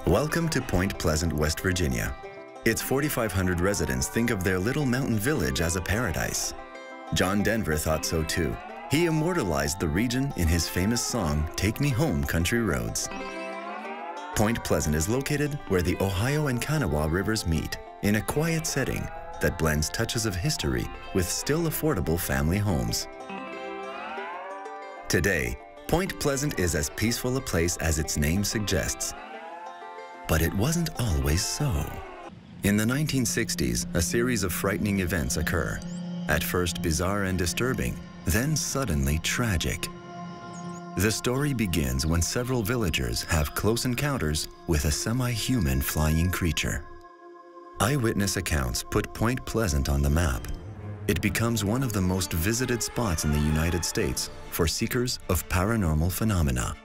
Welcome to Point Pleasant, West Virginia. Its 4,500 residents think of their little mountain village as a paradise. John Denver thought so too. He immortalized the region in his famous song, "Take Me Home, Country Roads." Point Pleasant is located where the Ohio and Kanawha rivers meet, in a quiet setting that blends touches of history with still affordable family homes. Today, Point Pleasant is as peaceful a place as its name suggests. But it wasn't always so. In the 1960s, a series of frightening events occur. At first bizarre and disturbing, then suddenly tragic. The story begins when several villagers have close encounters with a semi-human flying creature. Eyewitness accounts put Point Pleasant on the map. It becomes one of the most visited spots in the United States for seekers of paranormal phenomena.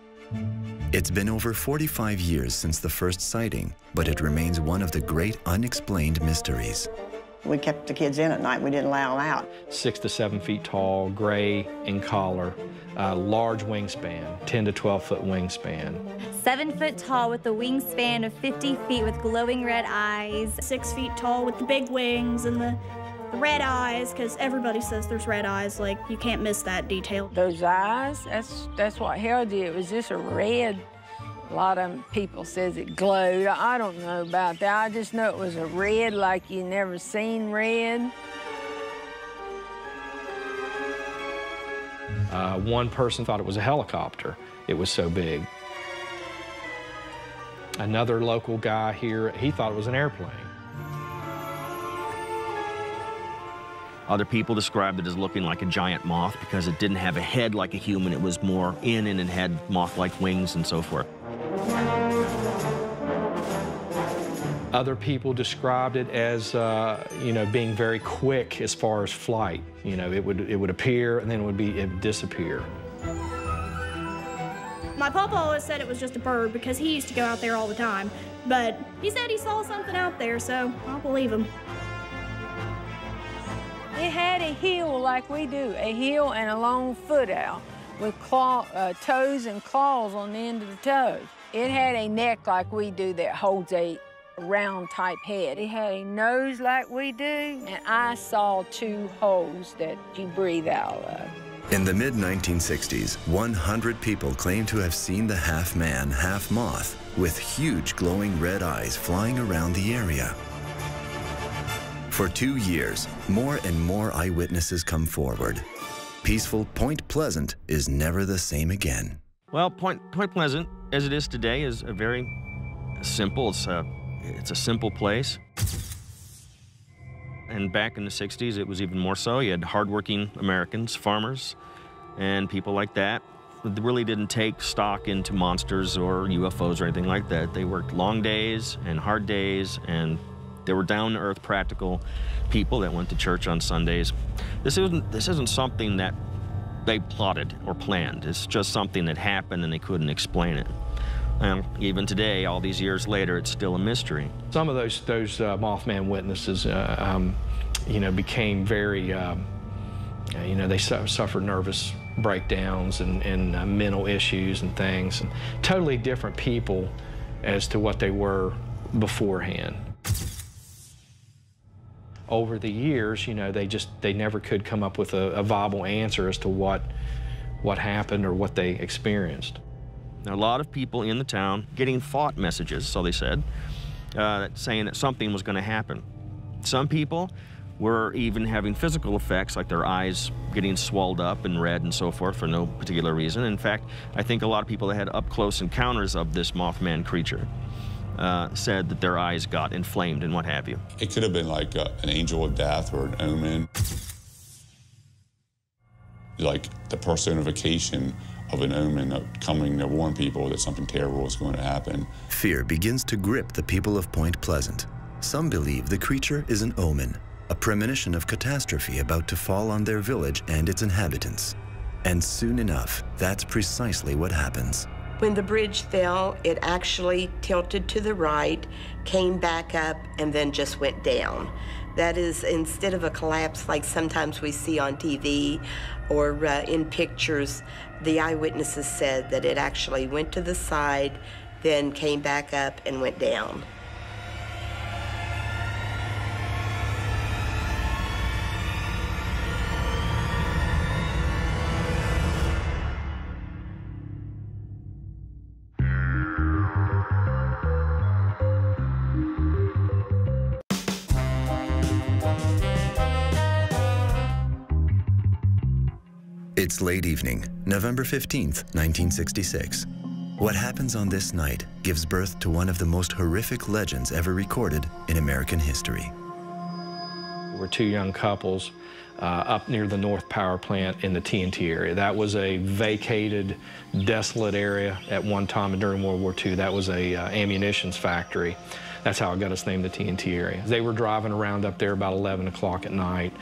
It's been over 45 years since the first sighting, but it remains one of the great unexplained mysteries. We kept the kids in at night. We didn't allow them out. 6 to 7 feet tall, gray in color, large wingspan, 10 to 12-foot wingspan. 7 foot tall with a wingspan of 50 feet with glowing red eyes. 6 feet tall with the big wings and the red eyes, because everybody says there's red eyes. Like, you can't miss that detail. Those eyes, that's what held you. It was just a red. A lot of people says it glowed. I don't know about that. I just know it was a red like you never seen red. One person thought it was a helicopter. It was so big. Another local guy here, he thought it was an airplane. Other people described it as looking like a giant moth because it didn't have a head like a human. It was more in and it had moth-like wings and so forth. Other people described it as, being very quick as far as flight. You know, it would appear and then it would disappear. My papa always said it was just a bird because he used to go out there all the time. But he said he saw something out there, so I'll believe him. It had a heel like we do, a heel and a long foot out with toes and claws on the end of the toes. It had a neck like we do that holds a round type head. It had a nose like we do, and I saw 2 holes that you breathe out of. In the mid-1960s, 100 people claimed to have seen the half-man, half-moth with huge glowing red eyes flying around the area. For 2 years, more and more eyewitnesses come forward. Peaceful Point Pleasant is never the same again. Well, Point Pleasant, as it is today, is a very simple, it's a simple place. And back in the 60s, it was even more so. You had hardworking Americans, farmers, and people like that. They really didn't take stock into monsters or UFOs or anything like that. They worked long days and hard days, and they were down-to-earth, practical people that went to church on Sundays. This isn't something that they plotted or planned. It's just something that happened and they couldn't explain it. And even today, all these years later, it's still a mystery. Some of those Mothman witnesses, became very, they suffered nervous breakdowns and mental issues and things. And totally different people as to what they were beforehand. Over the years, they never could come up with a viable answer as to what happened or what they experienced. Now, a lot of people in the town getting thought messages, so they said, saying that something was going to happen. Some people were even having physical effects, like their eyes getting swelled up and red and so forth for no particular reason. In fact, I think a lot of people that had up-close encounters of this Mothman creature said that their eyes got inflamed and what have you. It could have been like an angel of death or an omen. Like the personification of an omen coming to warn people that something terrible is going to happen. Fear begins to grip the people of Point Pleasant. Some believe the creature is an omen, a premonition of catastrophe about to fall on their village and its inhabitants. And soon enough, that's precisely what happens. When the bridge fell, it actually tilted to the right, came back up, and then just went down. That is, instead of a collapse like sometimes we see on TV or in pictures, the eyewitnesses said that it actually went to the side, then came back up and went down. It's late evening, November 15th, 1966. What happens on this night gives birth to one of the most horrific legends ever recorded in American history. There were two young couples up near the North Power Plant in the TNT area. That was a vacated, desolate area at one time during World War II. That was a ammunitions factory. That's how it got its name, the TNT area. They were driving around up there about 11 o'clock at night.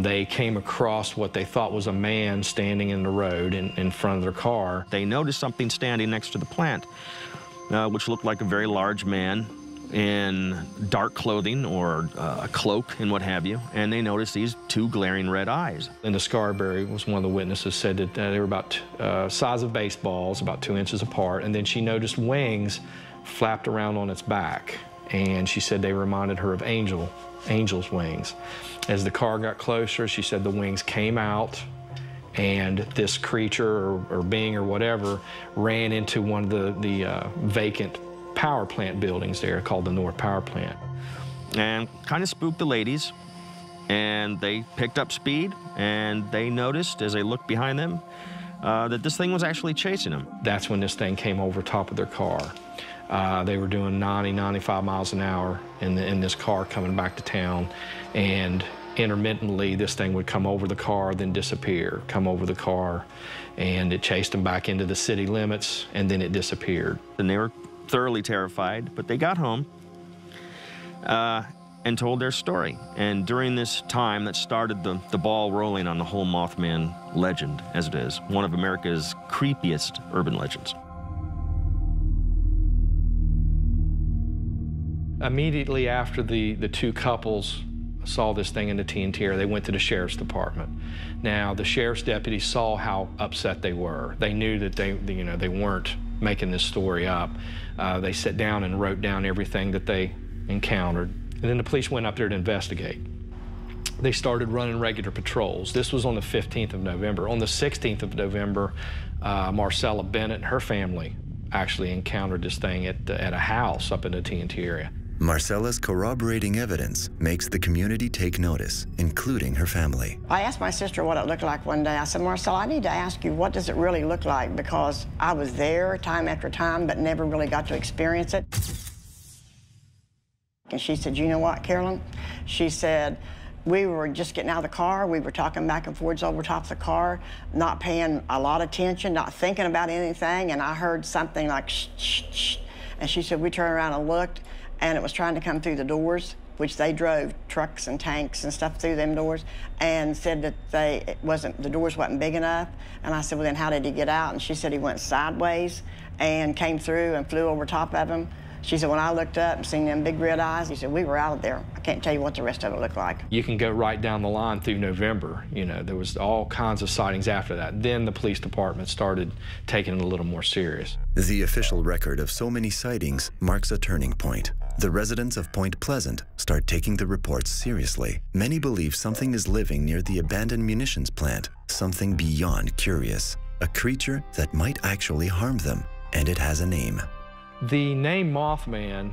They came across what they thought was a man standing in the road in front of their car. They noticed something standing next to the plant, which looked like a very large man in dark clothing or a cloak and what have you, and they noticed these two glaring red eyes. Linda Scarberry was one of the witnesses, said that they were about size of baseballs, about 2 inches apart, and then she noticed wings flapped around on its back, and she said they reminded her of angel's wings. As the car got closer, she said the wings came out, and this creature or being or whatever ran into one of the vacant power plant buildings there called the North Power Plant. And kind of spooked the ladies, and they picked up speed, and they noticed as they looked behind them that this thing was actually chasing them. That's when this thing came over top of their car. They were doing 90, 95 miles an hour in this car coming back to town, and intermittently this thing would come over the car, then disappear, come over the car, and it chased them back into the city limits, and then it disappeared. And they were thoroughly terrified, but they got home and told their story. And during this time that started the ball rolling on the whole Mothman legend, as it is, one of America's creepiest urban legends. Immediately after the two couples saw this thing in the TNT area, they went to the sheriff's department. Now, the sheriff's deputies saw how upset they were. They knew that they weren't making this story up. They sat down and wrote down everything that they encountered. And then the police went up there to investigate. They started running regular patrols. This was on the 15th of November. On the 16th of November, Marcella Bennett and her family actually encountered this thing at a house up in the TNT area. Marcella's corroborating evidence makes the community take notice, including her family. I asked my sister what it looked like one day. I said, Marcella, I need to ask you, what does it really look like? Because I was there time after time, but never really got to experience it. And she said, you know what, Carolyn? She said, we were just getting out of the car. We were talking back and forwards over top of the car, not paying a lot of attention, not thinking about anything, and I heard something like shh, shh, shh. And she said, we turned around and looked, and it was trying to come through the doors, which they drove trucks and tanks and stuff through them doors, and said that the doors wasn't big enough. And I said, well, then how did he get out? And she said he went sideways and came through and flew over top of him. She said, when I looked up and seen them big red eyes, he said, we were out of there. I can't tell you what the rest of it looked like. You can go right down the line through November. You know, there was all kinds of sightings after that. Then the police department started taking it a little more serious. The official record of so many sightings marks a turning point. The residents of Point Pleasant start taking the reports seriously. Many believe something is living near the abandoned munitions plant, something beyond curious, a creature that might actually harm them, and it has a name. The name Mothman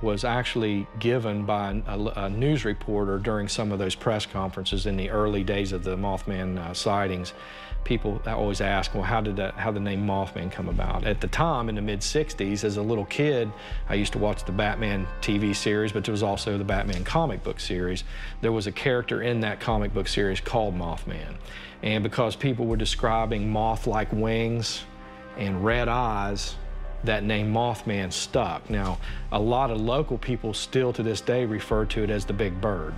was actually given by a news reporter during some of those press conferences in the early days of the Mothman sightings. People always ask, well, how did the name Mothman come about? At the time, in the mid-60s, as a little kid, I used to watch the Batman TV series, but there was also the Batman comic book series. There was a character in that comic book series called Mothman. And because people were describing moth-like wings and red eyes, that name Mothman stuck. Now, a lot of local people still to this day refer to it as the Big Bird.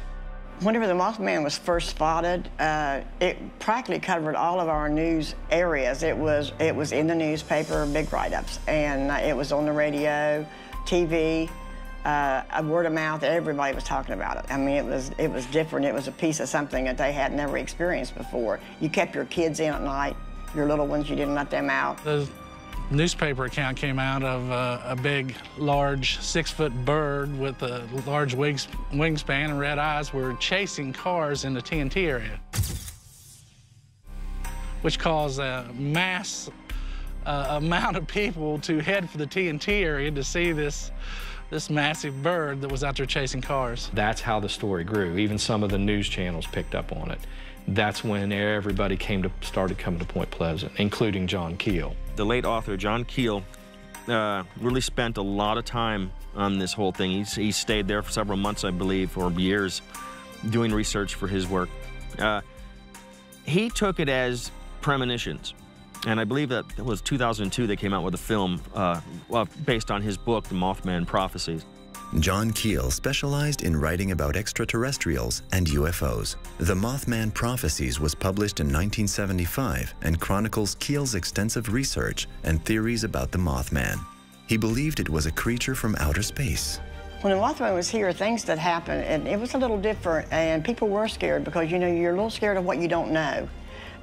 Whenever the Mothman was first spotted, it practically covered all of our news areas. It was in the newspaper, big write-ups, and it was on the radio, TV, word of mouth. Everybody was talking about it. I mean, it was different. It was a piece of something that they had never experienced before. You kept your kids in at night, your little ones. You didn't let them out. The newspaper account came out of a big, large 6-foot bird with a large wingspan and red eyes were chasing cars in the TNT area, which caused a mass amount of people to head for the TNT area to see this massive bird that was out there chasing cars. That's how the story grew. Even some of the news channels picked up on it. That's when everybody started coming to Point Pleasant, including John Keel. The late author, John Keel, really spent a lot of time on this whole thing. He stayed there for several months, I believe, or years, doing research for his work. He took it as premonitions. And I believe that it was 2002 they came out with a film based on his book, The Mothman Prophecies. John Keel specialized in writing about extraterrestrials and UFOs. The Mothman Prophecies was published in 1975 and chronicles Keel's extensive research and theories about the Mothman. He believed it was a creature from outer space. When the Mothman was here, things that happened, and it was a little different, and people were scared because, you know, you're a little scared of what you don't know.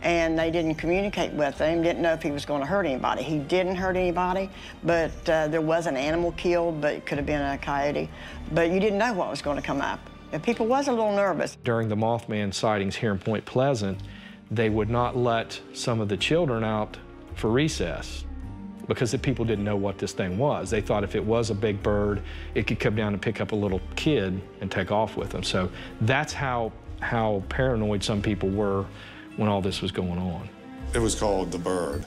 And they didn't communicate with him, didn't know if he was going to hurt anybody. He didn't hurt anybody, but there was an animal killed, but it could have been a coyote. But you didn't know what was going to come up. And people was a little nervous. During the Mothman sightings here in Point Pleasant, they would not let some of the children out for recess because the people didn't know what this thing was. They thought if it was a big bird, it could come down and pick up a little kid and take off with them. So that's how paranoid some people were when all this was going on. It was called The Bird,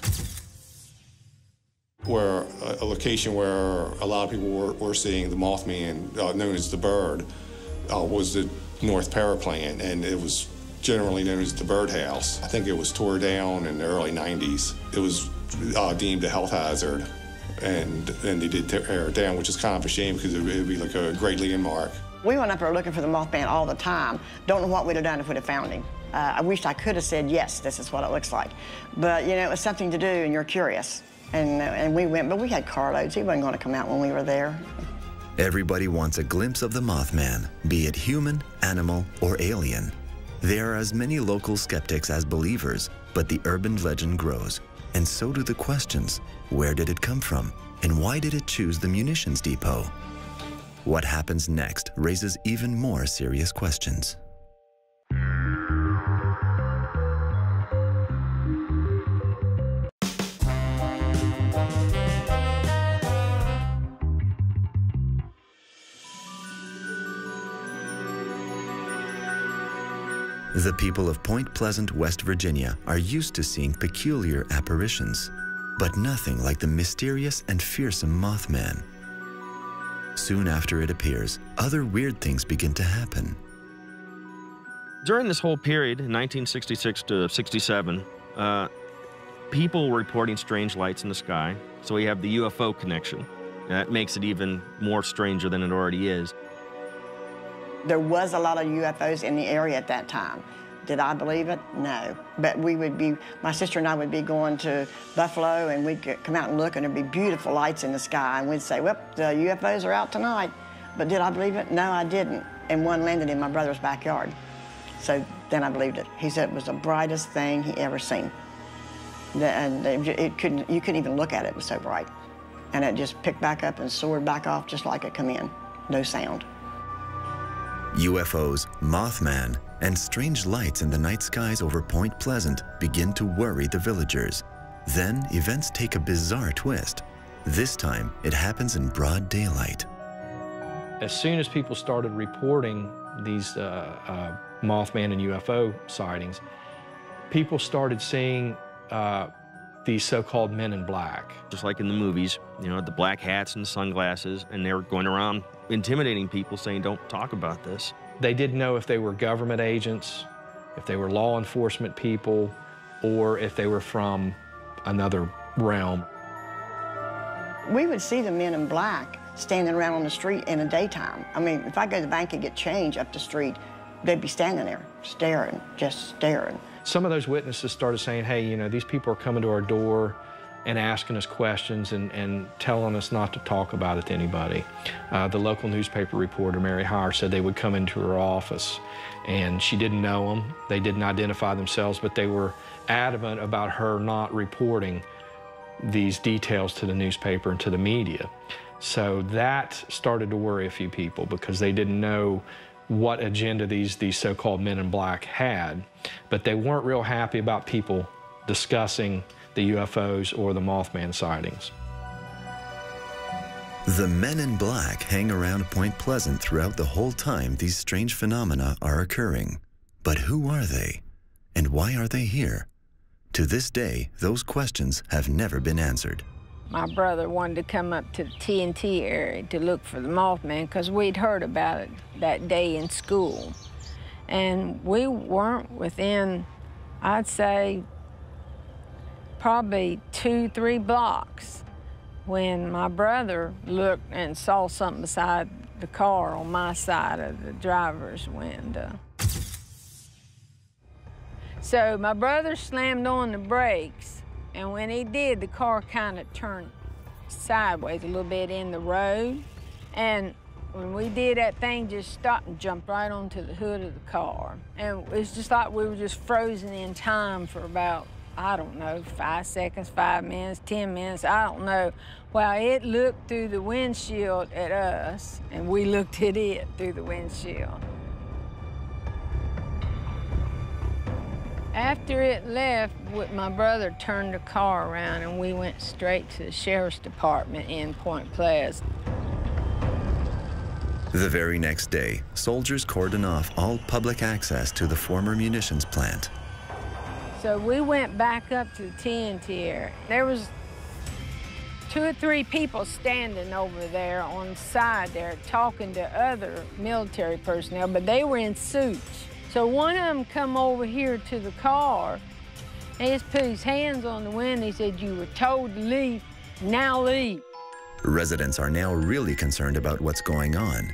where a location where a lot of people were seeing the Mothman, known as The Bird, was the North Paraplant, and it was generally known as the Birdhouse. I think it was tore down in the early 90s. It was deemed a health hazard, and they did tear it down, which is kind of a shame because it would be like a great landmark. We went up there looking for the Mothman all the time. Don't know what we'd have done if we'd have found him. I wished I could have said, yes, this is what it looks like. But, you know, it was something to do, and you're curious. And we went, but we had carloads. He wasn't going to come out when we were there. Everybody wants a glimpse of the Mothman, be it human, animal, or alien. There are as many local skeptics as believers, but the urban legend grows. And so do the questions. Where did it come from? And why did it choose the munitions depot? What happens next raises even more serious questions. The people of Point Pleasant, West Virginia are used to seeing peculiar apparitions, but nothing like the mysterious and fearsome Mothman. Soon after it appears, other weird things begin to happen. During this whole period, 1966 to 67, people were reporting strange lights in the sky, so we have the UFO connection. That makes it even more stranger than it already is. There was a lot of UFOs in the area at that time. Did I believe it? No. But my sister and I would be going to Buffalo, and we'd come out and look, and there'd be beautiful lights in the sky, and we'd say, well, the UFOs are out tonight. But did I believe it? No, I didn't. And one landed in my brother's backyard. So then I believed it. He said it was the brightest thing he ever seen. And you couldn't even look at it, it was so bright. And it just picked back up and soared back off just like it come in, no sound. UFOs, Mothman, and strange lights in the night skies over Point Pleasant begin to worry the villagers. Then events take a bizarre twist. This time, it happens in broad daylight. As soon as people started reporting these Mothman and UFO sightings, people started seeing these so-called men in black. Just like in the movies, you know, the black hats and sunglasses, and they were going around intimidating people, saying, don't talk about this. They didn't know if they were government agents, if they were law enforcement people, or if they were from another realm. We would see the men in black standing around on the street in the daytime. I mean, if I go to the bank and get change up the street, they'd be standing there, staring, just staring. Some of those witnesses started saying, hey, you know, these people are coming to our door and asking us questions and telling us not to talk about it to anybody. The local newspaper reporter, Mary Hire, said they would come into her office, and she didn't know them. They didn't identify themselves, but they were adamant about her not reporting these details to the newspaper and to the media. So that started to worry a few people because they didn't know what agenda these so-called men in black had, but they weren't real happy about people discussing the UFOs or the Mothman sightings. The men in black hang around Point Pleasant throughout the whole time these strange phenomena are occurring. But who are they? And why are they here? To this day, those questions have never been answered. My brother wanted to come up to the TNT area to look for the Mothman because we'd heard about it that day in school. And we weren't within, I'd say, probably 2-3 blocks when my brother looked and saw something beside the car on my side of the driver's window. So my brother slammed on the brakes, and when he did, the car kind of turned sideways a little bit in the road. And when we did, that thing just stopped and jumped right onto the hood of the car. And it's just like we were just frozen in time for about, I don't know, 5 seconds, 5 minutes, 10 minutes, I don't know. Well, it looked through the windshield at us, and we looked at it through the windshield. After it left, my brother turned the car around and we went straight to the sheriff's department in Point Pleasant. The very next day, soldiers cordoned off all public access to the former munitions plant. So we went back up to the TNT area. There was 2 or 3 people standing over there on the side there talking to other military personnel, but they were in suits. So one of them come over here to the car, and he just put his hands on the window. He said, "You were told to leave, now leave." Residents are now really concerned about what's going on.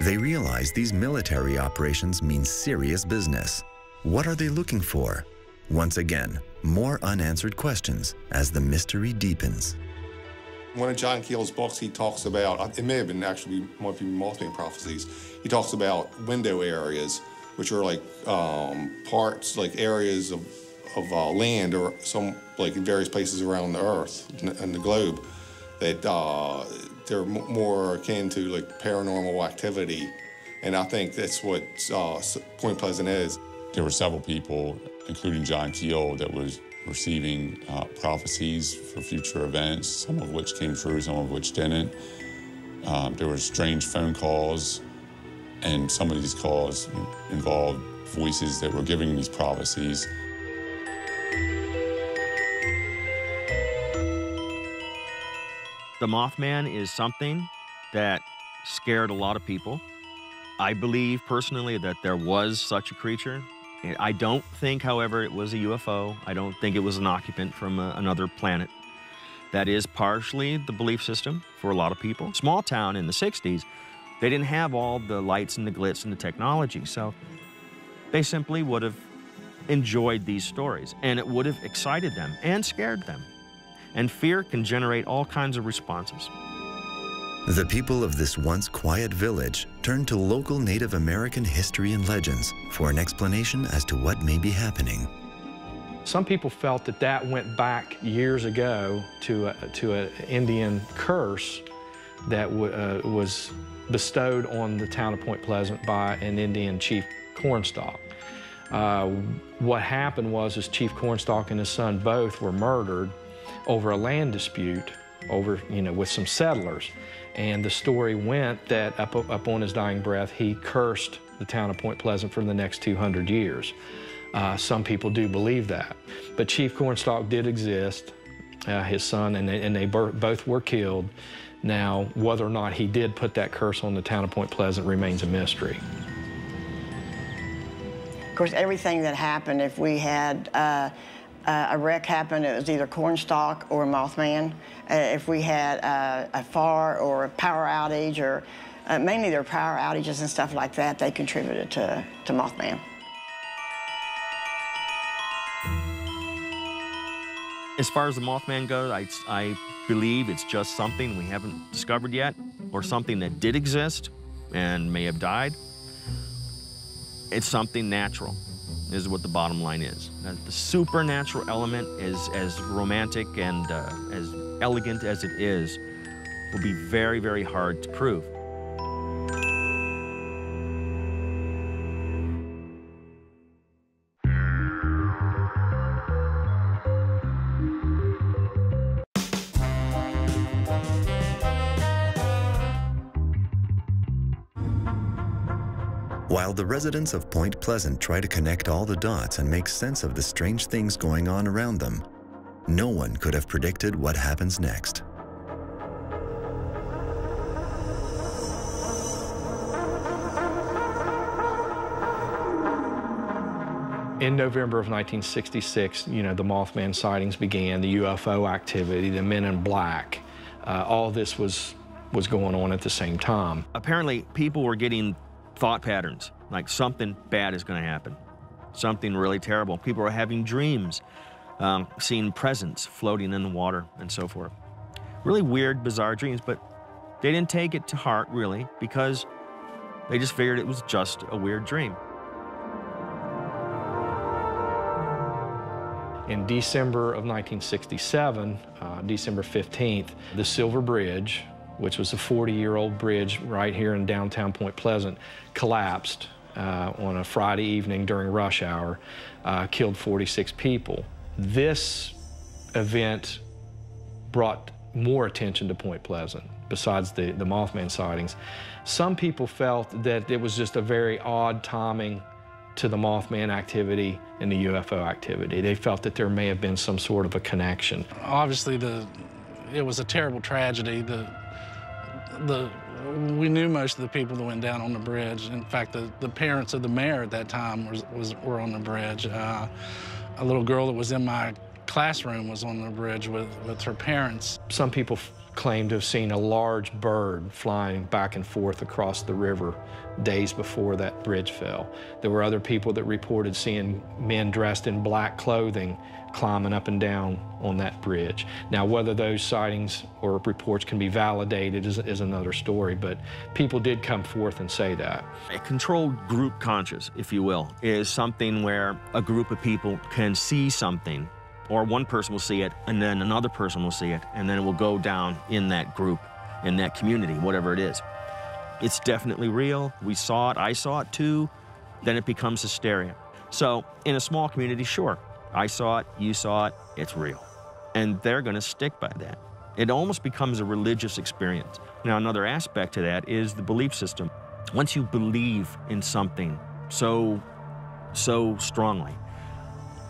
They realize these military operations mean serious business. What are they looking for? Once again, more unanswered questions as the mystery deepens. One of John Keel's books, he talks about, it may have been actually, might be Mothman Prophecies, he talks about window areas, which are like parts, like areas of land or some, like in various places around the earth and the globe, that they're more akin to like paranormal activity. And I think that's what Point Pleasant is. There were several people, including John Keel, that was receiving prophecies for future events, some of which came true, some of which didn't. There were strange phone calls, and some of these calls involved voices that were giving these prophecies. The Mothman is something that scared a lot of people. I believe personally that there was such a creature. I don't think, however, it was a UFO. I don't think it was an occupant from another planet. That is partially the belief system for a lot of people. Small town in the 60s, they didn't have all the lights and the glitz and the technology, so they simply would have enjoyed these stories, and it would have excited them and scared them. And fear can generate all kinds of responses. The people of this once quiet village turned to local Native American history and legends for an explanation as to what may be happening. Some people felt that that went back years ago to an Indian curse that was bestowed on the town of Point Pleasant by an Indian chief Cornstalk. What happened was Chief Cornstalk and his son both were murdered over a land dispute with some settlers. And the story went that up on his dying breath, he cursed the town of Point Pleasant for the next 200 years. Some people do believe that. But Chief Cornstalk did exist, his son, and they both were killed. Now, whether or not he did put that curse on the town of Point Pleasant remains a mystery. Of course, everything that happened, if we had a wreck happen, it was either Cornstalk or Mothman. If we had a fire or a power outage, or mainly their power outages and stuff like that, they contributed to Mothman. As far as the Mothman goes, I believe it's just something we haven't discovered yet, or something that did exist and may have died. It's something natural. is what the bottom line is. Now, the supernatural element is as romantic and as elegant as it is, will be very, very hard to prove. While the residents of Point Pleasant try to connect all the dots and make sense of the strange things going on around them, no one could have predicted what happens next. In November of 1966, the Mothman sightings began, the UFO activity, the Men in Black. All this was going on at the same time. Apparently, people were getting thought patterns, like something bad is going to happen, something really terrible. People were having dreams, seeing presents floating in the water and so forth. Really weird, bizarre dreams, but they didn't take it to heart, really, because they just figured it was just a weird dream. In December of 1967, December 15th, the Silver Bridge, which was a 40-year-old bridge right here in downtown Point Pleasant, collapsed on a Friday evening during rush hour, killed 46 people. This event brought more attention to Point Pleasant, besides the Mothman sightings. Some people felt that it was just a very odd timing to the Mothman activity and the UFO activity. They felt that there may have been some sort of a connection. Obviously, it was a terrible tragedy. We knew most of the people that went down on the bridge. In fact, the parents of the mayor at that time were on the bridge. A little girl that was in my classroom was on the bridge with her parents. Some people claim to have seen a large bird flying back and forth across the river days before that bridge fell. There were other people that reported seeing men dressed in black clothing climbing up and down on that bridge. Now, whether those sightings or reports can be validated is another story, but people did come forth and say that. A controlled group conscious, if you will, is something where a group of people can see something, or one person will see it, and then another person will see it, and then it will go down in that group, in that community, whatever it is. It's definitely real. We saw it. I saw it too. Then it becomes hysteria. So in a small community, sure, I saw it, you saw it, it's real. And they're going to stick by that. It almost becomes a religious experience. Now, another aspect to that is the belief system. Once you believe in something so strongly,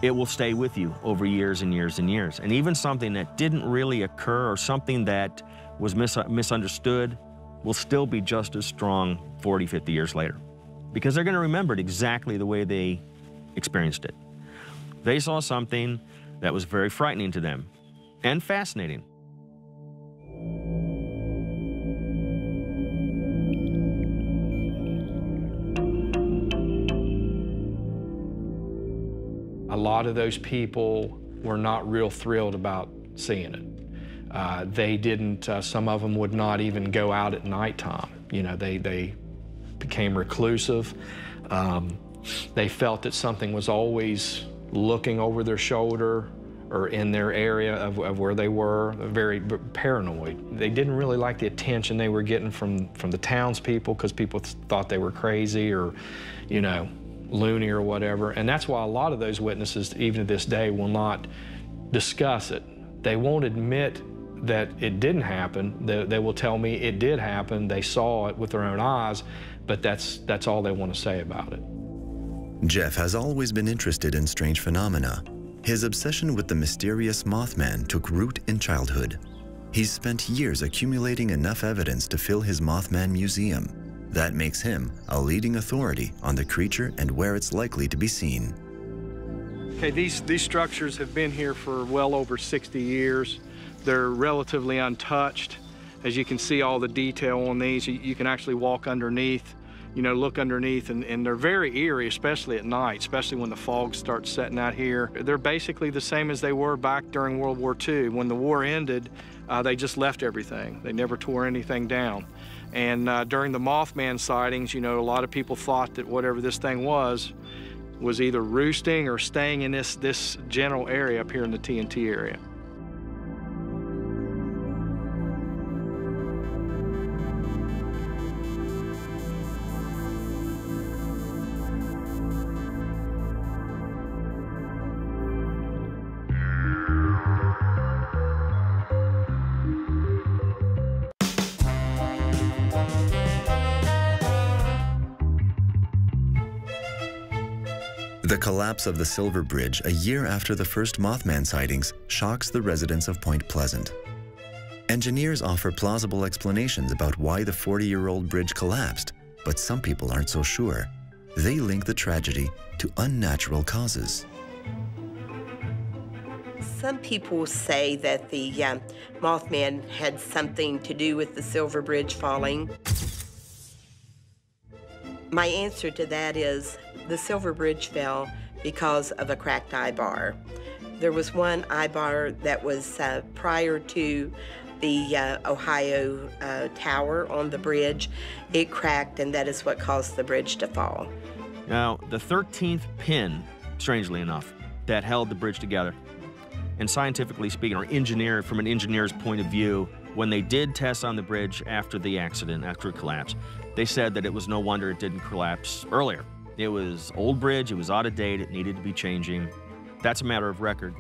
it will stay with you over years and years and years. And even something that didn't really occur or something that was misunderstood will still be just as strong 40, 50 years later. Because they're going to remember it exactly the way they experienced it. They saw something that was very frightening to them and fascinating. A lot of those people were not real thrilled about seeing it. They didn't, some of them would not even go out at nighttime. They became reclusive. They felt that something was always looking over their shoulder or in their area of where they were, very paranoid. They didn't really like the attention they were getting from the townspeople because people thought they were crazy or, loony or whatever. And that's why a lot of those witnesses, even to this day, will not discuss it. They won't admit that it didn't happen. They will tell me it did happen, they saw it with their own eyes, but that's all they want to say about it. Jeff has always been interested in strange phenomena. His obsession with the mysterious Mothman took root in childhood. He's spent years accumulating enough evidence to fill his Mothman museum. That makes him a leading authority on the creature and where it's likely to be seen. Okay, these structures have been here for well over 60 years. They're relatively untouched. As you can see all the detail on these, you can actually walk underneath, look underneath, and they're very eerie, especially at night, especially when the fog starts setting out here. They're basically the same as they were back during World War II. When the war ended, they just left everything. They never tore anything down. And during the Mothman sightings, a lot of people thought that whatever this thing was, was either roosting or staying in this general area up here in the TNT area. The collapse of the Silver Bridge a year after the first Mothman sightings shocks the residents of Point Pleasant. Engineers offer plausible explanations about why the 40-year-old bridge collapsed, but some people aren't so sure. They link the tragedy to unnatural causes. Some people say that the Mothman had something to do with the Silver Bridge falling. My answer to that is the Silver Bridge fell because of a cracked eye bar. There was one eye bar that was prior to the Ohio Tower on the bridge. It cracked, and that is what caused the bridge to fall. Now, the 13th pin, strangely enough, that held the bridge together, and scientifically speaking, or from an engineer's point of view, when they did tests on the bridge after the accident, after it collapsed, they said that it was no wonder it didn't collapse earlier. It was old bridge, it was out of date, it needed to be changing. That's a matter of record.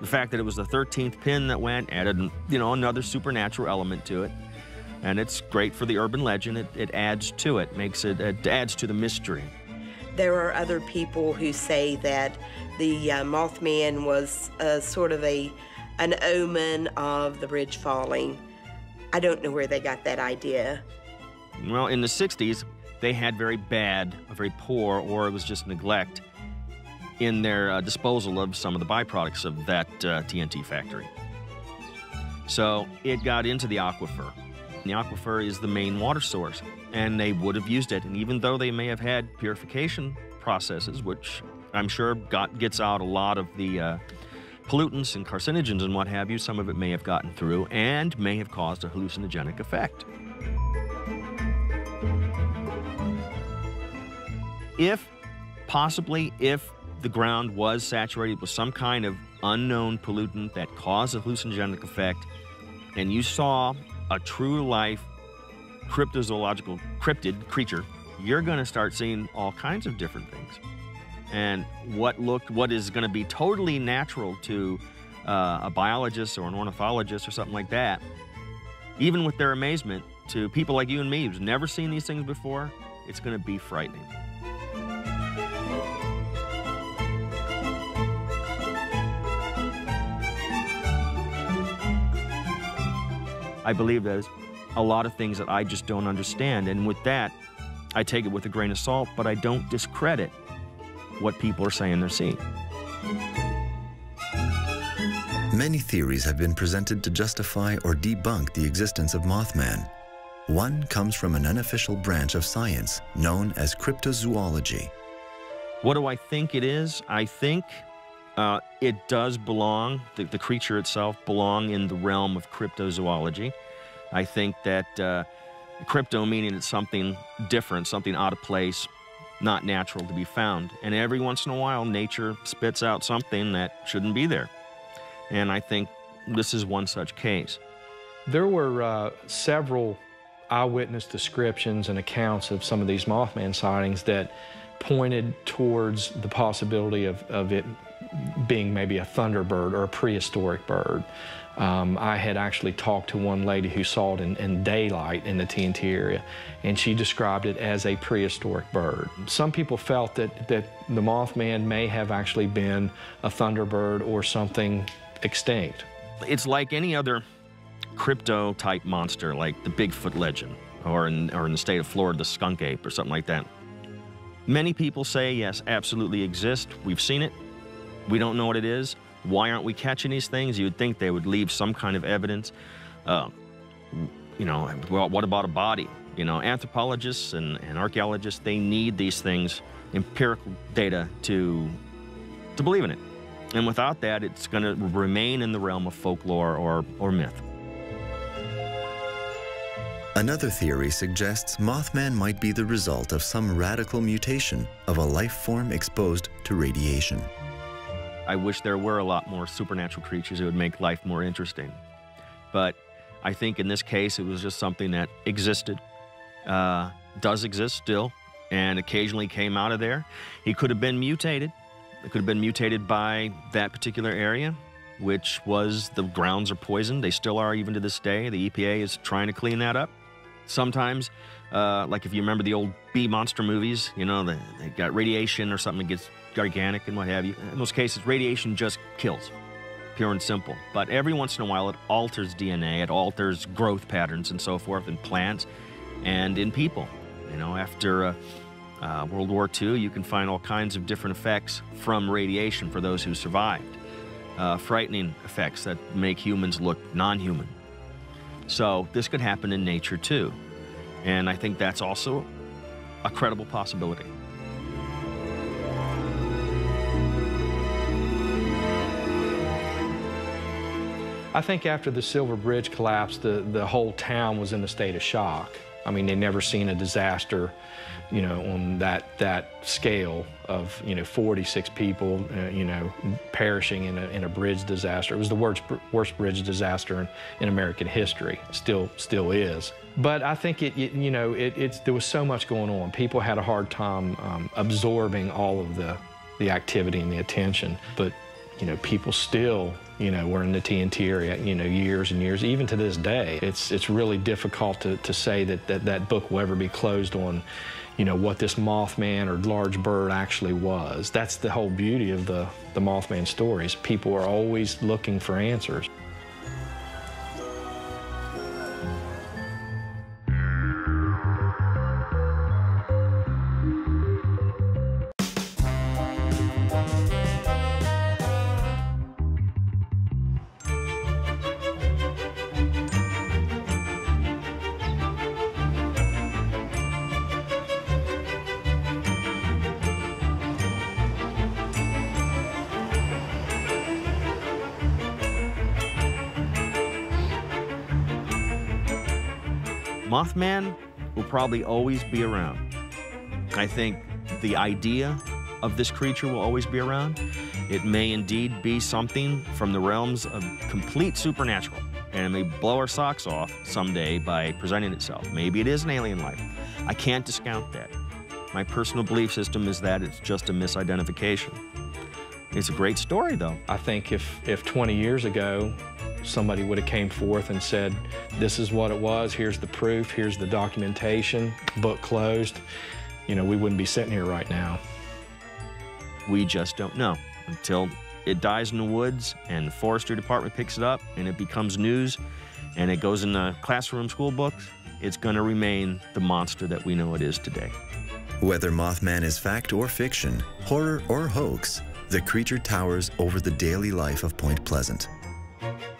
The fact that it was the 13th pin that went added, another supernatural element to it. And it's great for the urban legend. It adds to it, it adds to the mystery. There are other people who say that the Mothman was sort of an omen of the bridge falling. I don't know where they got that idea. Well, in the 60s, they had very poor, or it was just neglect in their disposal of some of the byproducts of that TNT factory. So it got into the aquifer. The aquifer is the main water source, and they would have used it. And even though they may have had purification processes, which I'm sure gets out a lot of the pollutants and carcinogens and what have you, some of it may have gotten through and may have caused a hallucinogenic effect. If the ground was saturated with some kind of unknown pollutant that caused a hallucinogenic effect, and you saw a true life cryptozoological cryptid creature, you're going to start seeing all kinds of different things. And what is going to be totally natural to a biologist or an ornithologist or something like that, even with their amazement, to people like you and me who's never seen these things before, it's going to be frightening. I believe there's a lot of things that I just don't understand, and with that, I take it with a grain of salt, but I don't discredit what people are saying they're seeing. Many theories have been presented to justify or debunk the existence of Mothman. One comes from an unofficial branch of science known as cryptozoology. What do I think it is? I think it does belong, the creature itself belong in the realm of cryptozoology. I think that crypto meaning it's something different, something out of place, not natural to be found. And every once in a while, nature spits out something that shouldn't be there. And I think this is one such case. There were several eyewitness descriptions and accounts of some of these Mothman sightings that pointed towards the possibility of it being maybe a thunderbird or a prehistoric bird. I had actually talked to one lady who saw it in daylight in the TNT area, and she described it as a prehistoric bird. Some people felt that the Mothman may have actually been a thunderbird or something extinct. It's like any other crypto-type monster, like the Bigfoot legend, or in the state of Florida, the skunk ape, or something like that. Many people say, yes, absolutely exist. We've seen it. We don't know what it is. Why aren't we catching these things? You would think they would leave some kind of evidence. Well, what about a body? Anthropologists and archaeologists, they need these things, empirical data, to believe in it. And without that, it's going to remain in the realm of folklore or myth. Another theory suggests Mothman might be the result of some radical mutation of a life form exposed to radiation. I wish there were a lot more supernatural creatures that would make life more interesting. But I think in this case, it was just something that existed, does exist still, and occasionally came out of there. He could have been mutated. It could have been mutated by that particular area, which was the grounds are poisoned. They still are even to this day. The EPA is trying to clean that up. Sometimes, like if you remember the old bee monster movies, you know, they got radiation or something that gets gigantic and what have you. In those cases, radiation just kills, pure and simple. But every once in a while, it alters DNA, it alters growth patterns and so forth in plants and in people. You know, after World War II, you can find all kinds of different effects from radiation for those who survived. Frightening effects that make humans look non-human. So this could happen in nature too. And I think that's also a credible possibility. I think after the Silver Bridge collapsed, the whole town was in a state of shock. I mean, they'd never seen a disaster, you know, on that scale of, you know, 46 people, you know, perishing in a bridge disaster. It was the worst bridge disaster in American history. Still is. But I think you know, there was so much going on. People had a hard time absorbing all of the activity and the attention. But, you know, people still, you know, were in the TNT area, you know, years and years, even to this day. It's really difficult to say that book will ever be closed on, you know, what this Mothman or large bird actually was. That's the whole beauty of the Mothman stories. People are always looking for answers. Mothman will probably always be around. I think the idea of this creature will always be around. It may indeed be something from the realms of complete supernatural, and it may blow our socks off someday by presenting itself. Maybe it is an alien life. I can't discount that. My personal belief system is that it's just a misidentification. It's a great story, though. I think if 20 years ago, somebody would have came forth and said, this is what it was, here's the proof, here's the documentation, book closed, you know, we wouldn't be sitting here right now. We just don't know until it dies in the woods and the forestry department picks it up and it becomes news and it goes in the classroom school books. It's going to remain the monster that we know it is today. Whether Mothman is fact or fiction, horror or hoax, the creature towers over the daily life of Point Pleasant.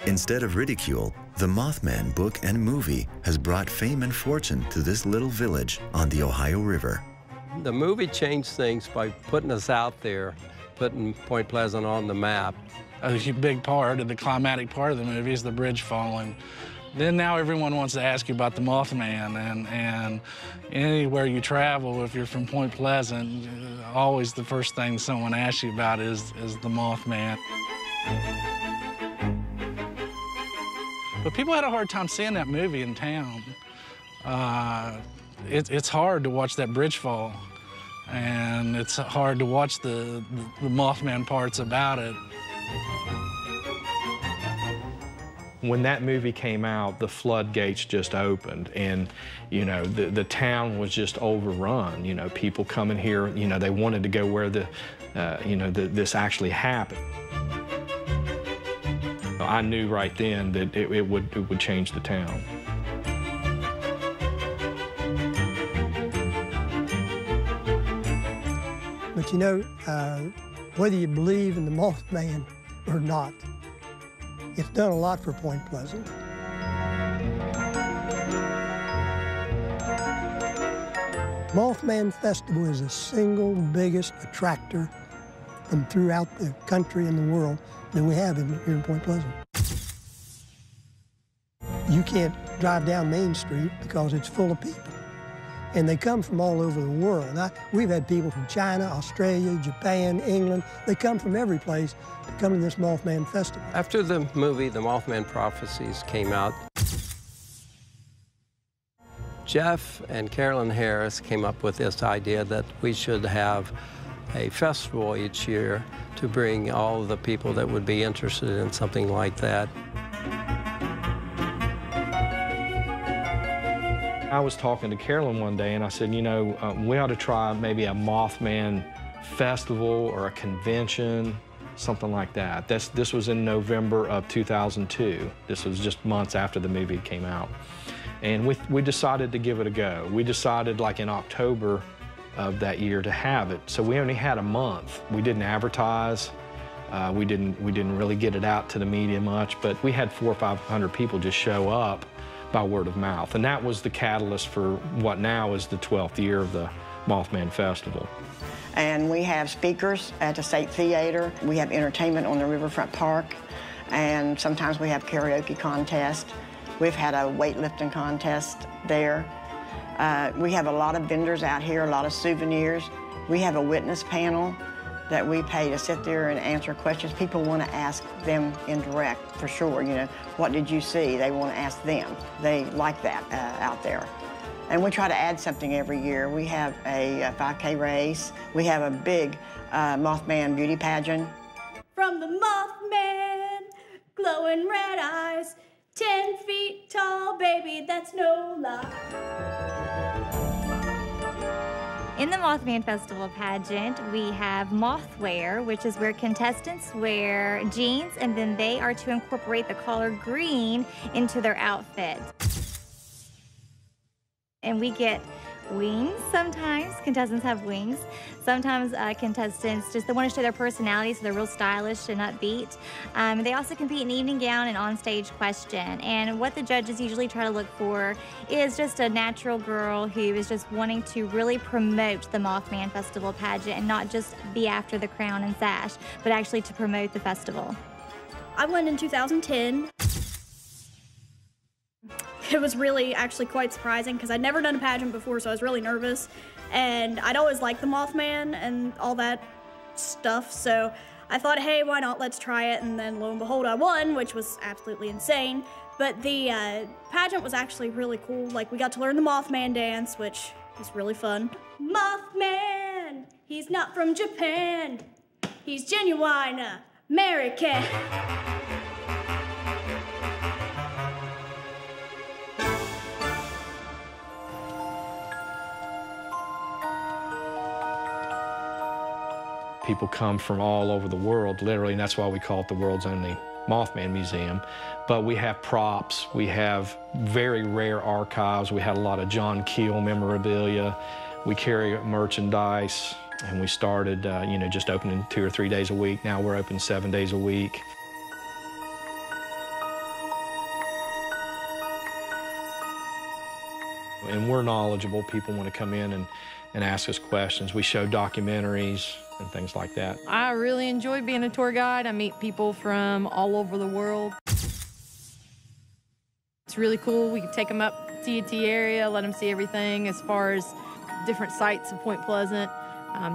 Instead of ridicule, the Mothman book and movie has brought fame and fortune to this little village on the Ohio River. The movie changed things by putting us out there, putting Point Pleasant on the map. A big part of the climatic part of the movie is the bridge falling. Then now everyone wants to ask you about the Mothman, and anywhere you travel, if you're from Point Pleasant, always the first thing someone asks you about is the Mothman. But people had a hard time seeing that movie in town. It's hard to watch that bridge fall, and it's hard to watch the Mothman parts about it. When that movie came out, the floodgates just opened, and you know, the town was just overrun. You know, people coming here, you know, they wanted to go where this actually happened. I knew right then that it would change the town. But you know, whether you believe in the Mothman or not, it's done a lot for Point Pleasant. Mothman Festival is the single biggest attractor from throughout the country and the world that we have here in Point Pleasant. You can't drive down Main Street because it's full of people. And they come from all over the world. We've had people from China, Australia, Japan, England. They come from every place to come to this Mothman Festival. After the movie, The Mothman Prophecies, came out, Jeff and Carolyn Harris came up with this idea that we should have a festival each year to bring all of the people that would be interested in something like that. I was talking to Carolyn one day and I said, you know, we ought to try maybe a Mothman festival or a convention, something like that. This was in November of 2002. This was just months after the movie came out. And we decided to give it a go. We decided like in October of that year to have it. So we only had a month. We didn't advertise. We didn't really get it out to the media much, but we had 400 or 500 people just show up by word of mouth. And that was the catalyst for what now is the 12th year of the Mothman Festival. And we have speakers at the State Theater. We have entertainment on the Riverfront Park. And sometimes we have karaoke contests. We've had a weightlifting contest there. We have a lot of vendors out here, a lot of souvenirs. We have a witness panel that we pay to sit there and answer questions. People want to ask them in direct, for sure. You know, what did you see? They want to ask them. They like that out there. And we try to add something every year. We have a 5K race. We have a big Mothman beauty pageant. From the Mothman, glowing red eyes, 10 feet tall, baby, that's no lie. In the Mothman Festival pageant, we have mothwear, which is where contestants wear jeans and then they are to incorporate the color green into their outfit. And we get wings sometimes. Contestants have wings. Sometimes contestants just they want to show their personality, so they're real stylish and upbeat. They also compete in evening gown and onstage question. And what the judges usually try to look for is just a natural girl who is just wanting to really promote the Mothman Festival pageant and not just be after the crown and sash, but actually to promote the festival. I went in 2010. It was really actually quite surprising because I'd never done a pageant before, so I was really nervous. And I'd always liked the Mothman and all that stuff, so I thought, hey, why not, let's try it. And then lo and behold, I won, which was absolutely insane. But the pageant was actually really cool. Like, we got to learn the Mothman dance, which was really fun. Mothman, he's not from Japan. He's genuine American. People come from all over the world, literally, and that's why we call it the world's only Mothman Museum. But we have props, we have very rare archives, we had a lot of John Keel memorabilia, we carry merchandise, and we started, you know, just opening 2 or 3 days a week. Now we're open 7 days a week. And we're knowledgeable. People want to come in and ask us questions. We show documentaries and things like that. I really enjoy being a tour guide. I meet people from all over the world. It's really cool. We can take them up to the TNT area, let them see everything as far as different sites of Point Pleasant,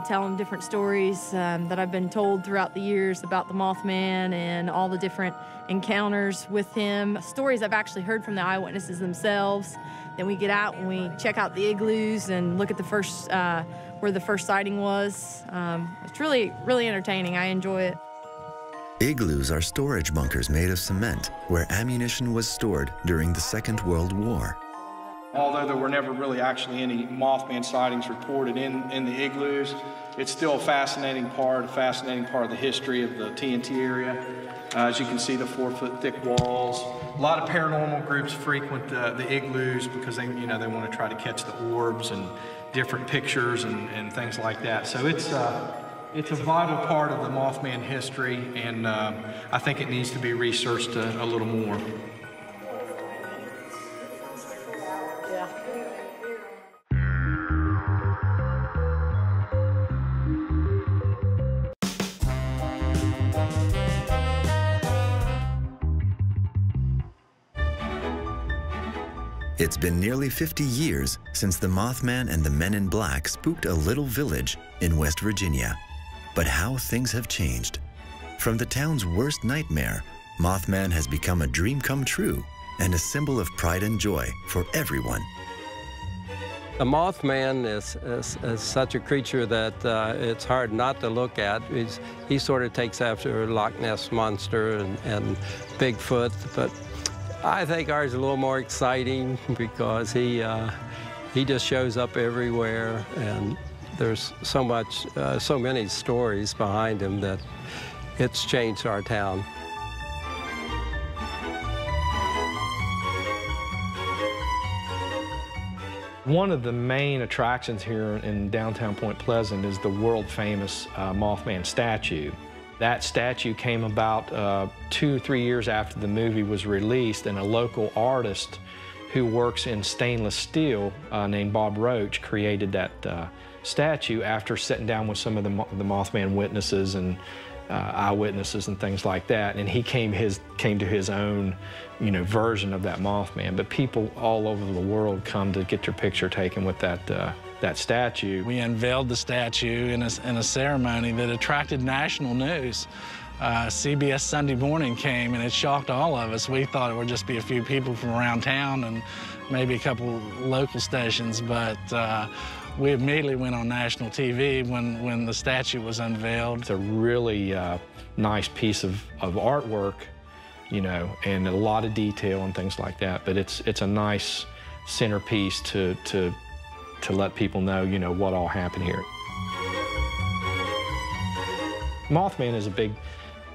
tell them different stories that I've been told throughout the years about the Mothman and all the different encounters with him. Stories I've actually heard from the eyewitnesses themselves. Then we get out and we check out the igloos and look at the first, where the first sighting was. It's really, really entertaining. I enjoy it. Igloos are storage bunkers made of cement where ammunition was stored during the Second World War. Although there were never really actually any Mothman sightings reported in the igloos, it's still a fascinating part of the history of the TNT area. As you can see, the 4-foot thick walls. A lot of paranormal groups frequent the igloos because they want to try to catch the orbs and different pictures and things like that. So it's a vital part of the Mothman history, and I think it needs to be researched a little more. It's been nearly 50 years since the Mothman and the Men in Black spooked a little village in West Virginia. But how things have changed. From the town's worst nightmare, Mothman has become a dream come true and a symbol of pride and joy for everyone. The Mothman is such a creature that it's hard not to look at. He sort of takes after Loch Ness Monster and Bigfoot, but I think ours is a little more exciting because he just shows up everywhere, and there's so many stories behind him that it's changed our town. One of the main attractions here in downtown Point Pleasant is the world-famous Mothman statue. That statue came about 2 or 3 years after the movie was released, and a local artist who works in stainless steel named Bob Roach created that statue after sitting down with some of the Mothman witnesses and eyewitnesses and things like that, and he came to his own, version of that Mothman. But people all over the world come to get their picture taken with that statue. We unveiled the statue in a ceremony that attracted national news. CBS Sunday Morning came, and it shocked all of us. We thought it would just be a few people from around town and maybe a couple local stations, but we immediately went on national TV when the statue was unveiled. It's a really nice piece of artwork, and a lot of detail and things like that. But it's a nice centerpiece to let people know, what all happened here. Mothman is a big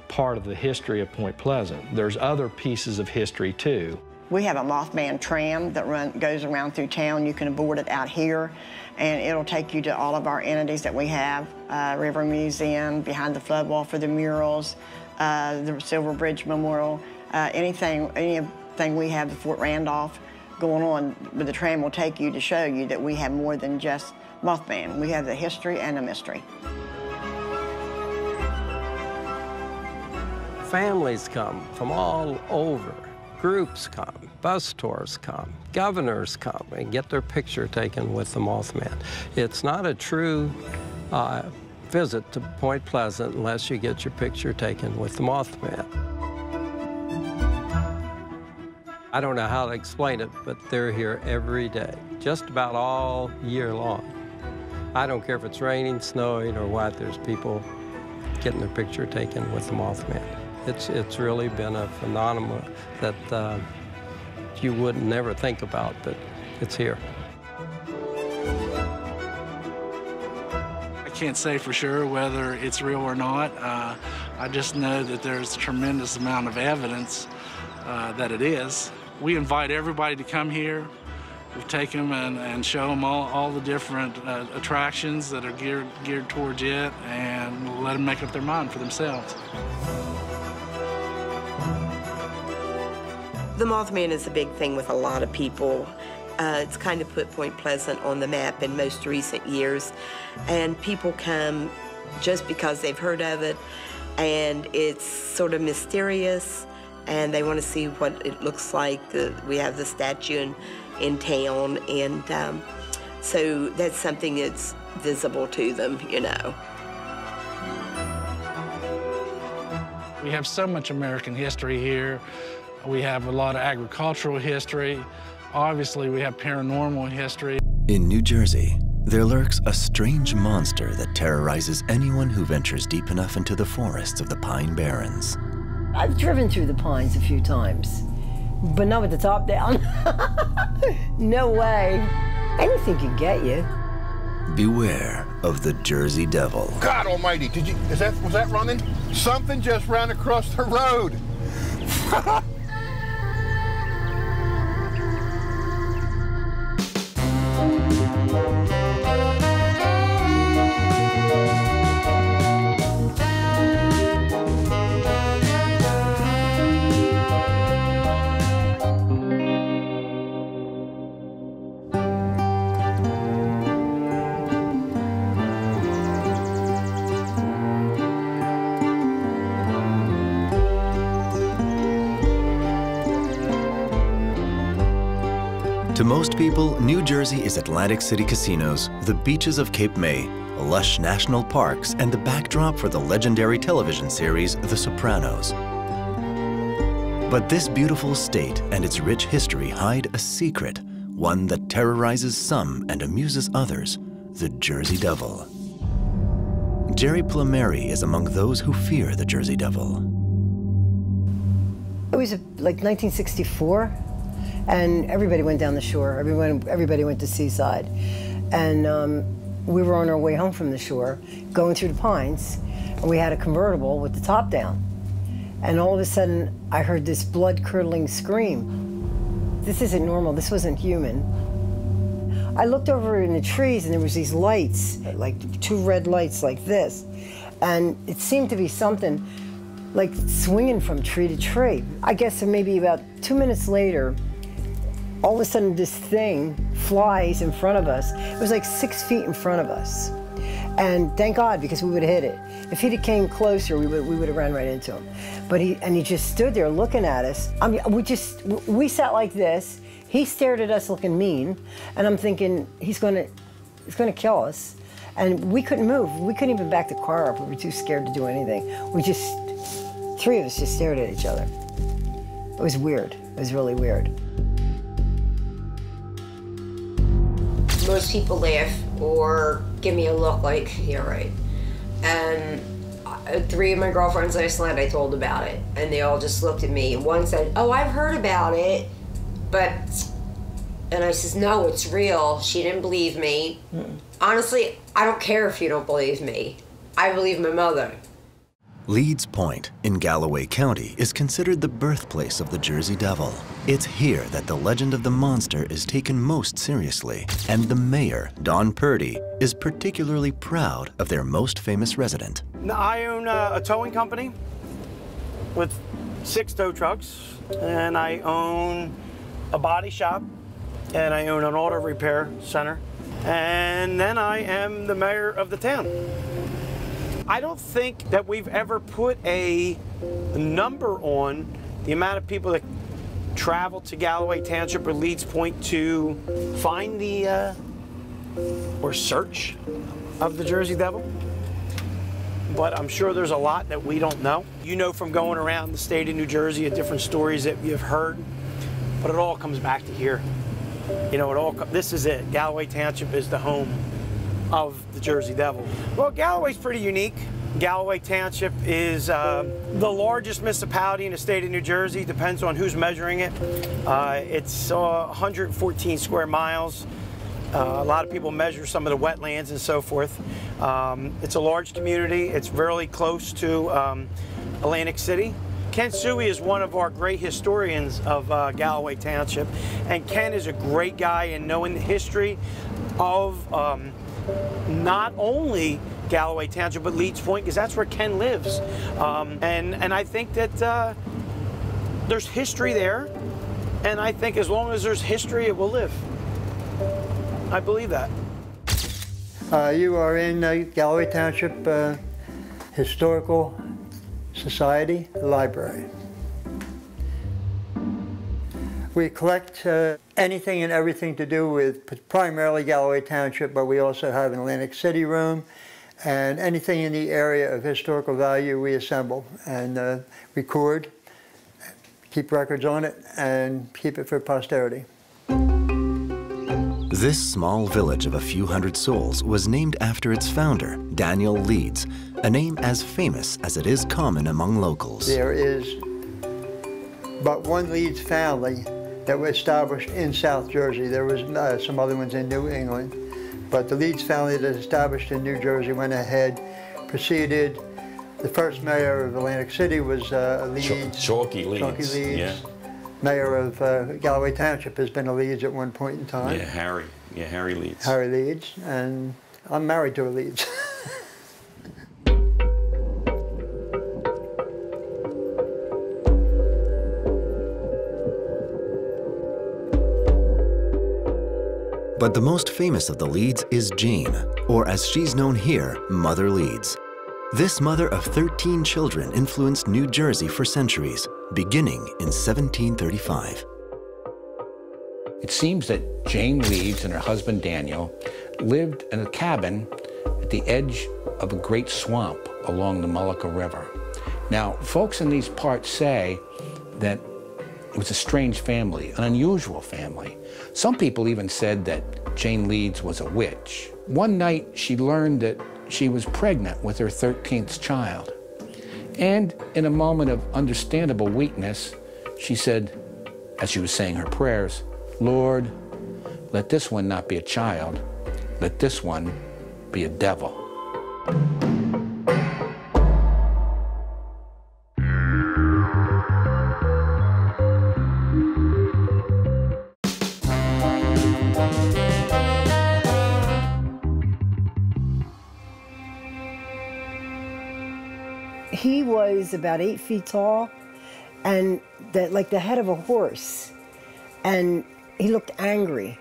part of the history of Point Pleasant. There's other pieces of history too. We have a Mothman tram that goes around through town. You can board it out here, and it'll take you to all of our entities that we have. River Museum, behind the flood wall for the murals, the Silver Bridge Memorial, anything we have at Fort Randolph going on, but the tram will take you to show you that we have more than just Mothman. We have the history and the mystery. Families come from all over. Groups come, bus tours come, governors come and get their picture taken with the Mothman. It's not a true visit to Point Pleasant unless you get your picture taken with the Mothman. I don't know how to explain it, but they're here every day, just about all year long. I don't care if it's raining, snowing, or what, there's people getting their picture taken with the Mothman. It's really been a phenomenon that you would never think about, but it's here. I can't say for sure whether it's real or not. I just know that there's a tremendous amount of evidence that it is. We invite everybody to come here. We take them and show them all the different attractions that are geared towards it, and let them make up their mind for themselves. The Mothman is a big thing with a lot of people. It's kind of put Point Pleasant on the map in most recent years, and people come just because they've heard of it, and it's sort of mysterious, and they want to see what it looks like. We have the statue in town, and so that's something that's visible to them, We have so much American history here. We have a lot of agricultural history. Obviously, we have paranormal history. In New Jersey, there lurks a strange monster that terrorizes anyone who ventures deep enough into the forests of the Pine Barrens. I've driven through the pines a few times, but not with the top down. No way. Anything can get you. Beware of the Jersey Devil. God almighty, was that running? Something just ran across the road. To most people, New Jersey is Atlantic City casinos, the beaches of Cape May, lush national parks, and the backdrop for the legendary television series The Sopranos. But this beautiful state and its rich history hide a secret, one that terrorizes some and amuses others, the Jersey Devil. Jerry Plumeri is among those who fear the Jersey Devil. It was like 1964, and everybody went down the shore. Everybody went to Seaside. And we were on our way home from the shore, going through the pines, and we had a convertible with the top down. And all of a sudden, I heard this blood-curdling scream. This isn't normal, this wasn't human. I looked over in the trees and there was these lights, like 2 red lights like this. And it seemed to be something like swinging from tree to tree. I guess maybe about 2 minutes later, all of a sudden this thing flies in front of us. It was like 6 feet in front of us. And thank God, because we would have hit it. If he'd have came closer, we would have ran right into him. But he just stood there looking at us. I mean, we sat like this. He stared at us looking mean, and I'm thinking, he's gonna kill us. And we couldn't move. We couldn't even back the car up. We were too scared to do anything. 3 of us just stared at each other. It was weird. It was really weird. Most people laugh or give me a look like, yeah, right. And 3 of my girlfriends last night, I told about it, and they all just looked at me. One said, oh, I've heard about it, but, and I says, no, it's real. She didn't believe me. Honestly, I don't care if you don't believe me. I believe my mother. Leeds Point in Galloway County is considered the birthplace of the Jersey Devil. It's here that the legend of the monster is taken most seriously, and the mayor, Don Purdy, is particularly proud of their most famous resident. I own a towing company with 6 tow trucks, and I own a body shop, and I own an auto repair center, and then I am the mayor of the town. I don't think that we've ever put a number on the amount of people that travel to Galloway Township or Leeds Point to find the or search of the Jersey Devil. But I'm sure there's a lot that we don't know. You know from going around the state of New Jersey at different stories that you've heard, but it all comes back to here. You know, this is it. Galloway Township is the home of the Jersey Devil. Well, Galloway's pretty unique. Galloway Township is the largest municipality in the state of New Jersey, depends on who's measuring it. It's 114 square miles. A lot of people measure some of the wetlands and so forth. It's a large community. It's really close to Atlantic City. Ken Suey is one of our great historians of Galloway Township, and Ken is a great guy in knowing the history of not only Galloway Township, but Leeds Point, because that's where Ken lives. And I think that there's history there, and I think as long as there's history, it will live. I believe that. You are in Galloway Township Historical Society Library. We collect anything and everything to do with primarily Galloway Township, but we also have an Atlantic City room, and anything in the area of historical value we assemble and record, keep records on it, and keep it for posterity. This small village of a few hundred souls was named after its founder, Daniel Leeds, a name as famous as it is common among locals. There is but one Leeds family that were established in South Jersey. There was some other ones in New England, but the Leeds family that established in New Jersey went ahead, proceeded. The first mayor of Atlantic City was Leeds. Chalky Leeds. Chalky Leeds. Yeah. Mayor of Galloway Township has been a Leeds at one point in time. Yeah, Harry. Yeah, Harry Leeds. Harry Leeds, and I'm married to a Leeds. But the most famous of the Leeds is Jane, or as she's known here, Mother Leeds. This mother of 13 children influenced New Jersey for centuries, beginning in 1735. It seems that Jane Leeds and her husband Daniel lived in a cabin at the edge of a great swamp along the Mullica River. Now, folks in these parts say that it was a strange family, an unusual family. Some people even said that Jane Leeds was a witch. One night, she learned that she was pregnant with her 13th child. And in a moment of understandable weakness, she said, as she was saying her prayers, "Lord, let this one not be a child, let this one be a devil." He was about 8 feet tall and like the head of a horse. And he looked angry,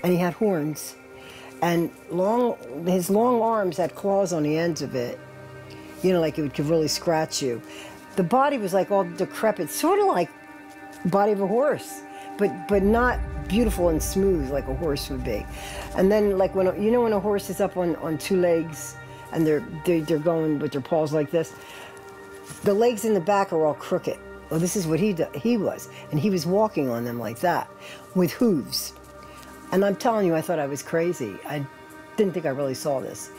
and he had horns. And his long arms had claws on the ends of it, you know, like it could really scratch you. The body was like all decrepit, sort of like the body of a horse, but not beautiful and smooth like a horse would be. And then like when a horse is up on 2 legs and they're going with their paws like this, the legs in the back are all crooked. Well, this is what he was, and he was walking on them like that, with hooves. And I'm telling you, I thought I was crazy. I didn't think I really saw this.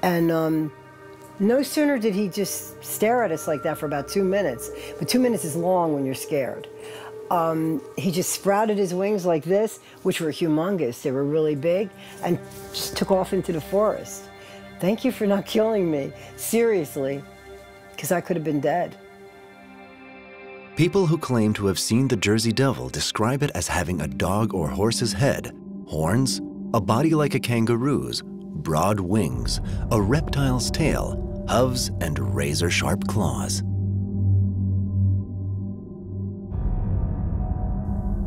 And no sooner did he just stare at us like that for about 2 minutes, but 2 minutes is long when you're scared. He just sprouted his wings like this, which were humongous. They were really big, and just took off into the forest. Thank you for not killing me, seriously, because I could have been dead. People who claim to have seen the Jersey Devil describe it as having a dog or horse's head, horns, a body like a kangaroo's, broad wings, a reptile's tail, hooves, and razor-sharp claws.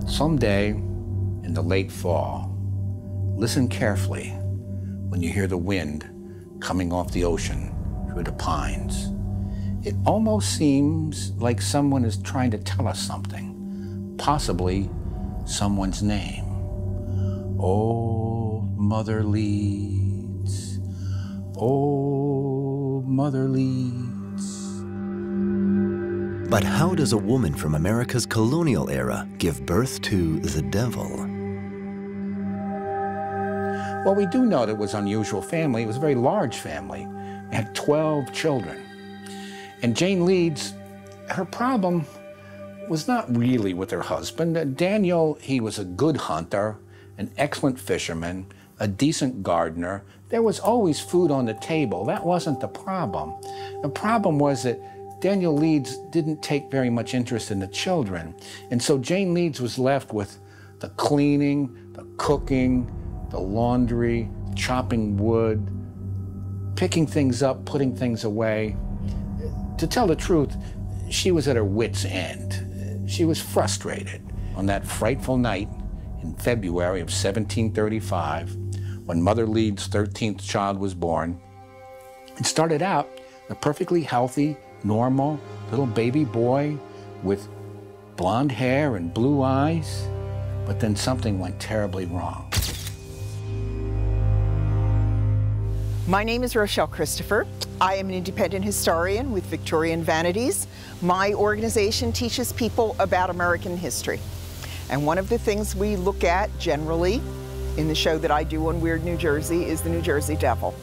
Someday in the late fall, listen carefully when you hear the wind coming off the ocean through the pines. It almost seems like someone is trying to tell us something, possibly someone's name. Oh, Mother Leeds, oh, Mother Leeds. But how does a woman from America's colonial era give birth to the devil? Well, we do know that it was an unusual family. It was a very large family. It had 12 children. And Jane Leeds, her problem was not really with her husband. Daniel, he was a good hunter, an excellent fisherman, a decent gardener. There was always food on the table. That wasn't the problem. The problem was that Daniel Leeds didn't take very much interest in the children. And so Jane Leeds was left with the cleaning, the cooking, the laundry, chopping wood, picking things up, putting things away. To tell the truth, she was at her wit's end. She was frustrated. On that frightful night in February of 1735, when Mother Leeds' 13th child was born, it started out a perfectly healthy, normal little baby boy with blonde hair and blue eyes, but then something went terribly wrong. My name is Rochelle Christopher. I am an independent historian with Victorian Vanities. My organization teaches people about American history. And one of the things we look at generally in the show that I do on Weird New Jersey is the New Jersey Devil.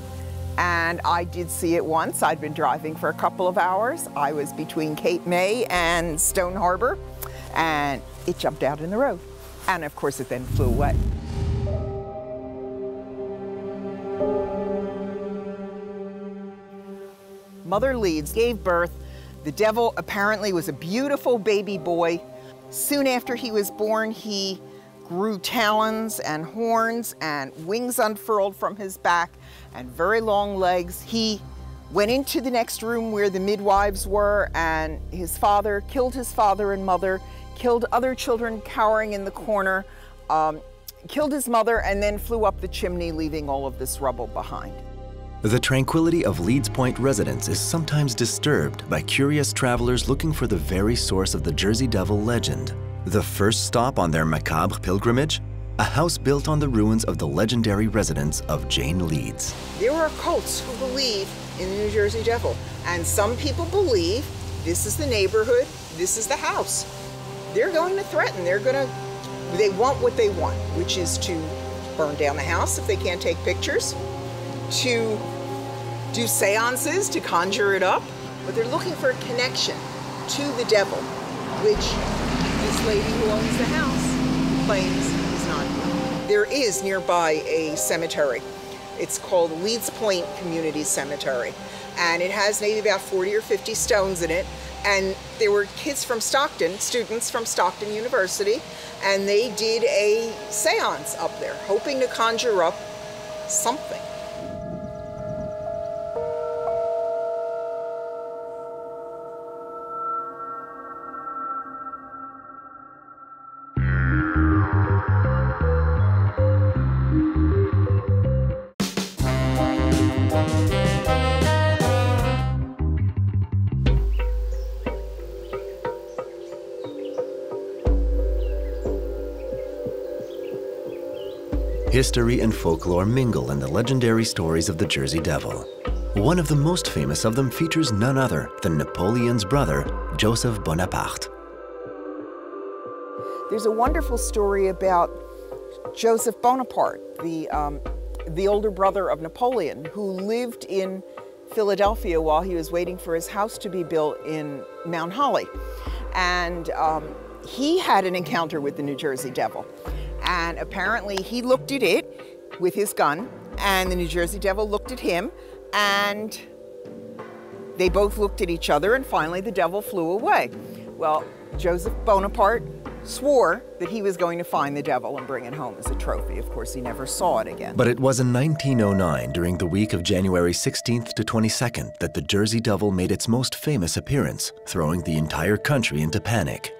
And I did see it once. I'd been driving for a couple of hours. I was between Cape May and Stone Harbor, and it jumped out in the road. And of course, it then flew away. Mother Leeds gave birth. The devil apparently was a beautiful baby boy. Soon after he was born, he grew talons and horns and wings unfurled from his back and very long legs. He went into the next room where the midwives were, and his father killed his father and mother, killed other children cowering in the corner, killed his mother, and then flew up the chimney, leaving all of this rubble behind. The tranquility of Leeds Point residents is sometimes disturbed by curious travelers looking for the very source of the Jersey Devil legend. The first stop on their macabre pilgrimage? a house built on the ruins of the legendary residence of Jane Leeds. There are cults who believe in the New Jersey Devil, and some people believe this is the neighborhood, this is the house. They're going to threaten, they want what they want, which is to burn down the house if they can't take pictures, to do seances, to conjure it up, but they're looking for a connection to the devil, which this lady who owns the house claims is not here. There is nearby a cemetery. It's called Leeds Point Community Cemetery, and it has maybe about 40 or 50 stones in it, and there were kids from Stockton, students from Stockton University, and they did a seance up there, hoping to conjure up something. History and folklore mingle in the legendary stories of the Jersey Devil. One of the most famous of them features none other than Napoleon's brother, Joseph Bonaparte. There's a wonderful story about Joseph Bonaparte, the older brother of Napoleon, who lived in Philadelphia while he was waiting for his house to be built in Mount Holly. And he had an encounter with the New Jersey Devil. And apparently he looked at it with his gun, and the New Jersey Devil looked at him, and they both looked at each other, and finally the devil flew away. Well, Joseph Bonaparte swore that he was going to find the devil and bring it home as a trophy. Of course, he never saw it again. But it was in 1909, during the week of January 16th to 22nd, that the Jersey Devil made its most famous appearance, throwing the entire country into panic.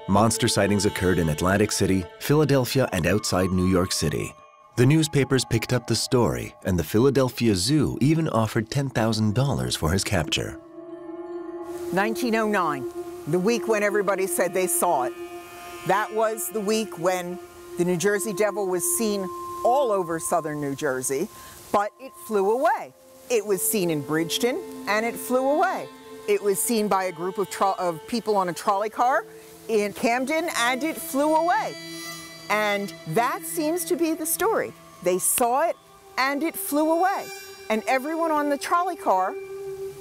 Monster sightings occurred in Atlantic City, Philadelphia, and outside New York City. The newspapers picked up the story, and the Philadelphia Zoo even offered $10,000 for his capture. 1909, the week when everybody said they saw it. That was the week when the New Jersey Devil was seen all over southern New Jersey, but it flew away. It was seen in Bridgeton, and it flew away. It was seen by a group of people on a trolley car in Camden, and it flew away. And that seems to be the story. They saw it, and it flew away. And everyone on the trolley car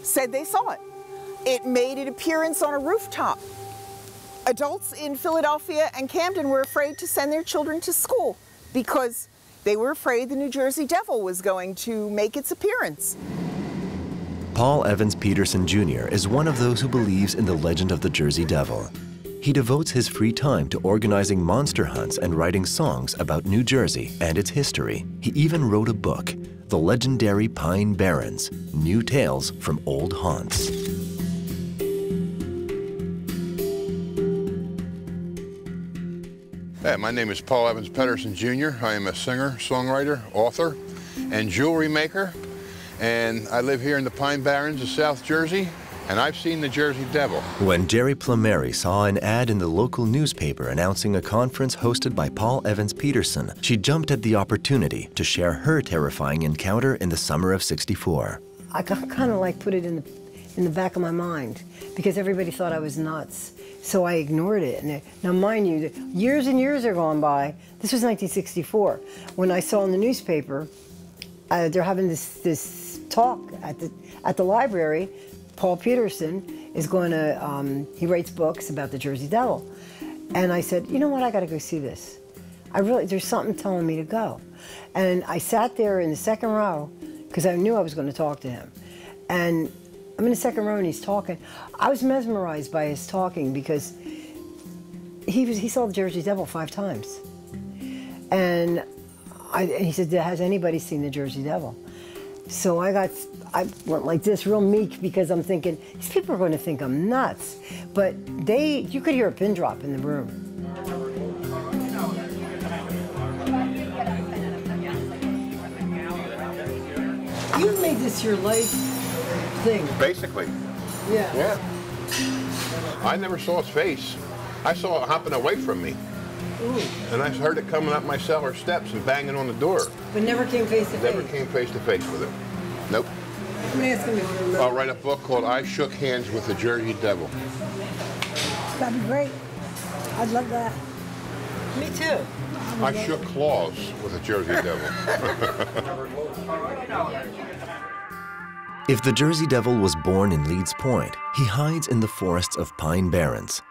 said they saw it. It made an appearance on a rooftop. Adults in Philadelphia and Camden were afraid to send their children to school because they were afraid the New Jersey Devil was going to make its appearance. Paul Evans Peterson Jr. is one of those who believes in the legend of the Jersey Devil. He devotes his free time to organizing monster hunts and writing songs about New Jersey and its history. He even wrote a book, The Legendary Pine Barrens, New Tales from Old Haunts. Hey, my name is Paul Evans Peterson Jr. I am a singer, songwriter, author, and jewelry maker. And I live here in the Pine Barrens of South Jersey, and I've seen the Jersey Devil. When Jerry Plumeri saw an ad in the local newspaper announcing a conference hosted by Paul Evans Peterson, she jumped at the opportunity to share her terrifying encounter in the summer of '64. I kind of like put it in the back of my mind because everybody thought I was nuts. So I ignored it. And now mind you, years and years are gone by. This was 1964. When I saw in the newspaper, they're having this talk at the library. Paul Peterson is going to, he writes books about the Jersey Devil. And I said, you know what, I got to go see this. There's something telling me to go. And I sat there in the second row because I knew I was going to talk to him. And I'm in the second row and he's talking. I was mesmerized by his talking because he saw the Jersey Devil 5 times. And he said, has anybody seen the Jersey Devil? So I went like this, real meek, because I'm thinking, these people are going to think I'm nuts. But you could hear a pin drop in the room. You made this your life thing. Basically. Yeah. Yeah. I never saw its face. I saw it hopping away from me. Ooh. And I heard it coming up my cellar steps and banging on the door. But never came face to face? Never came face to face with it. Nope. Somebody asked me if you remember. I'll write a book called I Shook Hands with the Jersey Devil. That'd be great. I'd love that. Me too. I shook claws with a Jersey Devil. If the Jersey Devil was born in Leeds Point, he hides in the forests of Pine Barrens.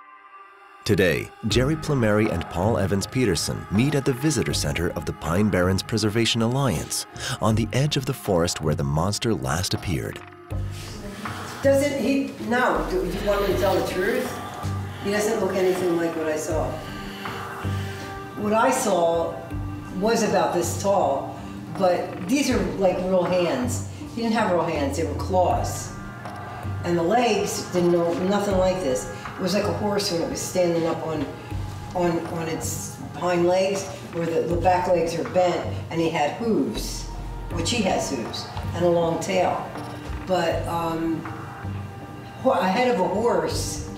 Today, Jerry Plumeri and Paul Evans Peterson meet at the visitor center of the Pine Barrens Preservation Alliance, on the edge of the forest where the monster last appeared. Doesn't he? No. Do you want me to tell the truth? He doesn't look anything like what I saw. What I saw was about this tall, but these are like real hands. He didn't have real hands, they were claws. And the legs didn't know nothing like this. It was like a horse when it was standing up on its hind legs, where the back legs are bent, and he had hooves, which he has hooves, and a long tail. But a head of a horse,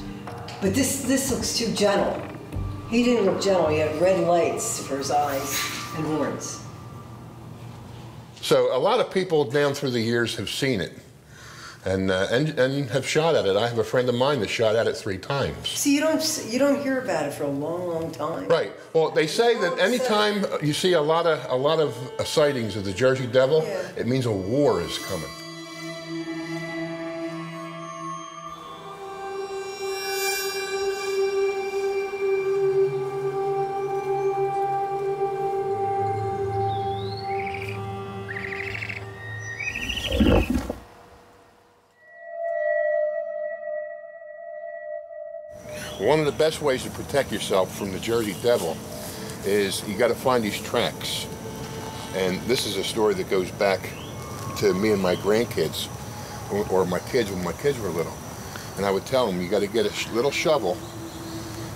but this looks too gentle. He didn't look gentle, he had red lights for his eyes and horns. So a lot of people down through the years have seen it and have shot at it. I have a friend of mine that shot at it 3 times. See, you don't hear about it for a long, long time. Right. Well, they say that anytime you see a lot of sightings of the Jersey Devil, it means a war is coming. One of the best ways to protect yourself from the Jersey Devil is you got to find these tracks. And this is a story that goes back to me and my grandkids, or my kids when my kids were little. And I would tell them, you got to get a little shovel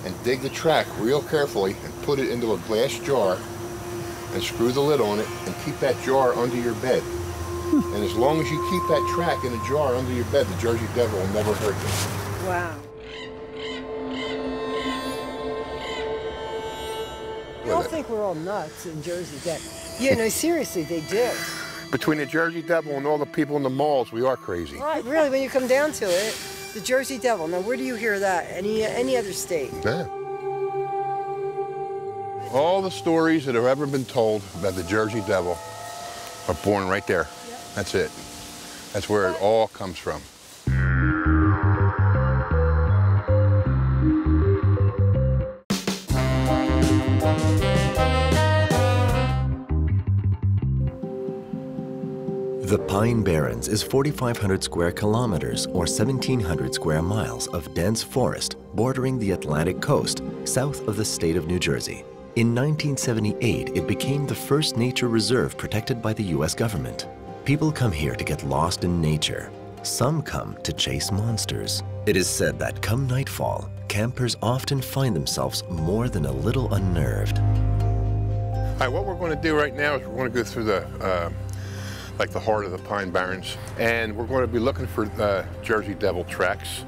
and dig the track real carefully and put it into a glass jar and screw the lid on it and keep that jar under your bed. And as long as you keep that track in a jar under your bed, the Jersey Devil will never hurt you. Wow. They all think we're all nuts in Jersey Devil. Yeah, no, seriously, they do. Between the Jersey Devil and all the people in the malls, we are crazy. Right, really, when you come down to it, the Jersey Devil. Now, where do you hear that? Any other state? Yeah. All the stories that have ever been told about the Jersey Devil are born right there. Yep. That's it. That's where it all comes from. The Pine Barrens is 4,500 square kilometers or 1,700 square miles of dense forest bordering the Atlantic coast south of the state of New Jersey. In 1978, it became the first nature reserve protected by the U.S. government. People come here to get lost in nature. Some come to chase monsters. It is said that come nightfall, campers often find themselves more than a little unnerved. All right, what we're going to do right now is we're going to go through the like the heart of the Pine Barrens, and we're going to be looking for Jersey Devil tracks.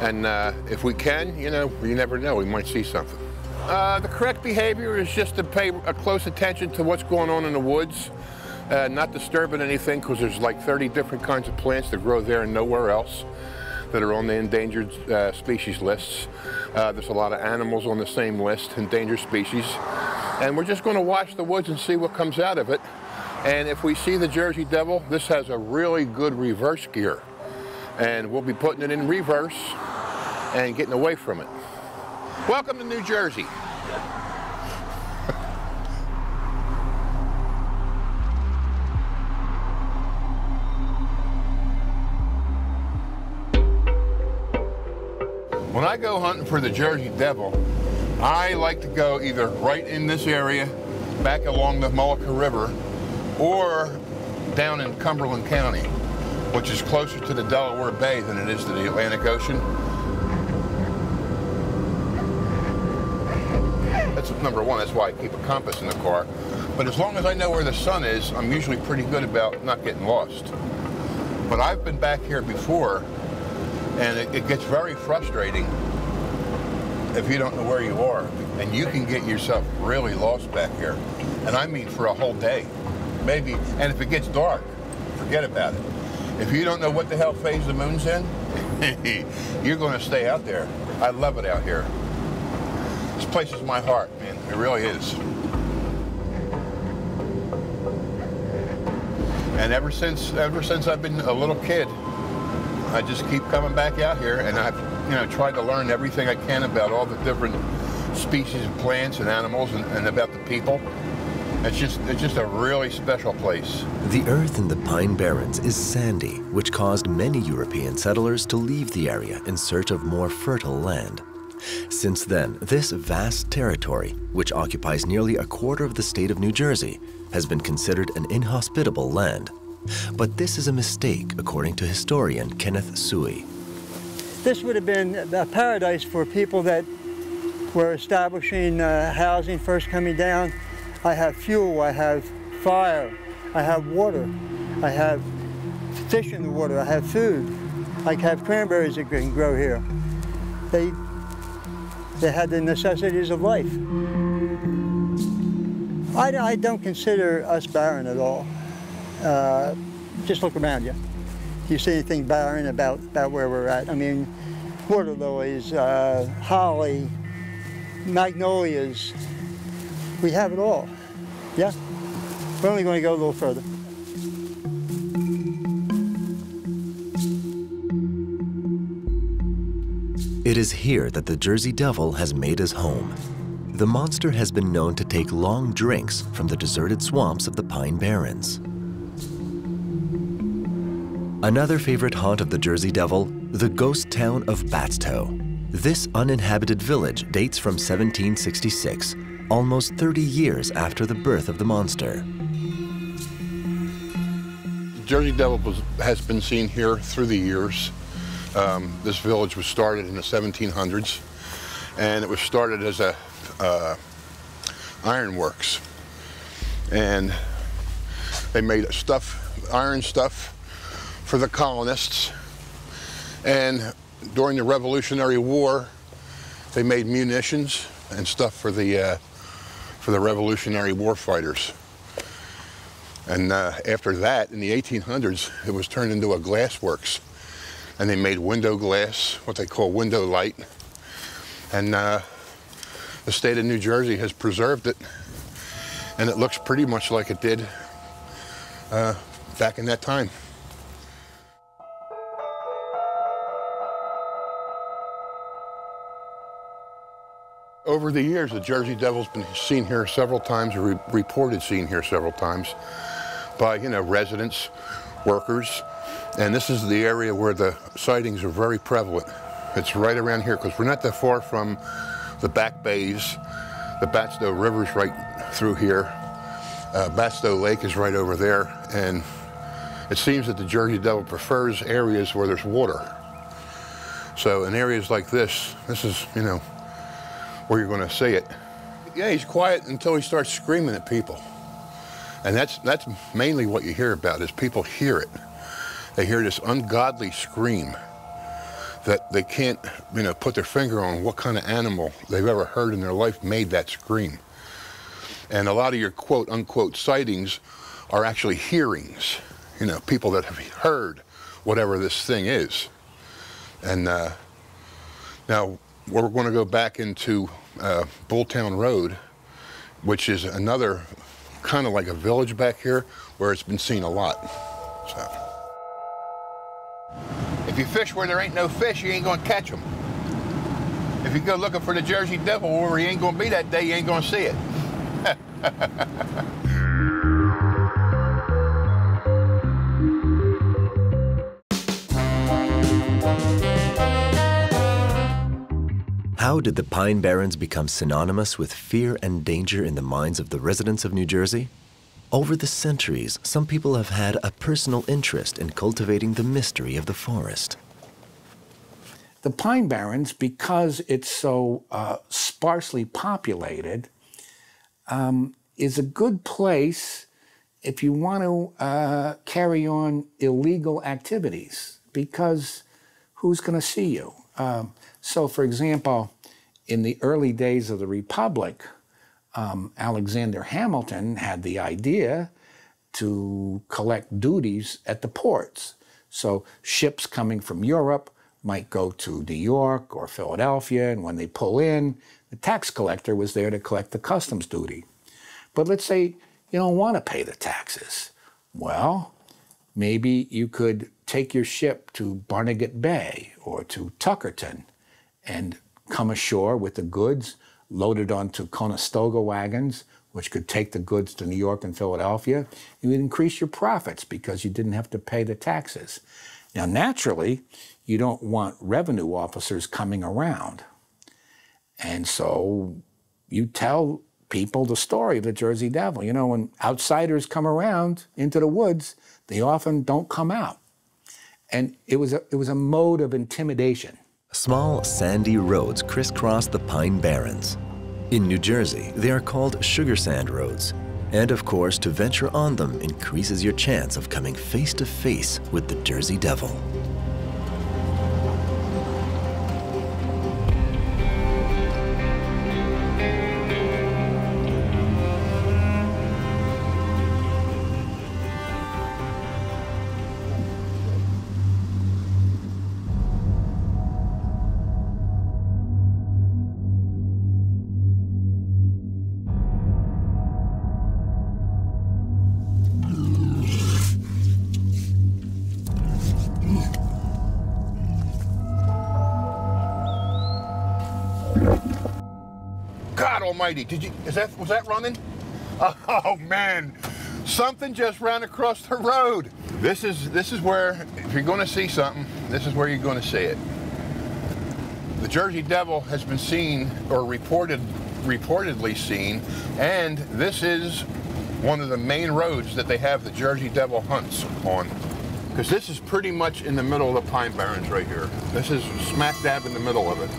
And if we can, you never know, we might see something. The correct behavior is just to pay close attention to what's going on in the woods, not disturbing anything, because there's like 30 different kinds of plants that grow there and nowhere else that are on the endangered species lists. There's a lot of animals on the same list, endangered species. And we're just going to watch the woods and see what comes out of it. And if we see the Jersey Devil, this has a really good reverse gear. And we'll be putting it in reverse and getting away from it. Welcome to New Jersey. When I go hunting for the Jersey Devil, I like to go either right in this area, back along the Mullica River, or down in Cumberland County, which is closer to the Delaware Bay than it is to the Atlantic Ocean. That's number one, that's why I keep a compass in the car. But as long as I know where the sun is, I'm usually pretty good about not getting lost. But I've been back here before, and it gets very frustrating if you don't know where you are, and you can get yourself really lost back here. And I mean for a whole day, maybe. And if it gets dark, forget about it. If you don't know what the hell phase the moon's in, you're going to stay out there. I love it out here. This place is my heart, man. It really is. And ever since I've been a little kid, I just keep coming back out here, and I've tried to learn everything I can about all the different species of plants and animals, and about the people. It's just a really special place. The earth in the Pine Barrens is sandy, which caused many European settlers to leave the area in search of more fertile land. Since then, this vast territory, which occupies nearly a quarter of the state of New Jersey, has been considered an inhospitable land. But this is a mistake, according to historian Kenneth Suey. This would have been a paradise for people that were establishing housing, first coming down. I have fuel, I have fire, I have water, I have fish in the water, I have food. I have cranberries that can grow here. They had the necessities of life. I don't consider us barren at all. Just look around you. Do you see anything barren about where we're at? I mean, water lilies, holly, magnolias. We have it all. Yeah? We're only going to go a little further. It is here that the Jersey Devil has made his home. The monster has been known to take long drinks from the deserted swamps of the Pine Barrens. Another favorite haunt of the Jersey Devil, the ghost town of Batstow. This uninhabited village dates from 1766, almost 30 years after the birth of the monster. The Jersey Devil has been seen here through the years. This village was started in the 1700s, and it was started as a ironworks. And they made iron stuff for the colonists. And during the Revolutionary War, they made munitions and stuff for the Revolutionary War fighters. And after that, in the 1800s, it was turned into a glass works. And they made window glass, what they call window light. And the state of New Jersey has preserved it. And it looks pretty much like it did back in that time. Over the years, the Jersey Devil's been seen here several times, or reported seen here several times by, residents, workers. And this is the area where the sightings are very prevalent. It's right around here, because we're not that far from the back bays. The Batstow River's right through here. Batstow Lake is right over there. And it seems that the Jersey Devil prefers areas where there's water. So in areas like this is, where you're going to see it. Yeah, he's quiet until he starts screaming at people. And that's mainly what you hear about, is people hear it. They hear this ungodly scream that they can't, put their finger on what kind of animal they've ever heard in their life made that scream. And a lot of your quote unquote sightings are actually hearings, people that have heard whatever this thing is. And now, we're going to go back into Bulltown Road, which is another kind of like a village back here where it's been seen a lot. So, if you fish where there ain't no fish, you ain't going to catch them. If you go looking for the Jersey Devil where he ain't going to be that day, you ain't going to see it. How did the Pine Barrens become synonymous with fear and danger in the minds of the residents of New Jersey? Over the centuries, some people have had a personal interest in cultivating the mystery of the forest. The Pine Barrens, because it's so sparsely populated, is a good place if you want to carry on illegal activities, because who's going to see you? So, for example, In the early days of the Republic, Alexander Hamilton had the idea to collect duties at the ports. So ships coming from Europe might go to New York or Philadelphia, and when they pull in, the tax collector was there to collect the customs duty. But let's say you don't want to pay the taxes. Well, maybe you could take your ship to Barnegat Bay or to Tuckerton and come ashore with the goods loaded onto Conestoga wagons, which could take the goods to New York and Philadelphia. You would increase your profits because you didn't have to pay the taxes. Now, naturally, you don't want revenue officers coming around. And so you tell people the story of the Jersey Devil. You know, when outsiders come around into the woods, they often don't come out. And it was a mode of intimidation. Small sandy roads crisscross the Pine Barrens. In New Jersey, they are called sugar sand roads. And of course, to venture on them increases your chance of coming face to face with the Jersey Devil. God almighty, was that running? Oh man, something just ran across the road. This is where, if you're gonna see something, this is where you're gonna see it. The Jersey Devil has been seen, or reportedly seen, and this is one of the main roads that they have the Jersey Devil hunts on. Because this is pretty much in the middle of the Pine Barrens right here. This is smack dab in the middle of it.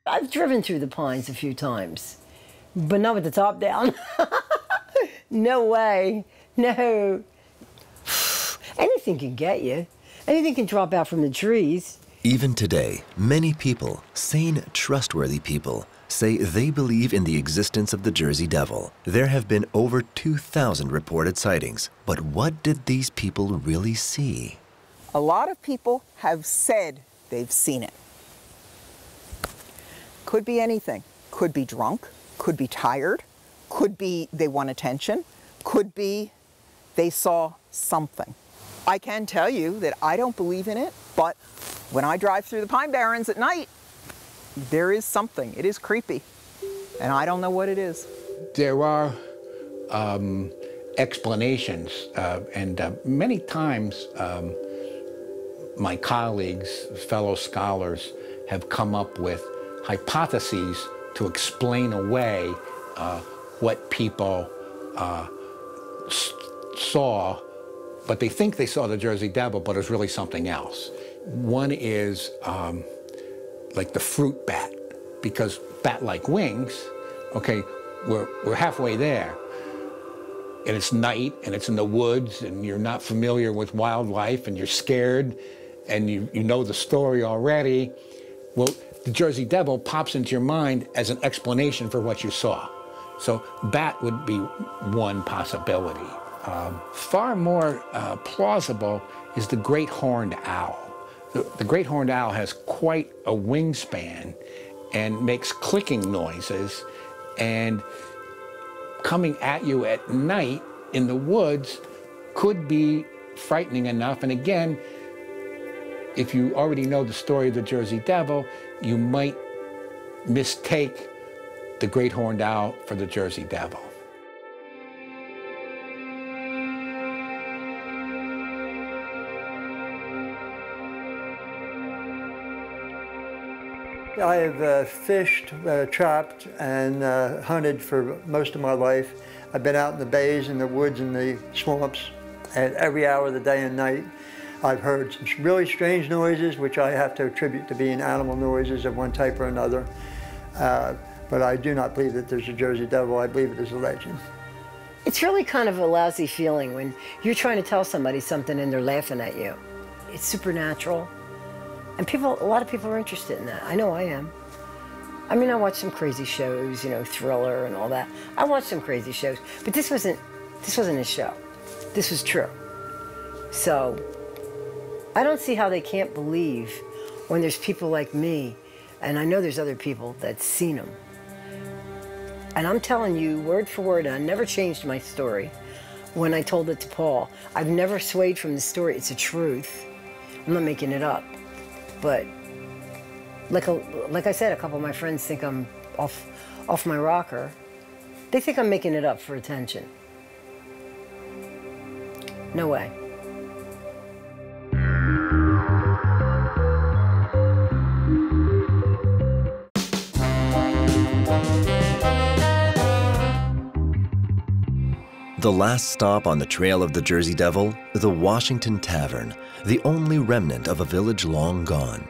I've driven through the pines a few times, but not with the top down. No way. No. Anything can get you. Anything can drop out from the trees. Even today, many people, sane, trustworthy people, say they believe in the existence of the Jersey Devil. There have been over 2,000 reported sightings, but what did these people really see? A lot of people have said they've seen it. Could be anything. Could be drunk, could be tired, could be they want attention, could be they saw something. I can tell you that I don't believe in it, but when I drive through the Pine Barrens at night, there is something. It is creepy, and I don't know what it is. There are explanations, and many times my colleagues, fellow scholars, have come up with hypotheses to explain away what people saw, but they think they saw the Jersey Devil, but it's really something else. One is like the fruit bat, because bat-like wings, okay, we're halfway there, and it's night, and it's in the woods, and you're not familiar with wildlife, and you're scared, and you know the story already. Well, the Jersey Devil pops into your mind as an explanation for what you saw. So bat would be one possibility. Far more plausible is the great horned owl. The great horned owl has quite a wingspan and makes clicking noises, and coming at you at night in the woods could be frightening enough. And again, if you already know the story of the Jersey Devil, you might mistake the great horned owl for the Jersey Devil. I have fished, trapped, and hunted for most of my life. I've been out in the bays, in the woods, in the swamps at every hour of the day and night. I've heard some really strange noises, which I have to attribute to being animal noises of one type or another. But I do not believe that there's a Jersey Devil. I believe it is a legend. It's really kind of a lousy feeling when you're trying to tell somebody something and they're laughing at you. It's supernatural. And a lot of people are interested in that. I know I am. I mean, I watch some crazy shows, you know, Thriller and all that. I watched some crazy shows, but this wasn't a show. This was true. So I don't see how they can't believe when there's people like me, and I know there's other people that's seen them. And I'm telling you, word for word, and I never changed my story when I told it to Paul. I've never swayed from the story. It's the truth. I'm not making it up. But like I said, a couple of my friends think I'm off my rocker. They think I'm making it up for attention. No way. The last stop on the trail of the Jersey Devil, the Washington Tavern, the only remnant of a village long gone.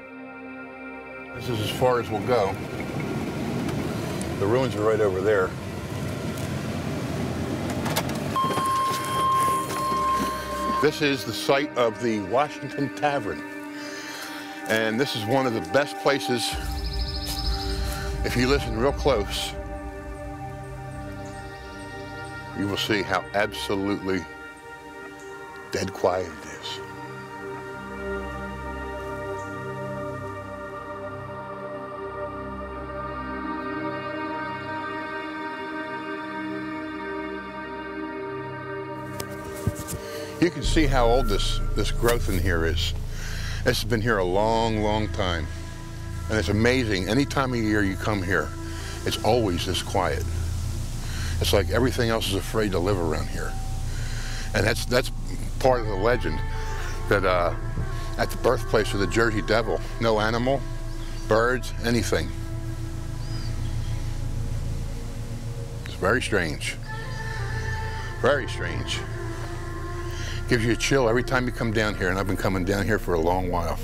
This is as far as we'll go. The ruins are right over there. This is the site of the Washington Tavern. And this is one of the best places, if you listen real close, you will see how absolutely dead quiet it is. You can see how old this growth in here is. This has been here a long, long time. And it's amazing, any time of year you come here, it's always this quiet. It's like everything else is afraid to live around here. And that's part of the legend, that at the birthplace of the Jersey Devil, no animal, birds, anything. It's very strange. Very strange. Gives you a chill every time you come down here, and I've been coming down here for a long while.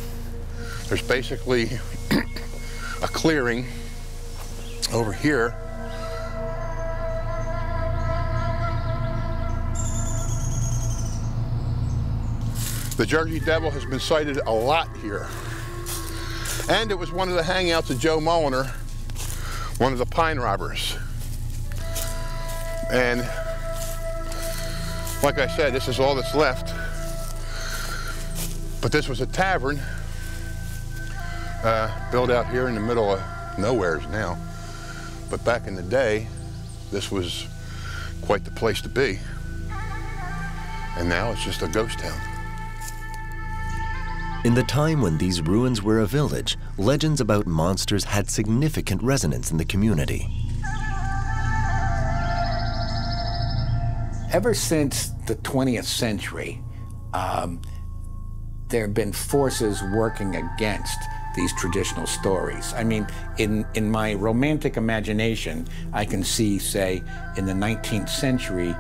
There's basically a clearing over here. The Jersey Devil has been sighted a lot here. And it was one of the hangouts of Joe Mulliner, one of the pine robbers. And like I said, this is all that's left. But this was a tavern built out here in the middle of nowheres now. But back in the day, this was quite the place to be. And now it's just a ghost town. In the time when these ruins were a village, legends about monsters had significant resonance in the community. Ever since the 20th century, there have been forces working against these traditional stories. I mean, in my romantic imagination, I can see, say, in the 19th century,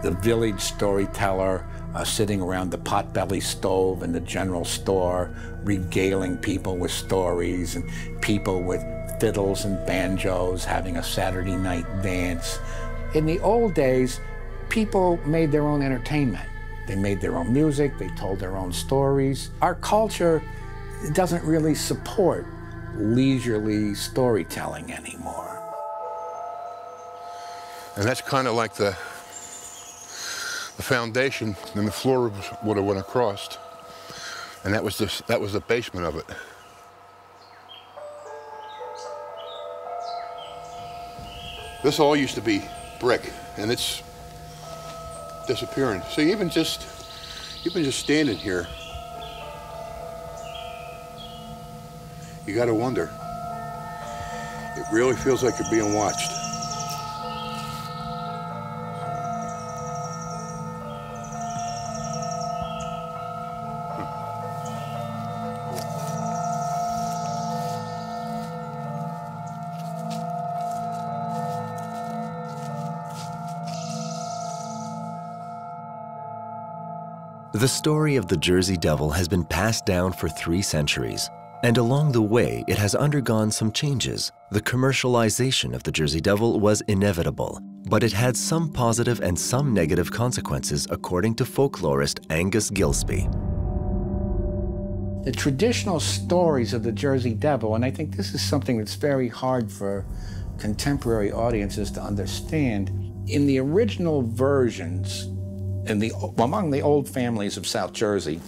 the village storyteller sitting around the potbelly stove in the general store, regaling people with stories, and people with fiddles and banjos having a Saturday night dance. In the old days, people made their own entertainment. They made their own music, they told their own stories. Our culture doesn't really support leisurely storytelling anymore. And that's kind of like the foundation, and the floor would have went across. And that was the basement of it. This all used to be brick, and it's disappearing. So even just standing here, you got to wonder. It really feels like you're being watched. The story of the Jersey Devil has been passed down for 3 centuries. And along the way, it has undergone some changes. The commercialization of the Jersey Devil was inevitable, but it had some positive and some negative consequences, according to folklorist Angus Gillespie. The traditional stories of the Jersey Devil, and I think this is something that's very hard for contemporary audiences to understand. In the original versions, among the old families of South Jersey,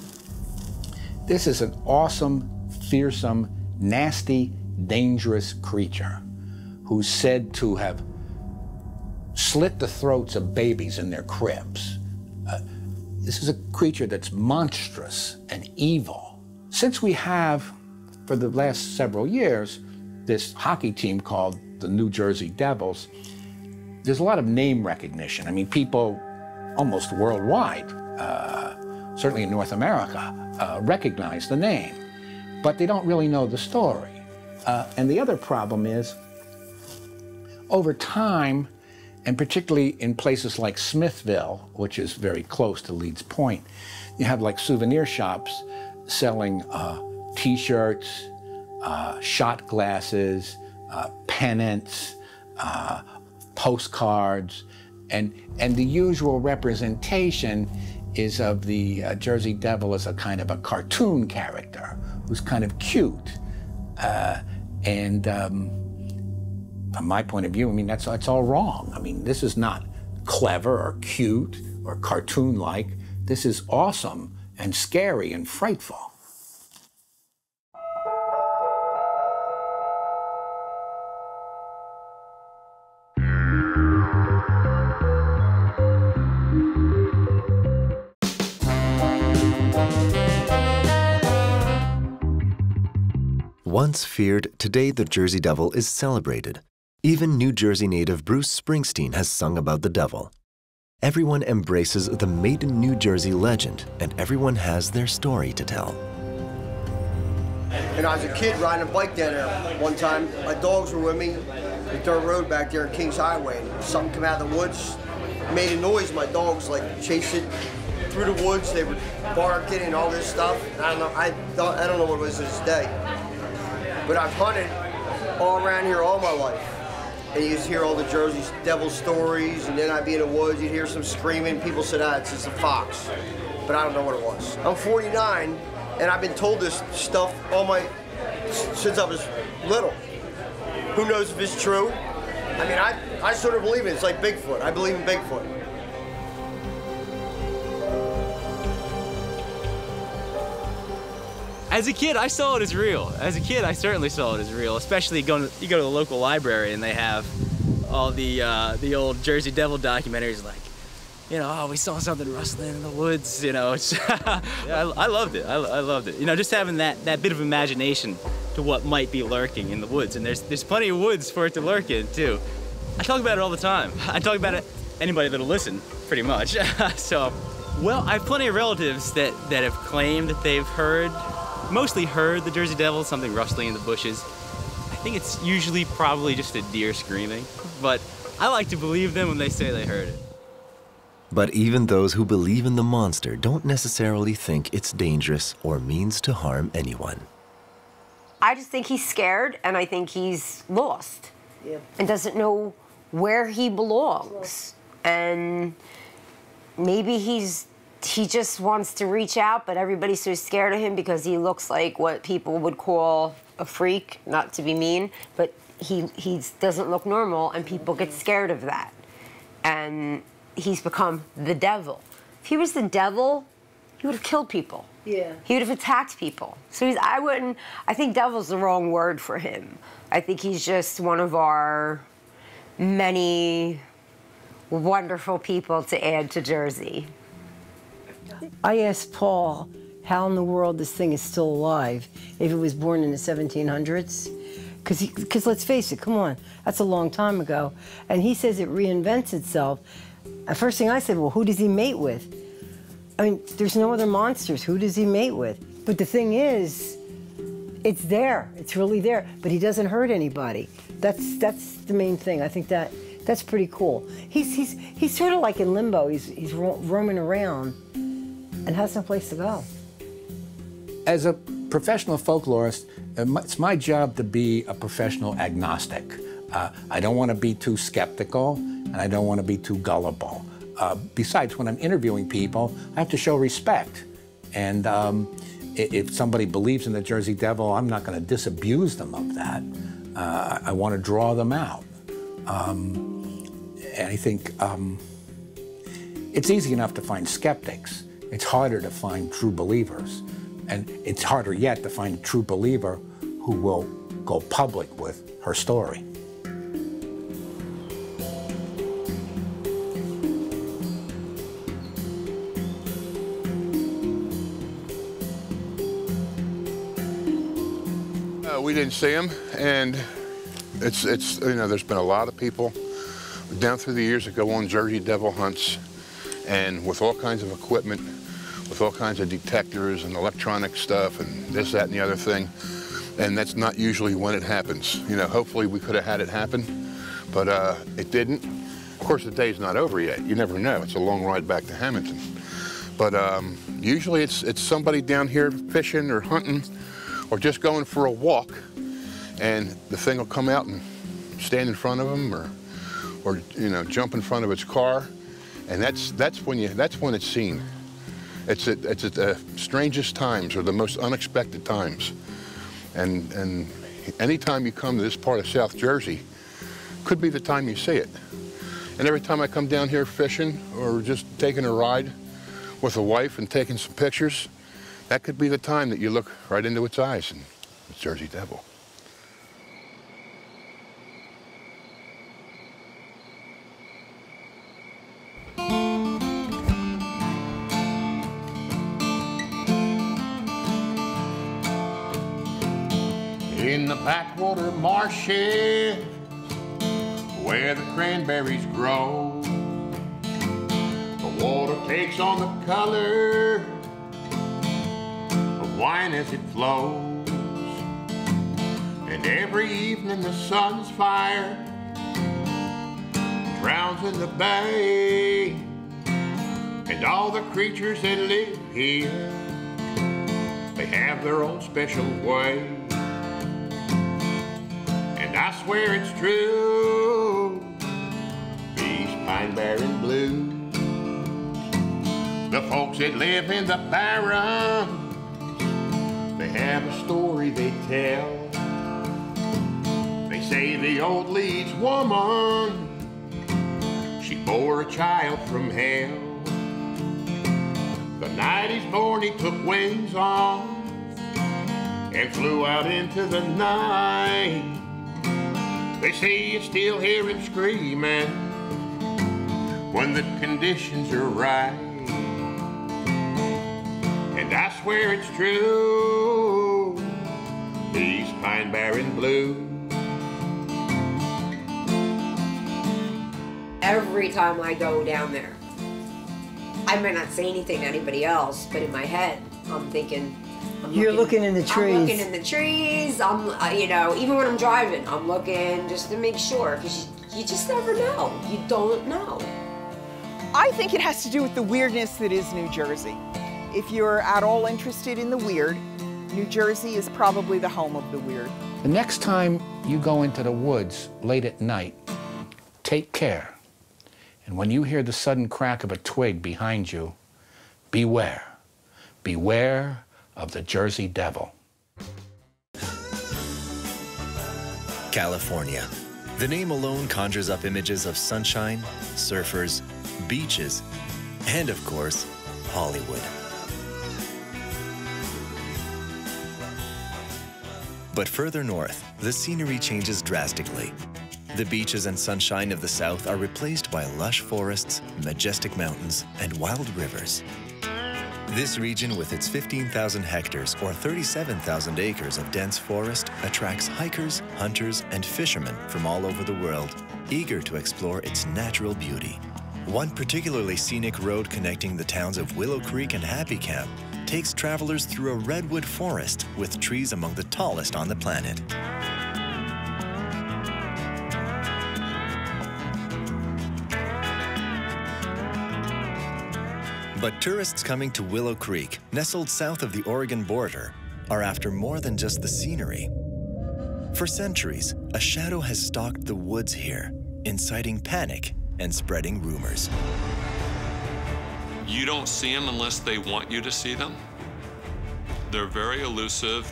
this is an awesome, fearsome, nasty, dangerous creature who's said to have slit the throats of babies in their cribs. This is a creature that's monstrous and evil. Since we have, for the last several years, this hockey team called the New Jersey Devils, there's a lot of name recognition. I mean, people almost worldwide, certainly in North America, recognize the name, but they don't really know the story. And the other problem is, over time, and particularly in places like Smithville, which is very close to Leeds Point, you have like souvenir shops selling T-shirts, shot glasses, pennants, postcards, and the usual representation is of the Jersey Devil as a kind of a cartoon character who's kind of cute. From my point of view, I mean, that's all wrong. I mean, this is not clever or cute or cartoon-like. This is awesome and scary and frightful. Once feared, today the Jersey Devil is celebrated. Even New Jersey native Bruce Springsteen has sung about the devil. Everyone embraces the Made in New Jersey legend, and everyone has their story to tell. And I was a kid riding a bike down there one time. My dogs were with me, the dirt road back there in Kings Highway. And something came out of the woods, made a noise. My dogs like chased it through the woods. They were barking and all this stuff. I don't know what it was this day. But I've hunted all around here all my life. And you just hear all the Jersey Devil stories, and then I'd be in the woods, you'd hear some screaming. People said, it's just a fox. But I don't know what it was. I'm 49, and I've been told this stuff since I was little. Who knows if it's true? I mean, I sort of believe it. It's like Bigfoot. I believe in Bigfoot. As a kid, I saw it as real. As a kid, I certainly saw it as real, especially you go to the local library and they have all the old Jersey Devil documentaries like, you know, oh, we saw something rustling in the woods, you know. It's yeah, I loved it. I loved it. You know, just having that bit of imagination to what might be lurking in the woods. And there's plenty of woods for it to lurk in, too. I talk about it all the time. I talk about it anybody that'll listen, pretty much. So, well, I have plenty of relatives that have claimed that they've mostly heard the Jersey Devil, something rustling in the bushes. I think it's usually probably just a deer screaming, but I like to believe them when they say they heard it. But even those who believe in the monster don't necessarily think it's dangerous or means to harm anyone. I just think he's scared, and I think he's lost and doesn't know where he belongs. And maybe he just wants to reach out, but everybody's so scared of him because he looks like what people would call a freak, not to be mean, but he doesn't look normal, and people get scared of that. And he's become the devil. If he was the devil, he would have killed people. Yeah. He would have attacked people. So I think devil's the wrong word for him. I think he's just one of our many wonderful people to add to Jersey. I asked Paul how in the world this thing is still alive if it was born in the 1700s. Because let's face it, come on, that's a long time ago. And he says it reinvents itself. The first thing I said, well, who does he mate with? I mean, there's no other monsters. Who does he mate with? But the thing is, it's there. It's really there. But he doesn't hurt anybody. That's the main thing. I think that's pretty cool. He's sort of like in limbo. He's roaming around and has no place to go. As a professional folklorist, It's my job to be a professional agnostic. I don't want to be too skeptical, and I don't want to be too gullible. Besides, when I'm interviewing people, I have to show respect. And if somebody believes in the Jersey Devil, I'm not going to disabuse them of that. I want to draw them out. And I think it's easy enough to find skeptics. It's harder to find true believers. And it's harder yet to find a true believer who will go public with her story. We didn't see him, and it's you know, there's been a lot of people down through the years that go on Jersey Devil hunts, and with all kinds of equipment, with all kinds of detectors and electronic stuff and this, that, and the other thing, and that's not usually when it happens. You know, hopefully we could have had it happen, but it didn't. Of course, the day's not over yet. You never know. It's a long ride back to Hamilton. But usually it's somebody down here fishing or hunting, or just going for a walk, and the thing will come out and stand in front of them, or you know, jump in front of its car, and that's when it's seen. It's at the strangest times or the most unexpected times, and anytime you come to this part of South Jersey, could be the time you see it. And every time I come down here fishing or just taking a ride with a wife and taking some pictures, that could be the time that you look right into its eyes, and it's Jersey Devil. In the backwater marshes where the cranberries grow, the water takes on the color wine as it flows, and every evening the sun's fire drowns in the bay, and all the creatures that live here, they have their own special way, and I swear it's true, these Pine Barren Blues, the folks that live in the Barren, they have a story they tell. They say the old Leeds woman, she bore a child from hell. The night he's born, he took wings off and flew out into the night. They say you still hear him screaming when the conditions are right. And I swear it's true, these Pine Barren Blues. Every time I go down there, I may not say anything to anybody else, but in my head, I'm thinking, You're looking in the trees. I'm looking in the trees. I'm, you know, even when I'm driving, I'm looking just to make sure, because you just never know. You don't know. I think it has to do with the weirdness that is New Jersey. If you're at all interested in the weird, New Jersey is probably the home of the weird. The next time you go into the woods late at night, take care. And when you hear the sudden crack of a twig behind you, beware. Beware of the Jersey Devil. California. The name alone conjures up images of sunshine, surfers, beaches, and of course, Hollywood. But further north, the scenery changes drastically. The beaches and sunshine of the south are replaced by lush forests, majestic mountains, and wild rivers. This region, with its 15,000 hectares or 37,000 acres of dense forest, attracts hikers, hunters, and fishermen from all over the world, eager to explore its natural beauty. One particularly scenic road connecting the towns of Willow Creek and Happy Camp takes travelers through a redwood forest with trees among the tallest on the planet. But tourists coming to Willow Creek, nestled south of the Oregon border, are after more than just the scenery. For centuries, a shadow has stalked the woods here, inciting panic and spreading rumors. You don't see them unless they want you to see them. They're very elusive.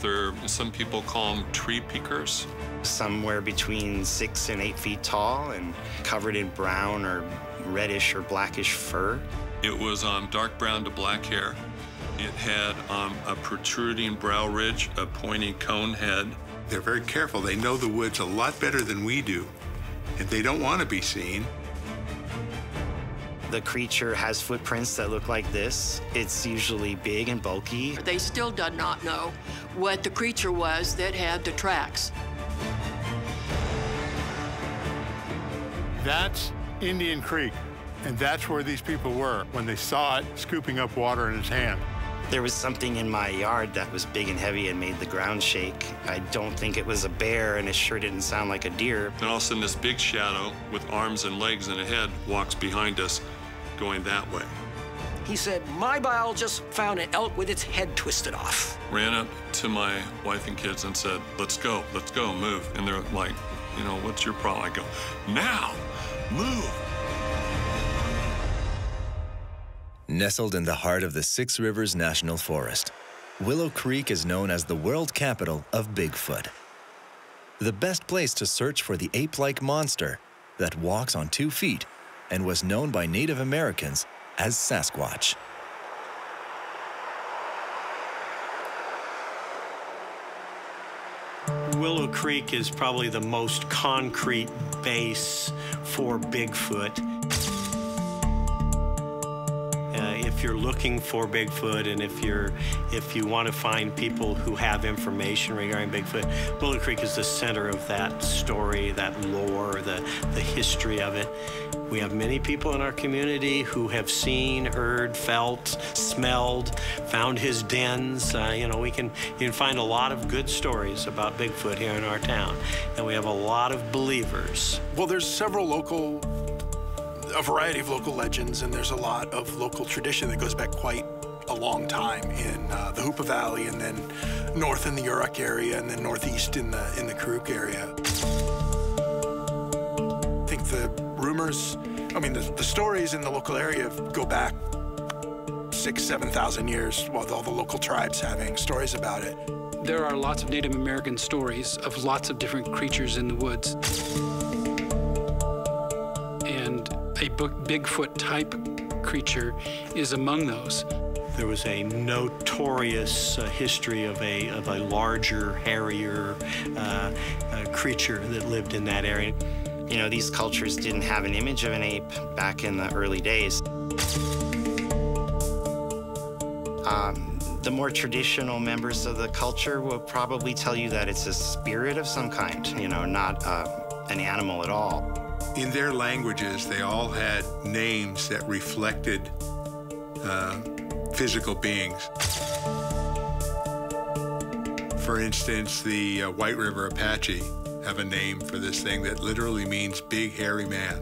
Some people call them tree peekers. Somewhere between 6 and 8 feet tall and covered in brown or reddish or blackish fur. It was dark brown to black hair. It had a protruding brow ridge, a pointy cone head. They're very careful. They know the woods a lot better than we do, and they don't want to be seen. The creature has footprints that look like this. It's usually big and bulky. They still do not know what the creature was that had the tracks. That's Indian Creek, and that's where these people were when they saw it scooping up water in his hand. There was something in my yard that was big and heavy and made the ground shake. I don't think it was a bear, and it sure didn't sound like a deer. And all of a sudden, this big shadow with arms and legs and a head walks behind us, going that way. He said, my biologist found an elk with its head twisted off. Ran up to my wife and kids and said, let's go, move. And they're like, you know, what's your problem? I go, now, move. Nestled in the heart of the Six Rivers National Forest, Willow Creek is known as the world capital of Bigfoot. The best place to search for the ape-like monster that walks on 2 feet and was known by Native Americans as Sasquatch. Willow Creek is probably the most concrete base for Bigfoot. If you're looking for Bigfoot and if you want to find people who have information regarding Bigfoot, Willow Creek is the center of that story, that lore, the history of it. We have many people in our community who have seen, heard, felt, smelled, found his dens. You know, you can find a lot of good stories about Bigfoot here in our town, and we have a lot of believers. Well, there's a variety of local legends, and there's a lot of local tradition that goes back quite a long time in the Hoopa Valley, and then north in the Yurok area, and then northeast in the Karuk area. I think the rumors, the stories in the local area go back 6,000 to 7,000 years, with all the local tribes having stories about it. There are lots of Native American stories of lots of different creatures in the woods. A Bigfoot-type creature is among those. There was a notorious history of a larger, hairier creature that lived in that area. You know, these cultures didn't have an image of an ape back in the early days. The more traditional members of the culture will probably tell you that it's a spirit of some kind, you know, not an animal at all. In their languages, they all had names that reflected physical beings. For instance, the White River Apache have a name for this thing that literally means big, hairy man.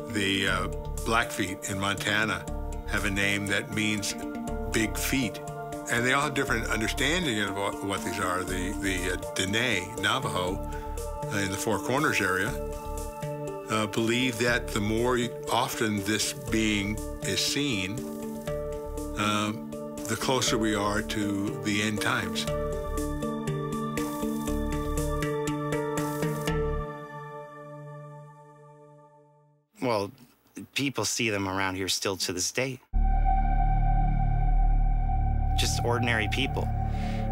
The Blackfeet in Montana have a name that means big feet. And they all have different understanding of what these are. The Dene, Navajo, in the Four Corners area, believe that the more often this being is seen, the closer we are to the end times. Well, people see them around here still to this day. Just ordinary people.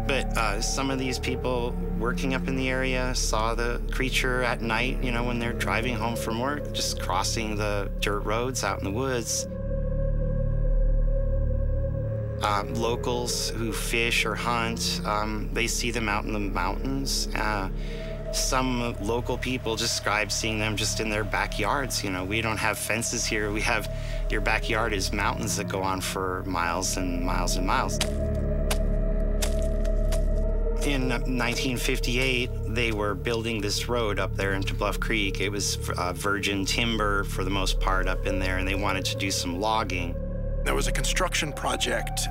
But some of these people working up in the area saw the creature at night, you know, when they're driving home from work, just crossing the dirt roads out in the woods. Locals who fish or hunt, they see them out in the mountains. Some local people describe seeing them just in their backyards. You know, we don't have fences here. We have, your backyard is mountains that go on for miles and miles and miles. In 1958, they were building this road up there into Bluff Creek. It was virgin timber for the most part up in there, and they wanted to do some logging. There was a construction project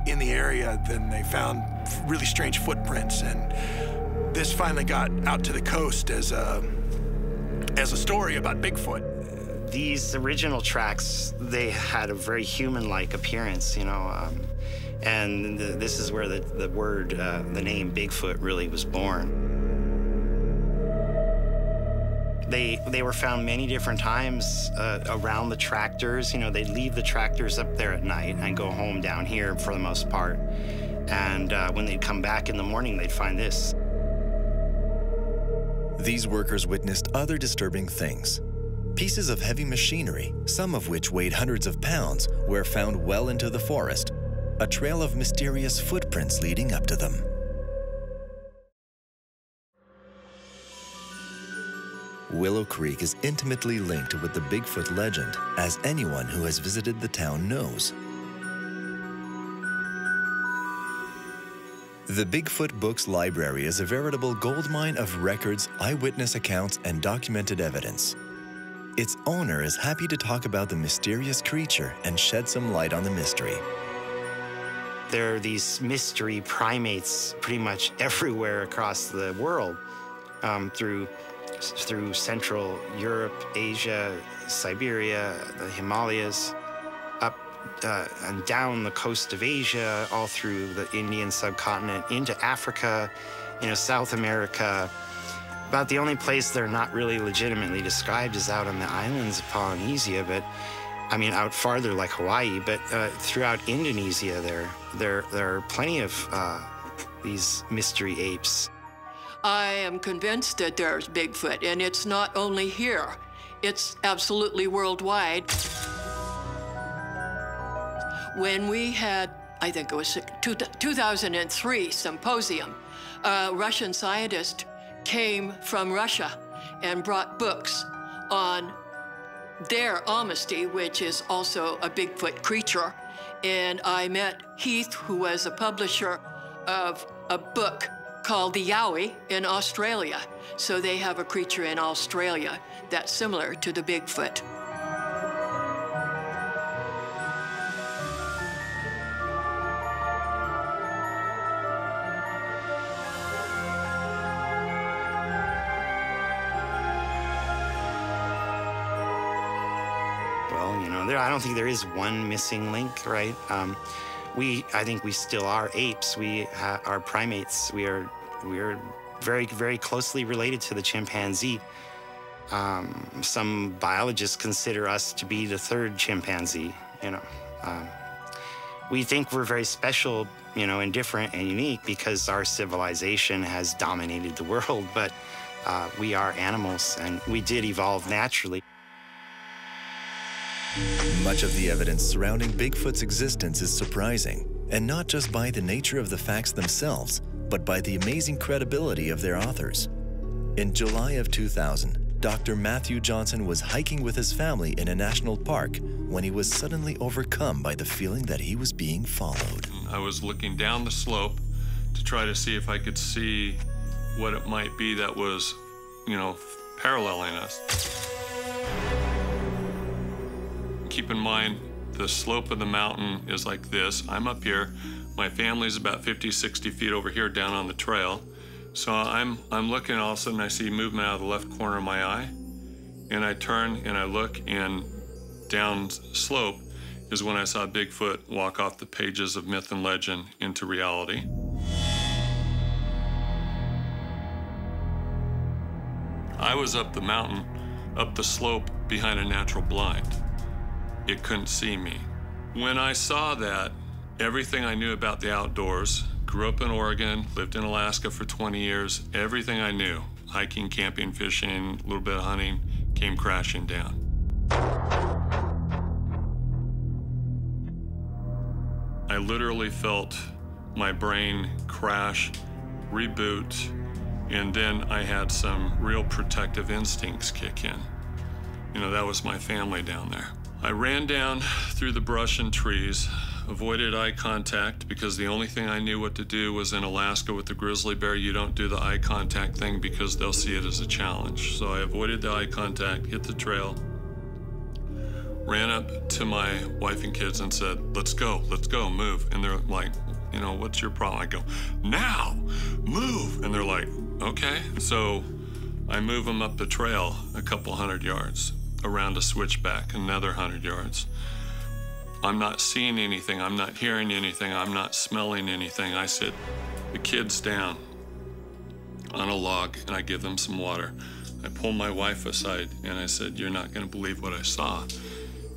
in the area, then they found really strange footprints, and this finally got out to the coast as a story about Bigfoot. These original tracks, they had a very human-like appearance, you know, and this is where the word, the name Bigfoot really was born. They were found many different times around the tractors. You know, they'd leave the tractors up there at night and go home down here for the most part. And when they'd come back in the morning, they'd find this. These workers witnessed other disturbing things. Pieces of heavy machinery, some of which weighed hundreds of pounds, were found well into the forest, a trail of mysterious footprints leading up to them. Willow Creek is intimately linked with the Bigfoot legend, as anyone who has visited the town knows. The Bigfoot Books Library is a veritable goldmine of records, eyewitness accounts, and documented evidence. Its owner is happy to talk about the mysterious creature and shed some light on the mystery. There are these mystery primates pretty much everywhere across the world, through Central Europe, Asia, Siberia, the Himalayas, up and down the coast of Asia, all through the Indian subcontinent, into Africa, you know, South America. About the only place they're not really legitimately described is out on the islands of Polynesia, but I mean, out farther like Hawaii, but throughout Indonesia, there are plenty of these mystery apes. I am convinced that there's Bigfoot, and it's not only here. It's absolutely worldwide. When we had, I think it was 2003 symposium, a Russian scientist came from Russia and brought books on their Amnesty, which is also a Bigfoot creature. And I met Heath, who was a publisher of a book called the Yowie in Australia. So they have a creature in Australia that's similar to the Bigfoot. Well, you know, I don't think there is one missing link, right? I think we still are apes. We are primates. We are very, very closely related to the chimpanzee. Some biologists consider us to be the third chimpanzee, you know. We think we're very special, you know, and different and unique because our civilization has dominated the world, but we are animals and we did evolve naturally. Much of the evidence surrounding Bigfoot's existence is surprising, and not just by the nature of the facts themselves, but by the amazing credibility of their authors. In July of 2000, Dr. Matthew Johnson was hiking with his family in a national park when he was suddenly overcome by the feeling that he was being followed. I was looking down the slope to try to see if I could see what it might be that was, you know, paralleling us. Keep in mind, the slope of the mountain is like this. I'm up here. My family's about 50, 60 feet over here down on the trail. So I'm looking, all of a sudden I see movement out of the left corner of my eye. And I turn and I look, and down slope is when I saw Bigfoot walk off the pages of myth and legend into reality. I was up the mountain, up the slope behind a natural blind. It couldn't see me. When I saw that, everything I knew about the outdoors, grew up in Oregon, lived in Alaska for 20 years, everything I knew, hiking, camping, fishing, a little bit of hunting, came crashing down. I literally felt my brain crash, reboot, and then I had some real protective instincts kick in. You know, that was my family down there. I ran down through the brush and trees, avoided eye contact because the only thing I knew what to do was in Alaska with the grizzly bear, you don't do the eye contact thing because they'll see it as a challenge. So I avoided the eye contact, hit the trail, ran up to my wife and kids and said, let's go, move. And they're like, you know, what's your problem? I go, now, move. And they're like, okay. So I move them up the trail a couple 100 yards, around a switchback, another 100 yards. I'm not seeing anything, I'm not hearing anything, I'm not smelling anything. I sit the kids down on a log and I give them some water. I pull my wife aside and I said, you're not gonna believe what I saw.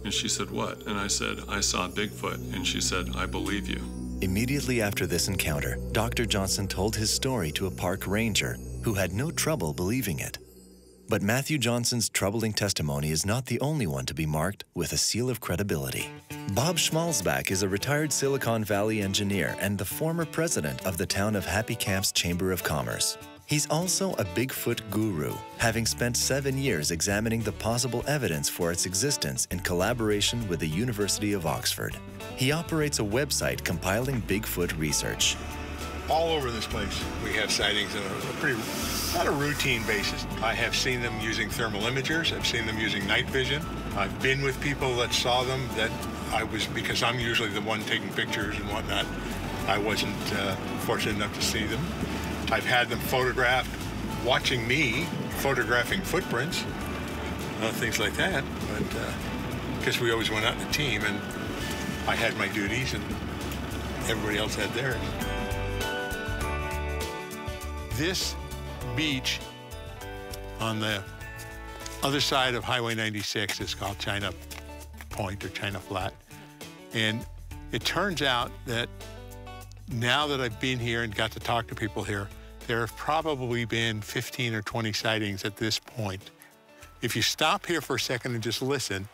And she said, what? And I said, I saw Bigfoot. And she said, I believe you. Immediately after this encounter, Dr. Johnson told his story to a park ranger who had no trouble believing it. But Matthew Johnson's troubling testimony is not the only one to be marked with a seal of credibility. Bob Schmalzbach is a retired Silicon Valley engineer and the former president of the town of Happy Camp's Chamber of Commerce. He's also a Bigfoot guru, having spent 7 years examining the possible evidence for its existence in collaboration with the University of Oxford. He operates a website compiling Bigfoot research. All over this place, we have sightings on not a routine basis. I have seen them using thermal imagers. I've seen them using night vision. I've been with people that saw them that because I'm usually the one taking pictures and whatnot, I wasn't fortunate enough to see them. I've had them photographed, watching me, photographing footprints, things like that. But because we always went out in a team, and I had my duties, and everybody else had theirs. This beach on the other side of Highway 96 is called China Point or China Flat. And it turns out that now that I've been here and got to talk to people here, there have probably been 15 or 20 sightings at this point. If you stop here for a second and just listen,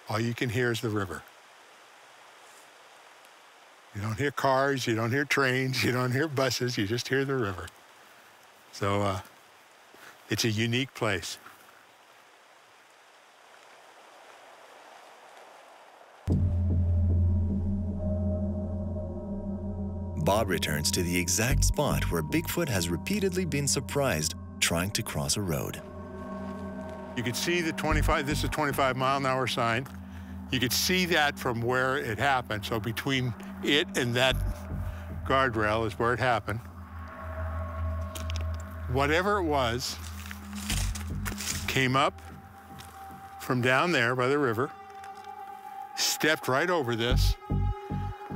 all you can hear is the river. You don't hear cars, you don't hear trains, you don't hear buses, you just hear the river. So it's a unique place. Bob returns to the exact spot where Bigfoot has repeatedly been surprised trying to cross a road. You could see the 25, this is a 25-mile-an-hour sign. You could see that from where it happened. So between it and that guardrail is where it happened. Whatever it was came up from down there by the river, stepped right over this,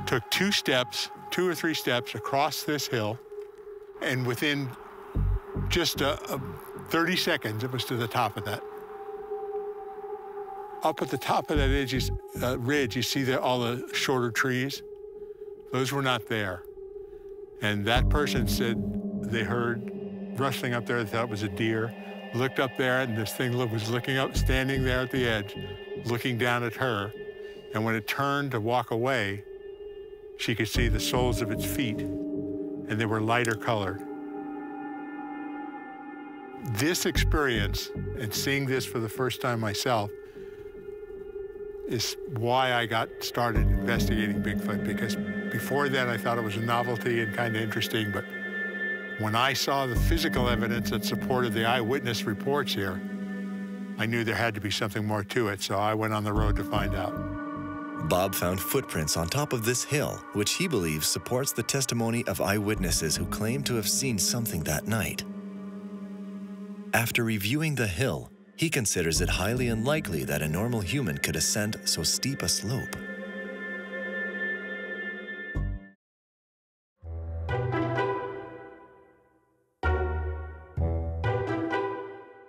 took 2 or 3 steps across this hill, and within just 30 seconds, it was to the top of that. Up at the top of that ridge, you see all the shorter trees. Those were not there. And that person said they heard rustling up there, they thought it was a deer, looked up there, and this thing was looking up, standing there at the edge, looking down at her. And when it turned to walk away, she could see the soles of its feet, and they were lighter colored. This experience, and seeing this for the first time myself, is why I got started investigating Bigfoot, because before then I thought it was a novelty and kind of interesting, but when I saw the physical evidence that supported the eyewitness reports here, I knew there had to be something more to it, so I went on the road to find out. Bob found footprints on top of this hill, which he believes supports the testimony of eyewitnesses who claim to have seen something that night. After reviewing the hill, he considers it highly unlikely that a normal human could ascend so steep a slope.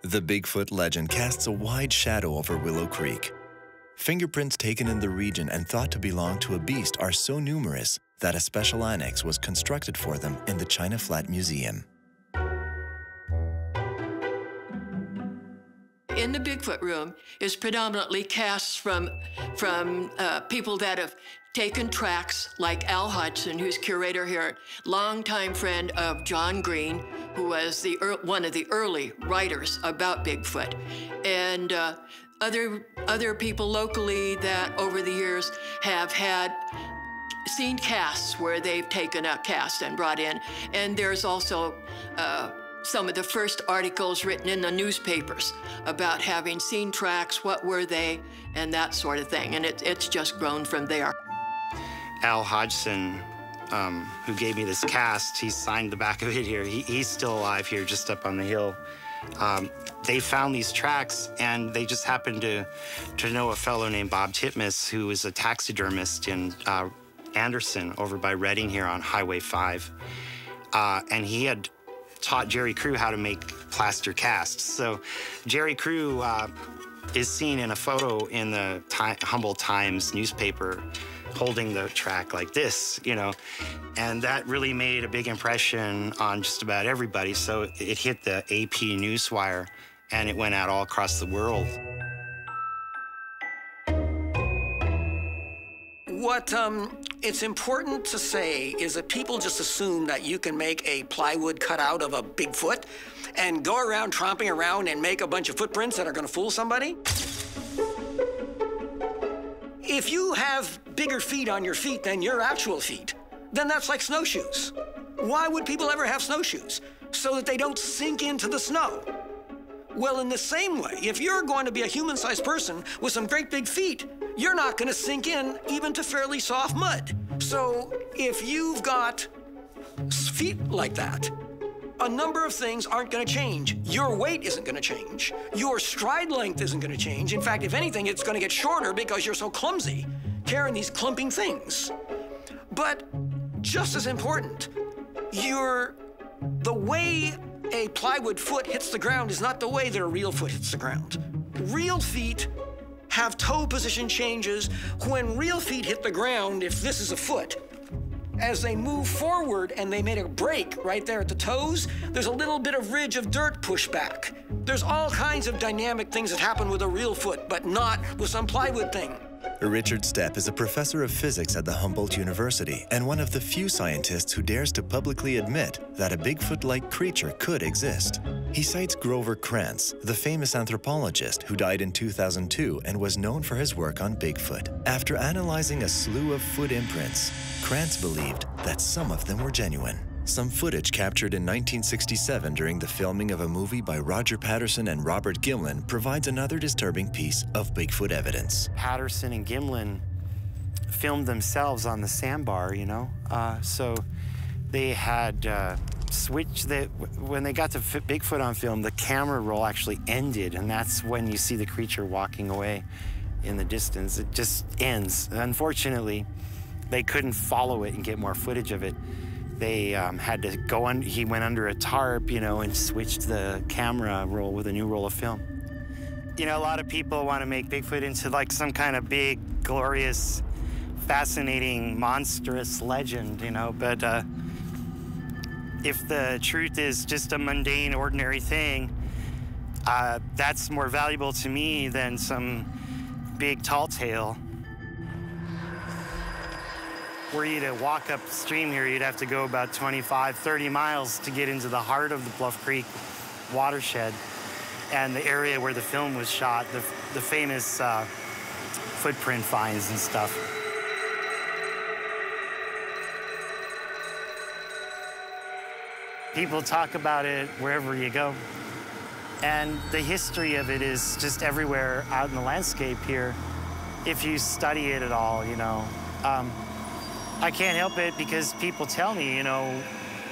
The Bigfoot legend casts a wide shadow over Willow Creek. Fingerprints taken in the region and thought to belong to a beast are so numerous that a special annex was constructed for them in the China Flat Museum. In the Bigfoot room is predominantly casts from people that have taken tracks, like Al Hodgson, who's curator here, longtime friend of John Green, who was one of the early writers about Bigfoot, and other people locally that over the years have seen casts where they've taken a cast and brought in, and there's also some of the first articles written in the newspapers about having seen tracks, what were they, and that sort of thing. And it's just grown from there. Al Hodgson, who gave me this cast, he signed the back of it here. He's still alive here, just up on the hill. They found these tracks, and they just happened to know a fellow named Bob Titmus, who was a taxidermist in Anderson over by Reading here on Highway 5. And he had taught Jerry Crew how to make plaster casts. So Jerry Crew is seen in a photo in the Humboldt Times newspaper holding the track like this, you know, and that really made a big impression on just about everybody. So it hit the AP Newswire, and it went out all across the world. What it's important to say is that people just assume that you can make a plywood cutout of a Bigfoot and go around tromping around and make a bunch of footprints that are going to fool somebody. If you have bigger feet on your feet than your actual feet, then that's like snowshoes. Why would people ever have snowshoes? So that they don't sink into the snow. Well, in the same way, if you're going to be a human-sized person with some great big feet, you're not going to sink in even to fairly soft mud. So if you've got feet like that, a number of things aren't going to change. Your weight isn't going to change. Your stride length isn't going to change. In fact, if anything, it's going to get shorter because you're so clumsy carrying these clumping things. But just as important, the way a plywood foot hits the ground is not the way that a real foot hits the ground. Real feet have toe position changes. When real feet hit the ground, if this is a foot, as they move forward and they made a break right there at the toes, there's a little bit of ridge of dirt pushback. There's all kinds of dynamic things that happen with a real foot, but not with some plywood thing. Richard Stepp is a professor of physics at the Humboldt University and one of the few scientists who dares to publicly admit that a Bigfoot-like creature could exist. He cites Grover Krantz, the famous anthropologist who died in 2002 and was known for his work on Bigfoot. After analyzing a slew of foot imprints, Krantz believed that some of them were genuine. Some footage captured in 1967 during the filming of a movie by Roger Patterson and Robert Gimlin provides another disturbing piece of Bigfoot evidence. Patterson and Gimlin filmed themselves on the sandbar, you know? So they had switched when they got to Bigfoot on film, the camera roll actually ended, and that's when you see the creature walking away in the distance. It just ends. Unfortunately, they couldn't follow it and get more footage of it. They had to go on, he went under a tarp, you know, and switched the camera roll with a new roll of film. You know, a lot of people want to make Bigfoot into like some kind of big, glorious, fascinating, monstrous legend, you know, but if the truth is just a mundane, ordinary thing, that's more valuable to me than some big, tall tale. Were you to walk upstream here, you'd have to go about 25, 30 miles to get into the heart of the Bluff Creek watershed and the area where the film was shot, the famous footprint finds and stuff. People talk about it wherever you go. And the history of it is just everywhere out in the landscape here, if you study it at all, you know. I can't help it because people tell me, you know,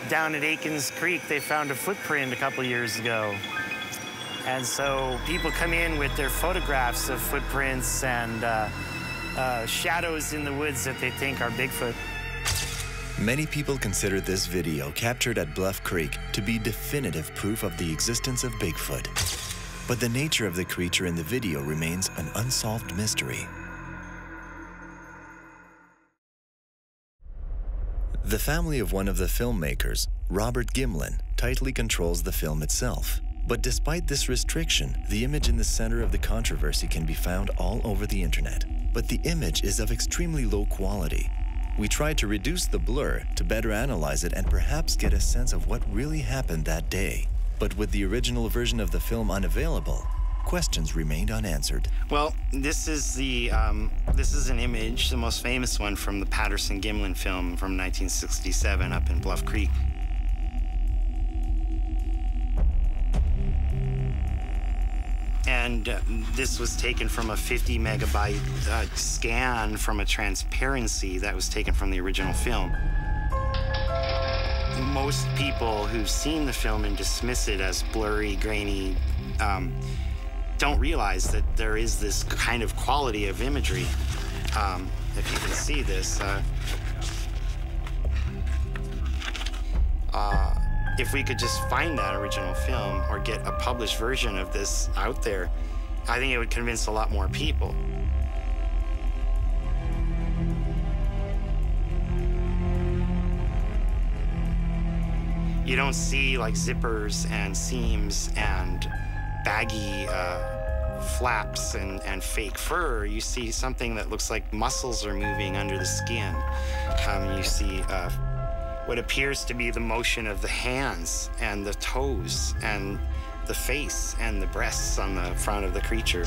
down at Aikens Creek, they found a footprint a couple years ago. And so people come in with their photographs of footprints and shadows in the woods that they think are Bigfoot. Many people consider this video captured at Bluff Creek to be definitive proof of the existence of Bigfoot. But the nature of the creature in the video remains an unsolved mystery. The family of one of the filmmakers, Robert Gimlin, tightly controls the film itself. But despite this restriction, the image in the center of the controversy can be found all over the internet. But the image is of extremely low quality. We tried to reduce the blur to better analyze it and perhaps get a sense of what really happened that day. But with the original version of the film unavailable, questions remained unanswered. Well, this is an image, the most famous one from the Patterson-Gimlin film from 1967 up in Bluff Creek. And this was taken from a 50 megabyte scan from a transparency that was taken from the original film. Most people who've seen the film and dismiss it as blurry, grainy, don't realize that there is this kind of quality of imagery. If you can see this, if we could just find that original film or get a published version of this out there, I think it would convince a lot more people. You don't see like zippers and seams and baggy flaps and fake fur. You see something that looks like muscles are moving under the skin. You see what appears to be the motion of the hands and the toes and the face and the breasts on the front of the creature.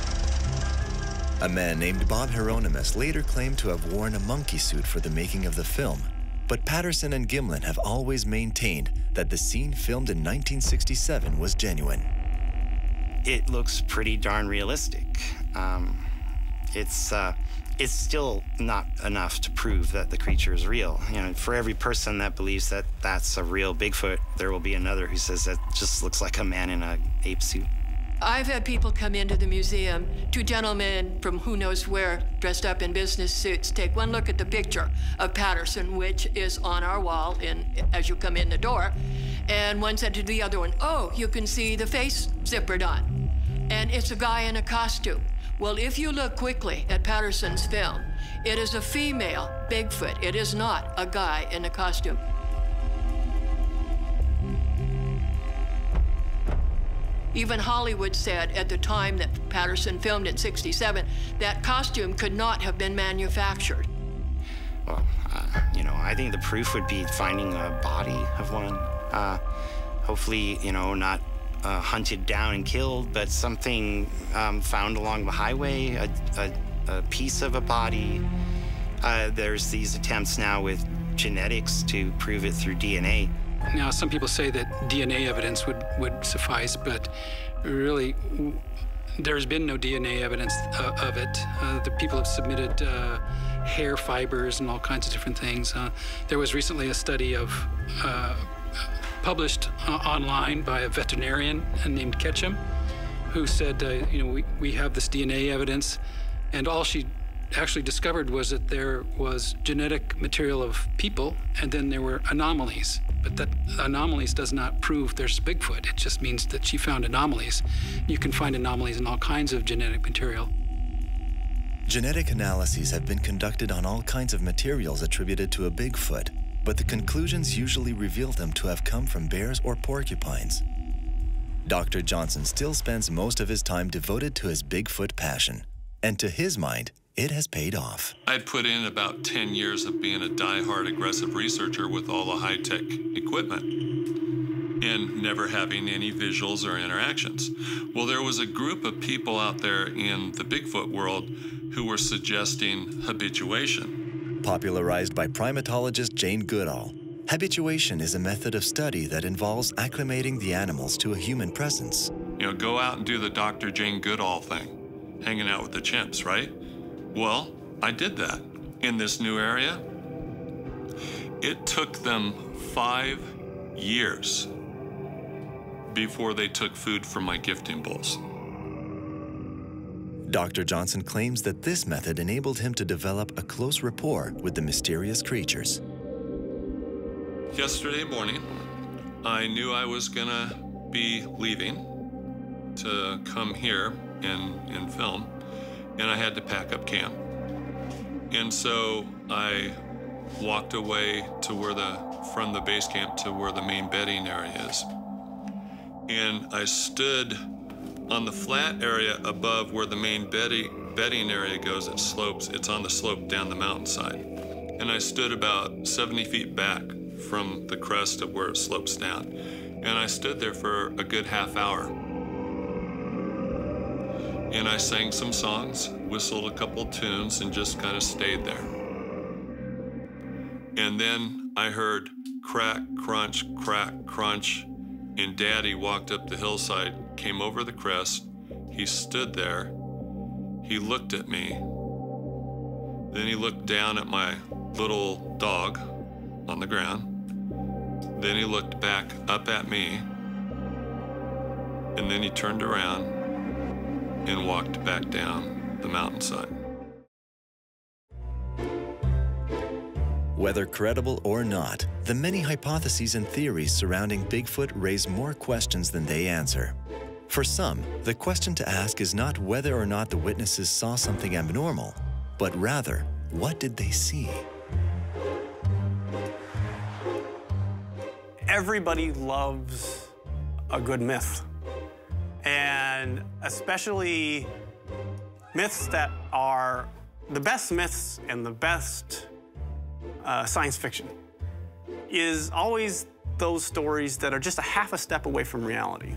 A man named Bob Hieronymus later claimed to have worn a monkey suit for the making of the film, but Patterson and Gimlin have always maintained that the scene filmed in 1967 was genuine. It looks pretty darn realistic. It's still not enough to prove that the creature is real. You know, for every person that believes that that's a real Bigfoot, there will be another who says that just looks like a man in an ape suit. I've had people come into the museum, two gentlemen from who knows where, dressed up in business suits, take one look at the picture of Patterson, which is on our wall as you come in the door, and one said to the other one, "Oh, you can see the face zippered on, and it's a guy in a costume." Well, if you look quickly at Patterson's film, it is a female Bigfoot. It is not a guy in a costume. Even Hollywood said at the time that Patterson filmed in '67, that costume could not have been manufactured. Well, you know, I think the proof would be finding a body of one. Hopefully, you know, not hunted down and killed, but something found along the highway, a piece of a body. There's these attempts now with genetics to prove it through DNA. Now, some people say that DNA evidence would suffice, but really, there's been no DNA evidence of it. The people have submitted hair fibers and all kinds of different things. There was recently a study published online by a veterinarian named Ketchum, who said, you know, we have this DNA evidence, and all she actually discovered was that there was genetic material of people, and then there were anomalies. But that anomalies does not prove there's Bigfoot. It just means that she found anomalies. You can find anomalies in all kinds of genetic material. Genetic analyses have been conducted on all kinds of materials attributed to a Bigfoot, but the conclusions usually reveal them to have come from bears or porcupines. Dr. Johnson still spends most of his time devoted to his Bigfoot passion, and to his mind, it has paid off. I'd put in about 10 years of being a die-hard aggressive researcher with all the high-tech equipment and never having any visuals or interactions. Well, there was a group of people out there in the Bigfoot world who were suggesting habituation. Popularized by primatologist Jane Goodall, habituation is a method of study that involves acclimating the animals to a human presence. You know, go out and do the Dr. Jane Goodall thing, hanging out with the chimps, right? Well, I did that in this new area. It took them 5 years before they took food from my gifting bowls. Dr. Johnson claims that this method enabled him to develop a close rapport with the mysterious creatures. Yesterday morning, I knew I was gonna be leaving to come here and film, and I had to pack up camp. And so I walked away to from the base camp to where the main bedding area is. And I stood on the flat area above where the main bedding area goes. It slopes, it's on the slope down the mountainside. And I stood about 70 feet back from the crest of where it slopes down. And I stood there for a good half hour. And I sang some songs, whistled a couple tunes, and just kind of stayed there. And then I heard crack, crunch, and Daddy walked up the hillside, came over the crest. He stood there. He looked at me. Then he looked down at my little dog on the ground. Then he looked back up at me. And then he turned around and walked back down the mountainside. Whether credible or not, the many hypotheses and theories surrounding Bigfoot raise more questions than they answer. For some, the question to ask is not whether or not the witnesses saw something abnormal, but rather, what did they see? Everybody loves a good myth, and especially myths that are the best myths and the best science fiction is always those stories that are just a half a step away from reality.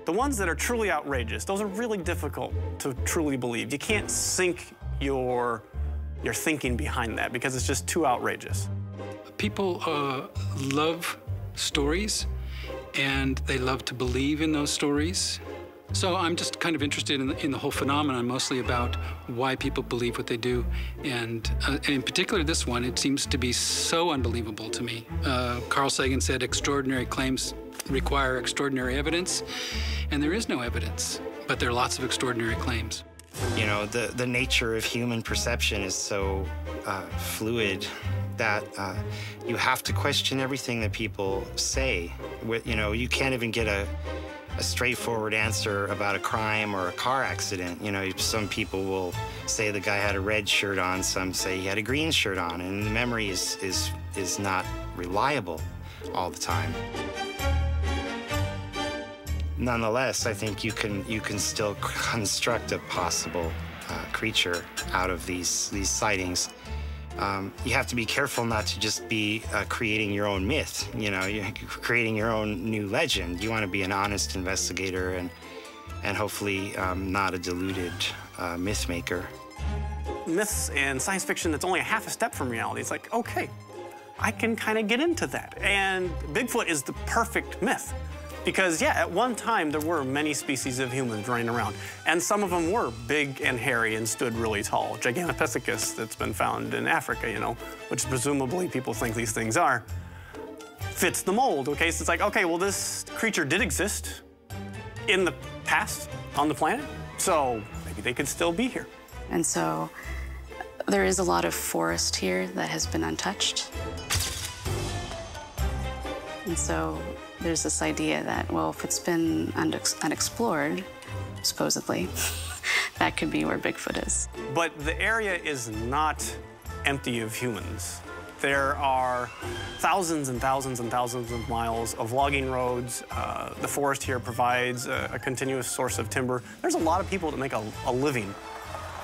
The ones that are truly outrageous, those are really difficult to truly believe. You can't sink your thinking behind that because it's just too outrageous. People love stories, and they love to believe in those stories. So I'm just kind of interested in the whole phenomenon, mostly about why people believe what they do. And in particular, this one, it seems to be so unbelievable to me. Carl Sagan said extraordinary claims require extraordinary evidence, and there is no evidence, but there are lots of extraordinary claims. You know, the nature of human perception is so fluid that you have to question everything that people say. You know, you can't even get a straightforward answer about a crime or a car accident. You know, some people will say the guy had a red shirt on, some say he had a green shirt on, and the memory is not reliable all the time. Nonetheless, I think you can still construct a possible creature out of these sightings. You have to be careful not to just be creating your own myth, you know, you're creating your own new legend. You want to be an honest investigator and hopefully not a deluded myth maker. Myths and science fiction that's only a half a step from reality. It's like, okay, I can kind of get into that. And Bigfoot is the perfect myth. Because, yeah, at one time, there were many species of humans running around, and some of them were big and hairy and stood really tall. Gigantopithecus that's been found in Africa, you know, which presumably people think these things are, fits the mold, okay? So it's like, okay, well, this creature did exist in the past on the planet, so maybe they could still be here. And so there is a lot of forest here that has been untouched. And so there's this idea that, well, if it's been unexplored, supposedly, that could be where Bigfoot is. But the area is not empty of humans. There are thousands and thousands and thousands of miles of logging roads. The forest here provides a continuous source of timber. There's a lot of people that make a living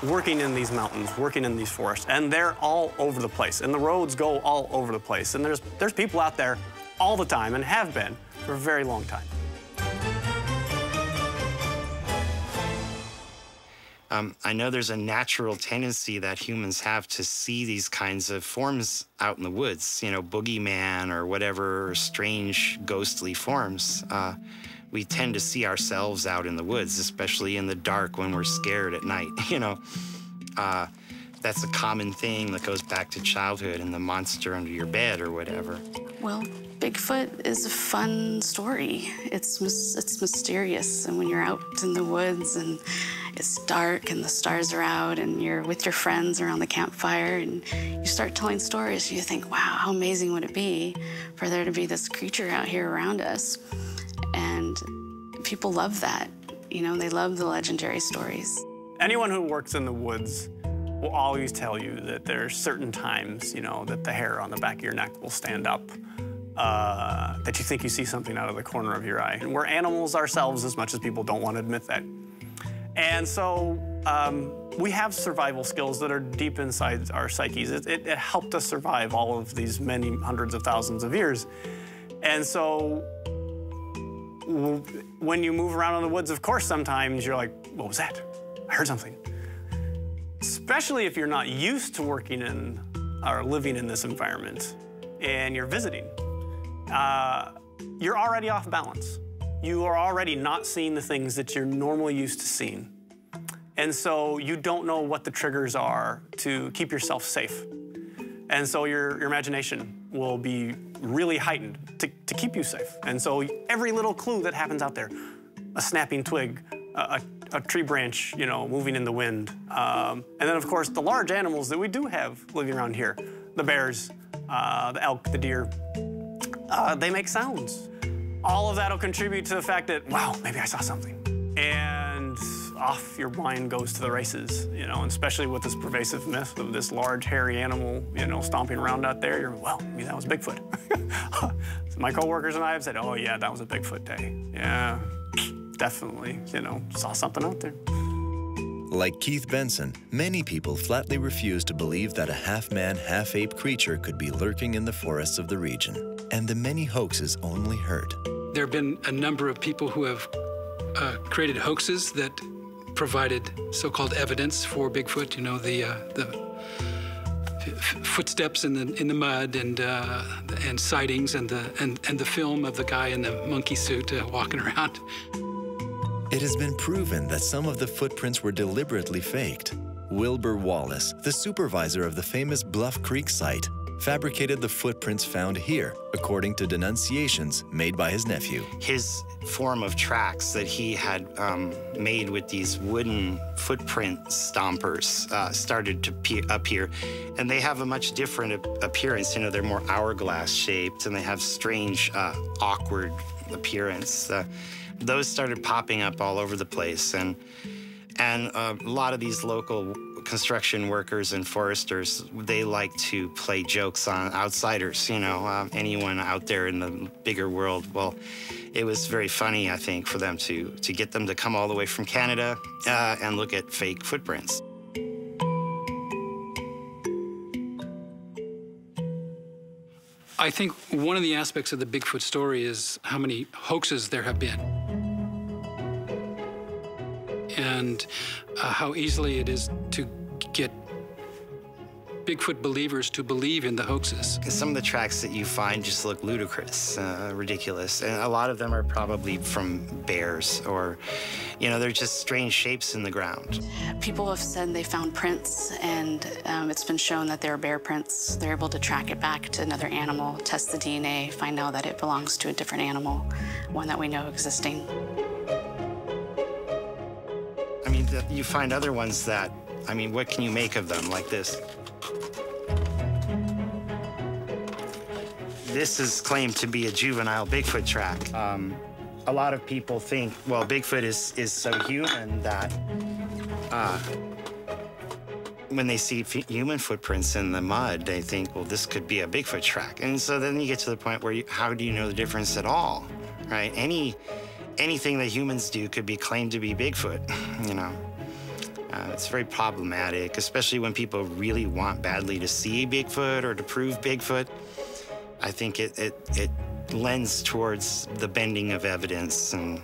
working in these mountains, working in these forests, and they're all over the place. And the roads go all over the place. And there's people out there all the time and have been for a very long time. I know there's a natural tendency that humans have to see these kinds of forms out in the woods, you know, boogeyman or whatever strange ghostly forms. We tend to see ourselves out in the woods, especially in the dark when we're scared at night, you know. That's a common thing that goes back to childhood and the monster under your bed or whatever. Well, Bigfoot is a fun story. It's mysterious, and when you're out in the woods and it's dark and the stars are out and you're with your friends around the campfire and you start telling stories, you think, wow, how amazing would it be for there to be this creature out here around us? And people love that. You know, they love the legendary stories. Anyone who works in the woods will always tell you that there's certain times, you know, that the hair on the back of your neck will stand up, that you think you see something out of the corner of your eye. And we're animals ourselves as much as people don't want to admit that. And so we have survival skills that are deep inside our psyches. It helped us survive all of these many hundreds of thousands of years. And so when you move around in the woods, of course, sometimes you're like, what was that? I heard something. Especially if you're not used to working in or living in this environment and you're visiting. You're already off balance. You are already not seeing the things that you're normally used to seeing. And so you don't know what the triggers are to keep yourself safe. And so your imagination will be really heightened to keep you safe. And so every little clue that happens out there, a snapping twig, a tree branch, you know, moving in the wind. And then, of course, the large animals that we do have living around here, the bears, the elk, the deer, they make sounds. All of that will contribute to the fact that, wow, maybe I saw something. And off your mind goes to the races, you know, and especially with this pervasive myth of this large, hairy animal, you know, stomping around out there. You're, well, maybe that was Bigfoot. So my coworkers and I have said, oh, yeah, that was a Bigfoot day. Yeah, definitely, you know, saw something out there. Like Keith Benson, many people flatly refuse to believe that a half-man, half-ape creature could be lurking in the forests of the region, and the many hoaxes only hurt. There have been a number of people who have created hoaxes that provided so-called evidence for Bigfoot. You know, the footsteps in the mud and sightings and the film of the guy in the monkey suit walking around. It has been proven that some of the footprints were deliberately faked. Wilbur Wallace, the supervisor of the famous Bluff Creek site, fabricated the footprints found here, according to denunciations made by his nephew. His form of tracks that he had made with these wooden footprint stompers started to appear, and they have a much different appearance. You know, they're more hourglass shaped, and they have strange, awkward appearance. Those started popping up all over the place, and a lot of these local construction workers and foresters, they like to play jokes on outsiders, you know, anyone out there in the bigger world. Well, it was very funny, I think, for them to get them to come all the way from Canada and look at fake footprints. I think one of the aspects of the Bigfoot story is how many hoaxes there have been. And how easily it is to get Bigfoot believers to believe in the hoaxes. Some of the tracks that you find just look ludicrous, ridiculous, and a lot of them are probably from bears or, you know, they're just strange shapes in the ground. People have said they found prints, and it's been shown that they're bear prints. They're able to track it back to another animal, test the DNA, find out that it belongs to a different animal, one that we know existing. I mean, you find other ones that, I mean, what can you make of them, like this? This is claimed to be a juvenile Bigfoot track. A lot of people think, well, Bigfoot is so human that when they see human footprints in the mud, they think, well, this could be a Bigfoot track. And so then you get to the point where how do you know the difference at all, right? Anything that humans do could be claimed to be Bigfoot, you know. It's very problematic, especially when people really want badly to see Bigfoot or to prove Bigfoot. I think it lends towards the bending of evidence and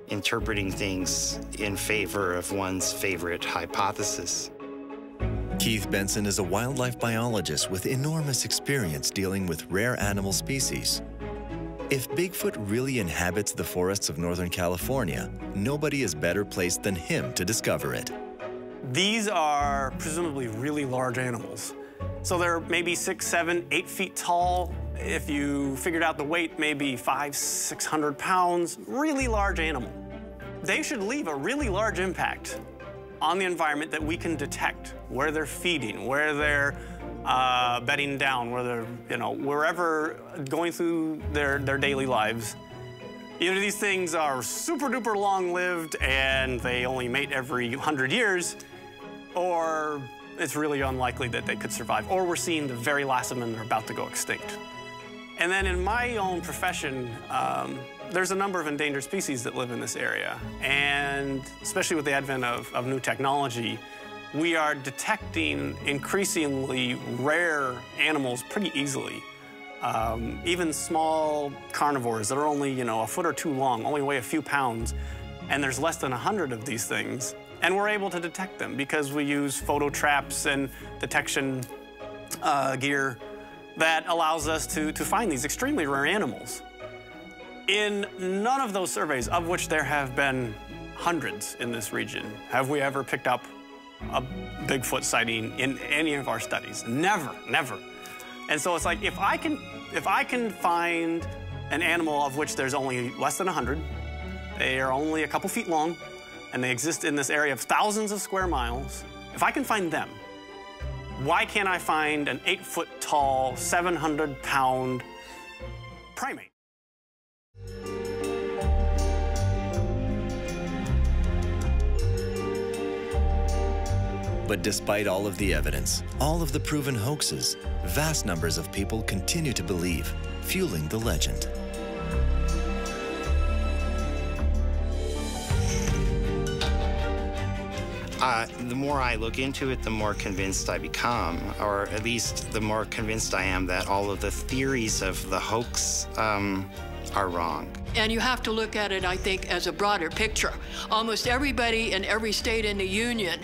interpreting things in favor of one's favorite hypothesis. Keith Benson is a wildlife biologist with enormous experience dealing with rare animal species. If Bigfoot really inhabits the forests of Northern California, nobody is better placed than him to discover it. These are presumably really large animals. So they're maybe 6, 7, 8 feet tall. If you figured out the weight, maybe 500, 600 pounds, really large animal. They should leave a really large impact on the environment that we can detect, where they're feeding, where they're bedding down, where they're, you know, wherever going through their daily lives. Either these things are super duper long-lived and they only mate every 100 years, or it's really unlikely that they could survive, or we're seeing the very last of them and they're about to go extinct. And then in my own profession, there's a number of endangered species that live in this area. And especially with the advent of new technology, we are detecting increasingly rare animals pretty easily. Even small carnivores that are only, you know, a foot or two long, only weigh a few pounds, and there's less than 100 of these things. And we're able to detect them because we use photo traps and detection gear that allows us to find these extremely rare animals. In none of those surveys, of which there have been hundreds in this region, have we ever picked up a Bigfoot sighting in any of our studies? Never, never. And so it's like, if I can find an animal of which there's only less than 100, they are only a couple feet long, and they exist in this area of thousands of square miles, if I can find them, why can't I find an 8-foot tall, 700-pound primate? But despite all of the evidence, all of the proven hoaxes, vast numbers of people continue to believe, fueling the legend. The more I look into it, the more convinced I become, or at least the more convinced I am that all of the theories of the hoax are wrong. And you have to look at it, I think, as a broader picture. Almost everybody in every state in the Union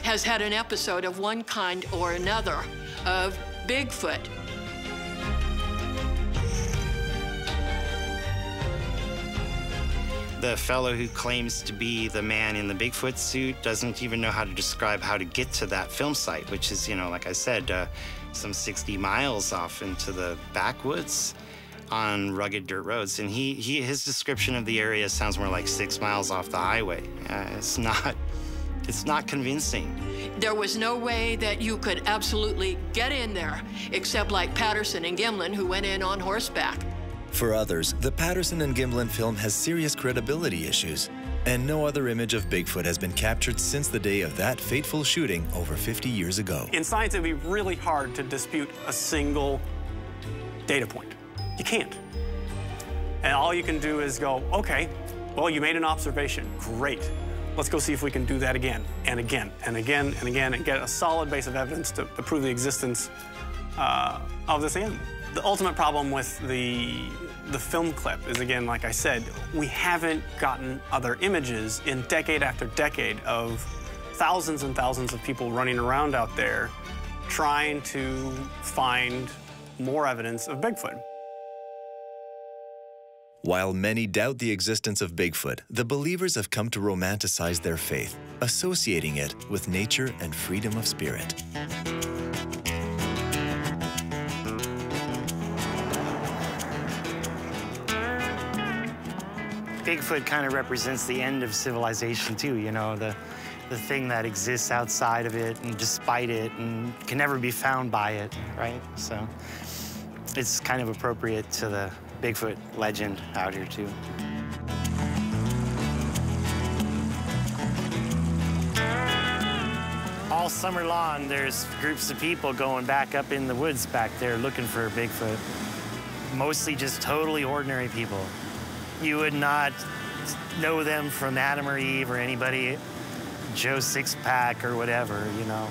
has had an episode of one kind or another of Bigfoot. The fellow who claims to be the man in the Bigfoot suit doesn't even know how to describe how to get to that film site, which is, you know, like I said, some 60 miles off into the backwoods on rugged dirt roads. And his description of the area sounds more like 6 miles off the highway. It's not convincing. There was no way that you could absolutely get in there, except like Patterson and Gimlin, who went in on horseback. For others, the Patterson and Gimlin film has serious credibility issues, and no other image of Bigfoot has been captured since the day of that fateful shooting over 50 years ago. In science, it'd be really hard to dispute a single data point. You can't. And all you can do is go, okay, well, you made an observation. Great. Let's go see if we can do that again, and again, and again, and again, and get a solid base of evidence to prove the existence of this animal. The ultimate problem with the film clip is, again, like I said, we haven't gotten other images in decade after decade of thousands and thousands of people running around out there trying to find more evidence of Bigfoot. While many doubt the existence of Bigfoot, the believers have come to romanticize their faith, associating it with nature and freedom of spirit. Bigfoot kind of represents the end of civilization too, you know, the thing that exists outside of it and despite it and can never be found by it, right? So it's kind of appropriate to the Bigfoot legend out here too. All summer long, there's groups of people going back up in the woods back there looking for Bigfoot. Mostly just totally ordinary people. You would not know them from Adam or Eve or anybody, Joe Sixpack or whatever, you know.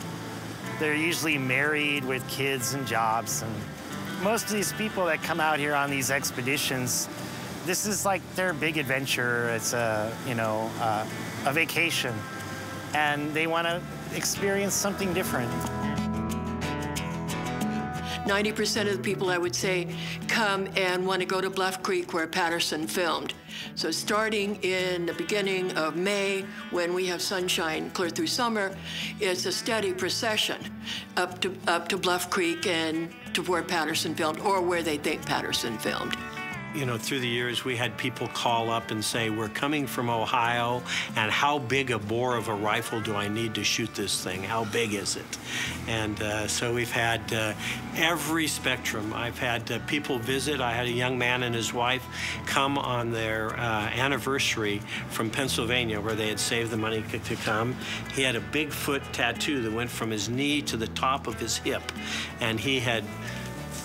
They're usually married with kids and jobs, and most of these people that come out here on these expeditions, this is like their big adventure. It's a, you know, a vacation, and they want to experience something different. 90% of the people, I would say, come and want to go to Bluff Creek where Patterson filmed. So starting in the beginning of May, when we have sunshine clear through summer, it's a steady procession up to Bluff Creek and to where Patterson filmed, or where they think Patterson filmed. You know, through the years, we had people call up and say, we're coming from Ohio, and how big a bore of a rifle do I need to shoot this thing? How big is it? And so we've had every spectrum. I've had people visit. I had a young man and his wife come on their anniversary from Pennsylvania, where they had saved the money to come. He had a Bigfoot tattoo that went from his knee to the top of his hip, and he had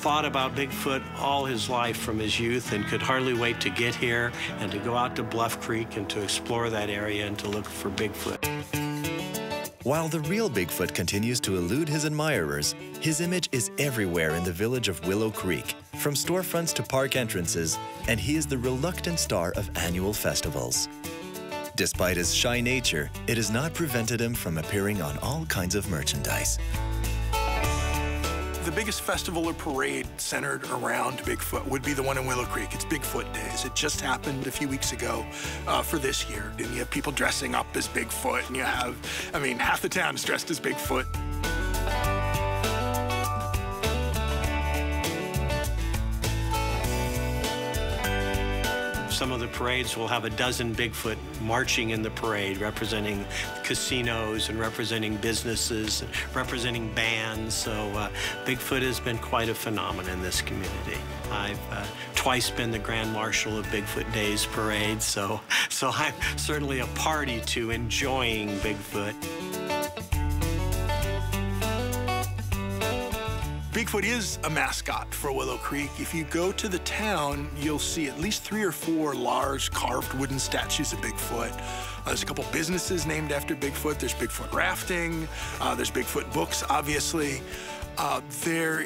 thought about Bigfoot all his life from his youth and could hardly wait to get here and to go out to Bluff Creek and to explore that area and to look for Bigfoot. While the real Bigfoot continues to elude his admirers, his image is everywhere in the village of Willow Creek, from storefronts to park entrances, and he is the reluctant star of annual festivals. Despite his shy nature, it has not prevented him from appearing on all kinds of merchandise. The biggest festival or parade centered around Bigfoot would be the one in Willow Creek. It's Bigfoot Days. It just happened a few weeks ago for this year. And you have people dressing up as Bigfoot, and you have, I mean, half the town is dressed as Bigfoot. Some of the parades will have a dozen Bigfoot marching in the parade, representing casinos and representing businesses, and representing bands. So Bigfoot has been quite a phenomenon in this community. I've twice been the Grand Marshal of Bigfoot Days parade, so I'm certainly a party to enjoying Bigfoot. Bigfoot is a mascot for Willow Creek. If you go to the town, you'll see at least 3 or 4 large carved wooden statues of Bigfoot. There's a couple businesses named after Bigfoot. There's Bigfoot rafting. There's Bigfoot books, obviously. There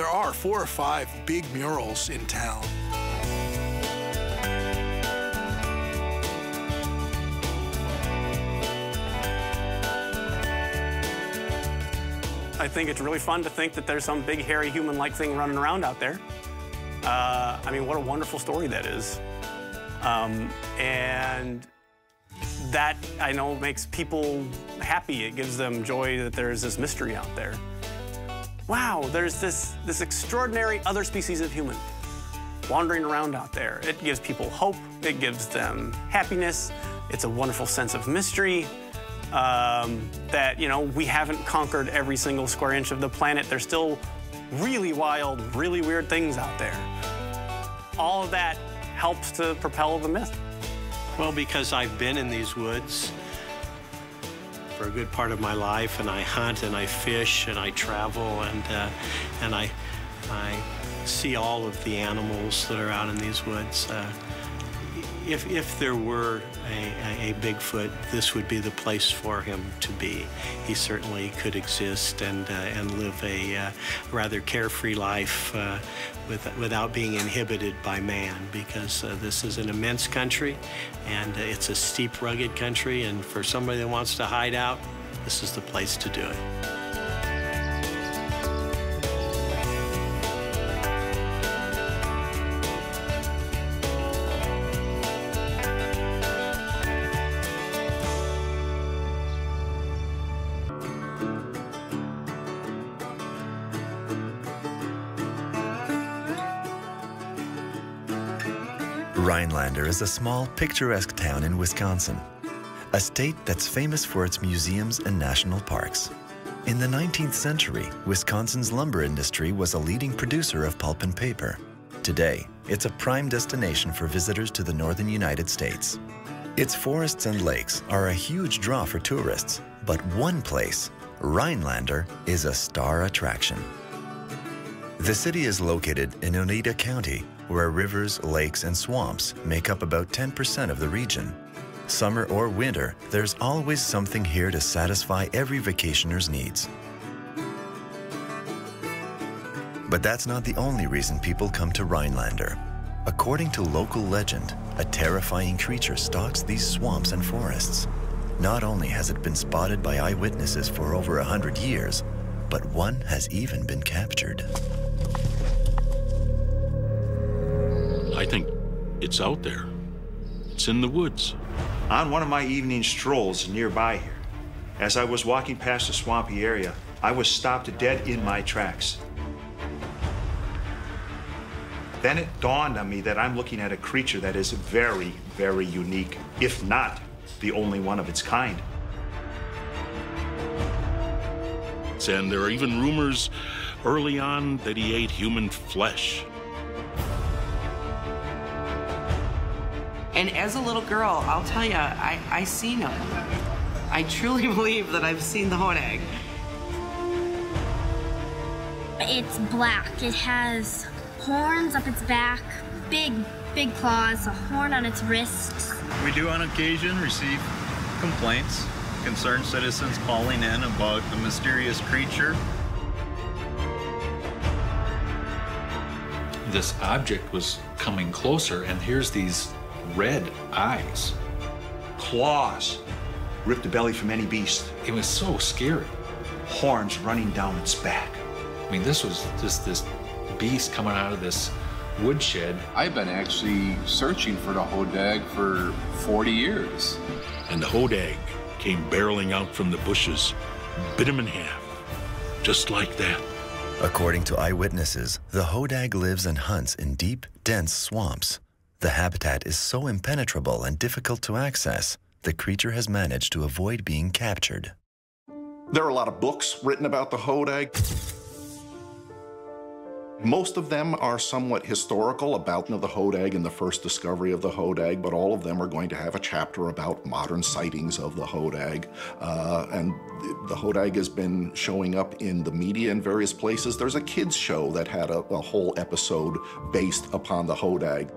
are 4 or 5 big murals in town. I think it's really fun to think that there's some big, hairy, human-like thing running around out there. I mean, what a wonderful story that is. And that, I know, makes people happy. It gives them joy that there's this mystery out there. Wow, there's this extraordinary other species of human wandering around out there. It gives people hope. It gives them happiness. It's a wonderful sense of mystery. That, you know, we haven't conquered every single square inch of the planet. There's still really wild, really weird things out there. All of that helps to propel the myth. Well, because I've been in these woods for a good part of my life, and I hunt and I fish and I travel and I see all of the animals that are out in these woods. If there were a Bigfoot, this would be the place for him to be. He certainly could exist and live a rather carefree life without being inhibited by man, because this is an immense country, and it's a steep, rugged country, and for somebody that wants to hide out, this is the place to do it. Rhinelander is a small, picturesque town in Wisconsin, a state that's famous for its museums and national parks. In the 19th century, Wisconsin's lumber industry was a leading producer of pulp and paper. Today, it's a prime destination for visitors to the northern United States. Its forests and lakes are a huge draw for tourists, but one place, Rhinelander, is a star attraction. The city is located in Oneida County, where rivers, lakes, and swamps make up about 10% of the region. Summer or winter, there's always something here to satisfy every vacationer's needs. But that's not the only reason people come to Rhinelander. According to local legend, a terrifying creature stalks these swamps and forests. Not only has it been spotted by eyewitnesses for over 100 years, but one has even been captured. I think it's out there. It's in the woods. On one of my evening strolls nearby here, as I was walking past the swampy area, I was stopped dead in my tracks. Then it dawned on me that I'm looking at a creature that is very, very unique, if not the only one of its kind. And there are even rumors early on that he ate human flesh. And as a little girl, I'll tell you, I seen him. I truly believe that I've seen the Honeg. It's black. It has horns up its back, big claws, a horn on its wrists. We do on occasion receive complaints, concerned citizens calling in about the mysterious creature. This object was coming closer, and here's these red eyes. Claws. Rip the belly from any beast. It was so scary. horns running down its back. I mean, this was just this beast coming out of this woodshed. I've been actually searching for the hodag for 40 years. And the hodag came barreling out from the bushes, bit him in half, just like that. According to eyewitnesses, the hodag lives and hunts in deep, dense swamps. The habitat is so impenetrable and difficult to access, the creature has managed to avoid being captured. There are a lot of books written about the hodag. Most of them are somewhat historical about the hodag and the first discovery of the hodag, but all of them are going to have a chapter about modern sightings of the hodag. And the hodag has been showing up in the media in various places. There's a kids show that had a whole episode based upon the hodag.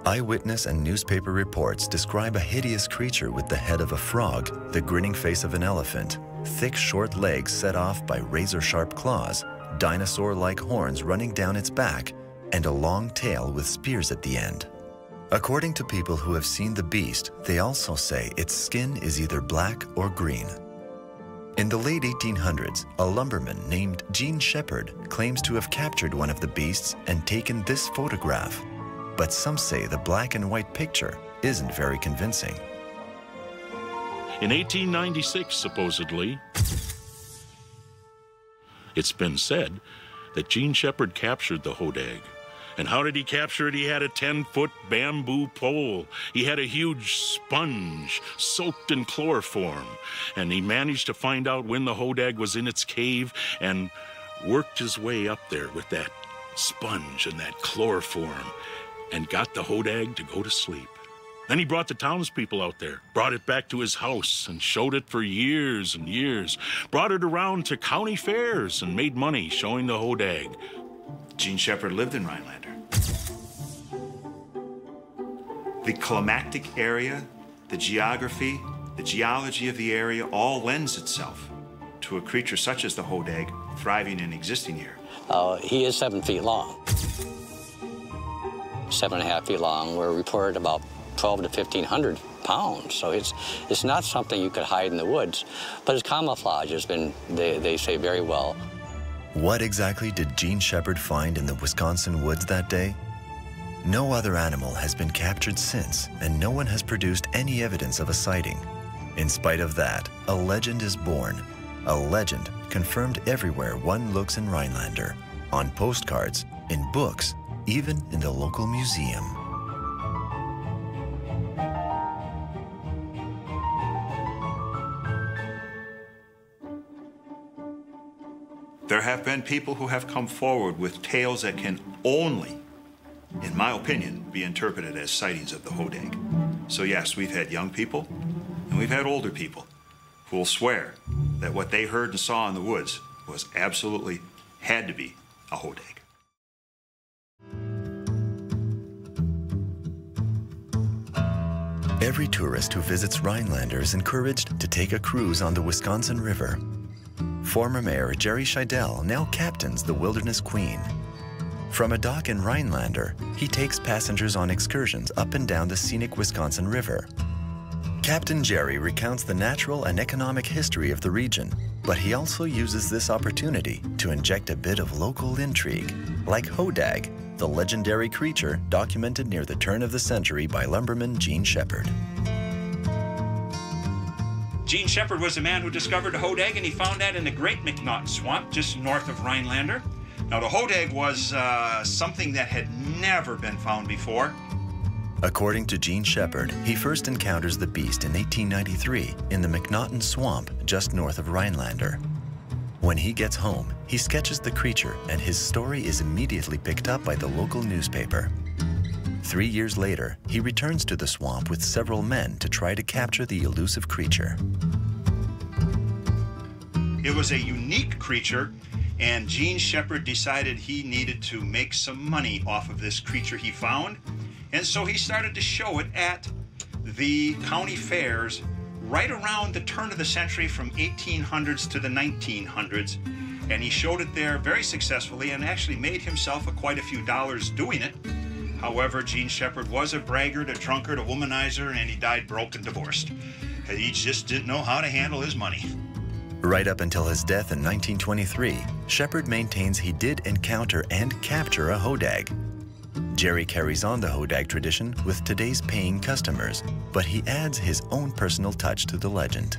Eyewitness and newspaper reports describe a hideous creature with the head of a frog, the grinning face of an elephant, thick short legs set off by razor-sharp claws, dinosaur-like horns running down its back, and a long tail with spears at the end. According to people who have seen the beast, they also say its skin is either black or green. In the late 1800s, a lumberman named Gene Shepard claims to have captured one of the beasts and taken this photograph. But some say the black and white picture isn't very convincing. In 1896, supposedly, it's been said that Gene Shepard captured the hodag. And how did he capture it? He had a 10-foot bamboo pole. He had a huge sponge soaked in chloroform. And he managed to find out when the hodag was in its cave and worked his way up there with that sponge and that chloroform and got the hodag to go to sleep. Then he brought the townspeople out there, brought it back to his house and showed it for years and years, brought it around to county fairs and made money showing the hodag. Gene Shepard lived in Rhinelander. The climactic area, the geography, the geology of the area all lends itself to a creature such as the hodag thriving and existing here. He is 7 feet long. 7.5 feet long. We're reported about 12 to 1,500 pounds. So it's not something you could hide in the woods, but his camouflage has been, they say, very well. What exactly did Gene Shepard find in the Wisconsin woods that day? No other animal has been captured since, and no one has produced any evidence of a sighting. In spite of that, a legend is born. A legend confirmed everywhere one looks in Rhinelander, on postcards, in books, even in the local museum. There have been people who have come forward with tales that can only, in my opinion, be interpreted as sightings of the hodag. So yes, we've had young people and we've had older people who will swear that what they heard and saw in the woods was absolutely, had to be a hodag. Every tourist who visits Rhinelander is encouraged to take a cruise on the Wisconsin River. Former Mayor Jerry Scheidel now captains the Wilderness Queen. From a dock in Rhinelander, he takes passengers on excursions up and down the scenic Wisconsin River. Captain Jerry recounts the natural and economic history of the region, but he also uses this opportunity to inject a bit of local intrigue, like hodag, the legendary creature documented near the turn of the century by lumberman Gene Shepard. Gene Shepard was the man who discovered the hodag, and he found that in the Great McNaughton Swamp, just north of Rhinelander. Now, the hodag was something that had never been found before. According to Gene Shepard, he first encounters the beast in 1893 in the McNaughton Swamp just north of Rhinelander. When he gets home, he sketches the creature, and his story is immediately picked up by the local newspaper. 3 years later, he returns to the swamp with several men to try to capture the elusive creature. It was a unique creature, and Gene Shepard decided he needed to make some money off of this creature he found, and so he started to show it at the county fairs right around the turn of the century, from 1800s to the 1900s, and he showed it there very successfully and actually made himself quite a few dollars doing it. However, Gene Shepard was a braggart, a drunkard, a womanizer, and he died broke and divorced. And he just didn't know how to handle his money. Right up until his death in 1923, Shepherd maintains he did encounter and capture a hodag. Jerry carries on the hodag tradition with today's paying customers, but he adds his own personal touch to the legend.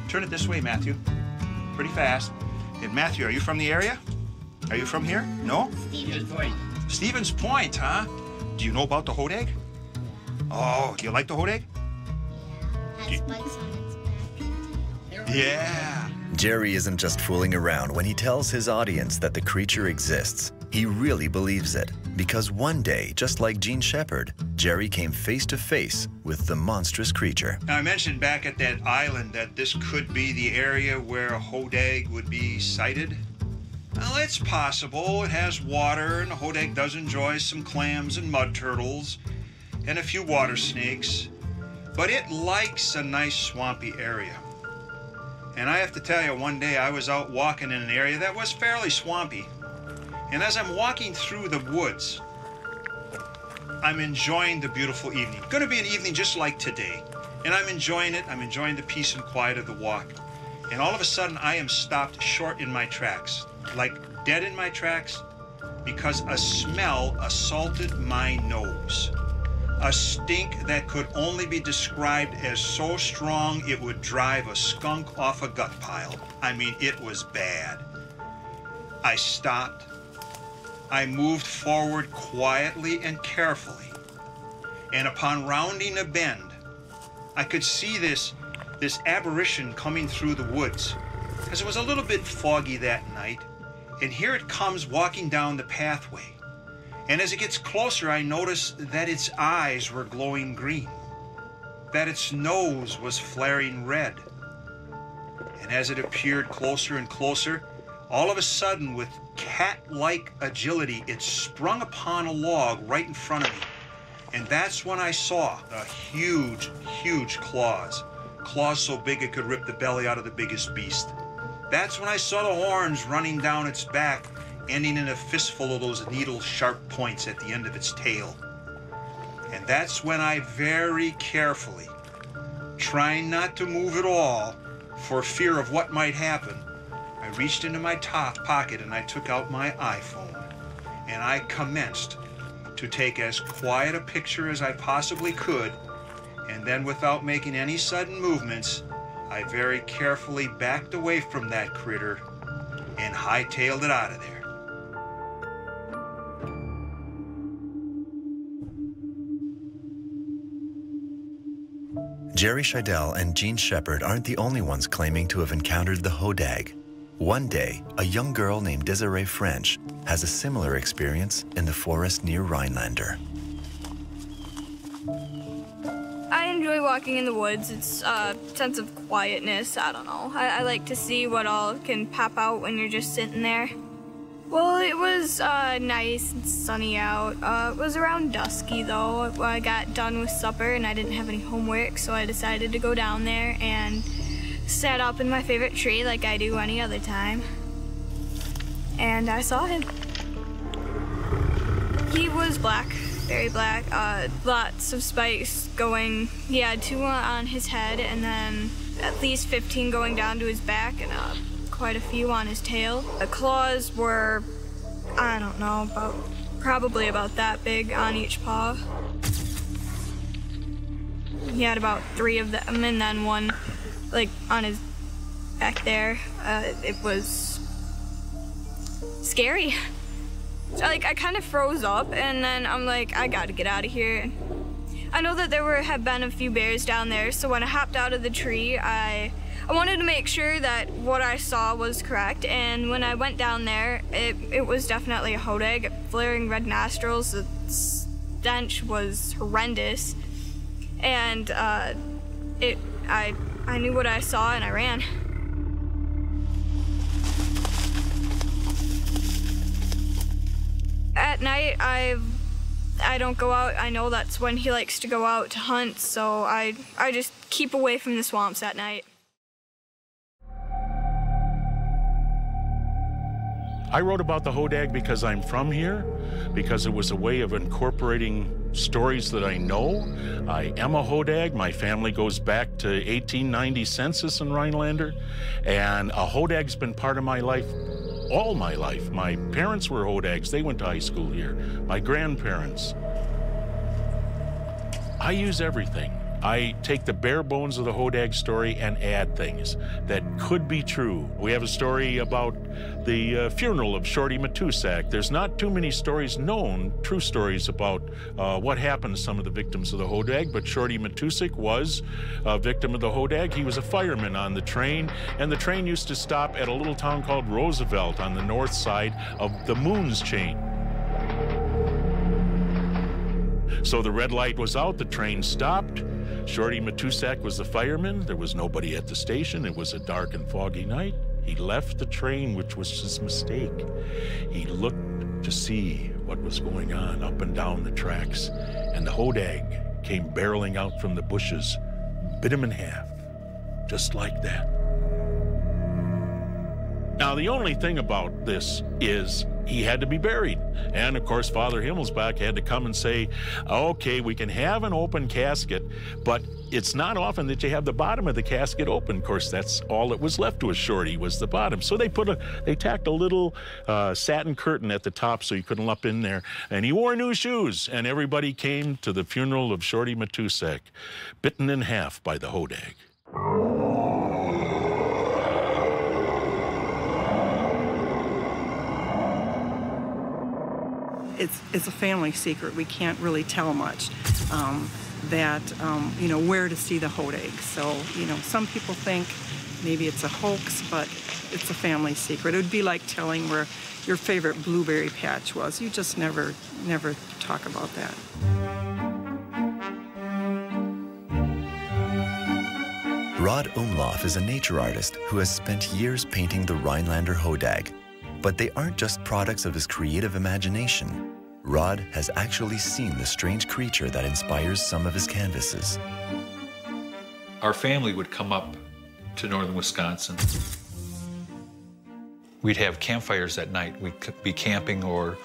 Turn it this way, Matthew. Pretty fast. And Matthew, are you from the area? Are you from here? No? Stevens Point. Stevens Point, huh? Do you know about the hodag? Oh, do you like the hodag? Has spikes on its back. Yeah. Jerry isn't just fooling around when he tells his audience that the creature exists. He really believes it, because one day, just like Gene Shepherd, Jerry came face to face with the monstrous creature. Now, I mentioned back at that island that this could be the area where a hodag would be sighted. Well, it's possible. It has water, and a hodag does enjoy some clams and mud turtles and a few water snakes, but it likes a nice swampy area. And I have to tell you, one day I was out walking in an area that was fairly swampy. And as I'm walking through the woods, I'm enjoying the beautiful evening. Going to be an evening just like today. And I'm enjoying it. I'm enjoying the peace and quiet of the walk. And all of a sudden, I am stopped short in my tracks, like dead in my tracks, because a smell assaulted my nose. A stink that could only be described as so strong it would drive a skunk off a gut pile. I mean, it was bad. I stopped. I moved forward quietly and carefully. And upon rounding a bend, I could see this apparition coming through the woods, because it was a little bit foggy that night. And here it comes walking down the pathway. And as it gets closer, I notice that its eyes were glowing green, that its nose was flaring red. And as it appeared closer and closer, all of a sudden, with cat-like agility, it sprung upon a log right in front of me. And that's when I saw the huge, huge claws. Claws so big it could rip the belly out of the biggest beast. That's when I saw the horns running down its back, ending in a fistful of those needle-sharp points at the end of its tail. And that's when I very carefully, trying not to move at all for fear of what might happen, I reached into my top pocket and I took out my iPhone, and I commenced to take as quiet a picture as I possibly could, and then without making any sudden movements, I very carefully backed away from that critter and hightailed it out of there. Jerry Scheidel and Gene Shepherd aren't the only ones claiming to have encountered the hodag. One day, a young girl named Desiree French has a similar experience in the forest near Rhinelander. I enjoy walking in the woods. It's a sense of quietness. I don't know. I like to see what all can pop out when you're just sitting there. Well, it was nice and sunny out. It was around dusky, though. I got done with supper and I didn't have any homework, so I decided to go down there and sat up in my favorite tree like I do any other time. And I saw him. He was black, very black, lots of spikes going. He had 2 on his head and then at least 15 going down to his back and quite a few on his tail. The claws were, I don't know, probably about that big on each paw. He had about 3 of them and then one like on his back there. It was scary. Like I kind of froze up and then I'm like, I gotta get out of here. I know that there have been a few bears down there, so when I hopped out of the tree, I wanted to make sure that what I saw was correct, and when I went down there, it was definitely a hodag. Flaring red nostrils, the stench was horrendous, and I knew what I saw and I ran. At night, I I don't go out. I know that's when he likes to go out to hunt, so I just keep away from the swamps at night. I wrote about the hodag because I'm from here, because it was a way of incorporating stories that I know. I am a hodag. My family goes back to 1890 census in Rhinelander, and a hodag's been part of my life all my life. My parents were hodags. They went to high school here. My grandparents. I use everything. I take the bare bones of the hodag story and add things that could be true. We have a story about the funeral of Shorty Matusak. There's not too many stories known, true stories about what happened to some of the victims of the hodag, but Shorty Matusak was a victim of the hodag. He was a fireman on the train, and the train used to stop at a little town called Roosevelt on the north side of the Moon's Chain. So the red light was out, the train stopped. Shorty Matusak was the fireman. There was nobody at the station. It was a dark and foggy night. He left the train, which was his mistake. He looked to see what was going on up and down the tracks, and the hodag came barreling out from the bushes, bit him in half, just like that. Now, the only thing about this is he had to be buried. And, of course, Father Himmelsbach had to come and say, okay, we can have an open casket, but it's not often that you have the bottom of the casket open. Of course, that's all that was left to Shorty was the bottom. So they tacked a little satin curtain at the top so you couldn't look in there. And he wore new shoes, and everybody came to the funeral of Shorty Matusak, bitten in half by the hodag. It's a family secret. We can't really tell much you know, where to see the hodag. So, you know, some people think maybe it's a hoax, but it's a family secret. It would be like telling where your favorite blueberry patch was. You just never talk about that. Rod Umlauf is a nature artist who has spent years painting the Rhinelander hodag. But they aren't just products of his creative imagination. Rod has actually seen the strange creature that inspires some of his canvases. Our family would come up to northern Wisconsin. We'd have campfires at night. We'd be camping or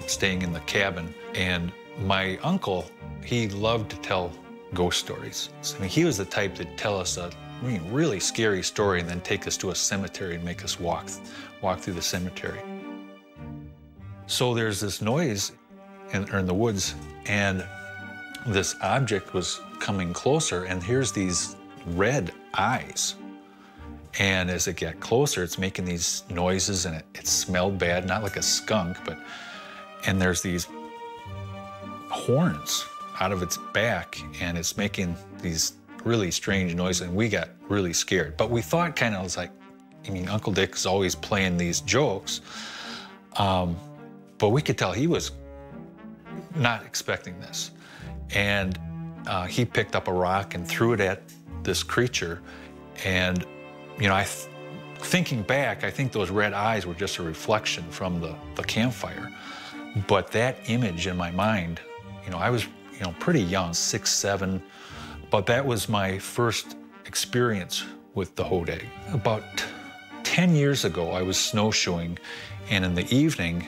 staying in the cabin. And my uncle, he loved to tell ghost stories. I mean, he was the type to tell us a really scary story and then take us to a cemetery and make us walk through the cemetery. So there's this noise in the woods, and this object was coming closer, and here's these red eyes. And as it got closer, it's making these noises, and it smelled bad, not like a skunk, and there's these horns out of its back, and it's making these really strange noises, and we got really scared. But we thought kind of was like, I mean, Uncle Dick's always playing these jokes, but we could tell he was not expecting this. And he picked up a rock and threw it at this creature. And, you know, thinking back, I think those red eyes were just a reflection from the campfire. But that image in my mind, you know, I was, you know, pretty young, 6, 7, but that was my first experience with the hodag. About 10 years ago, I was snowshoeing, and in the evening,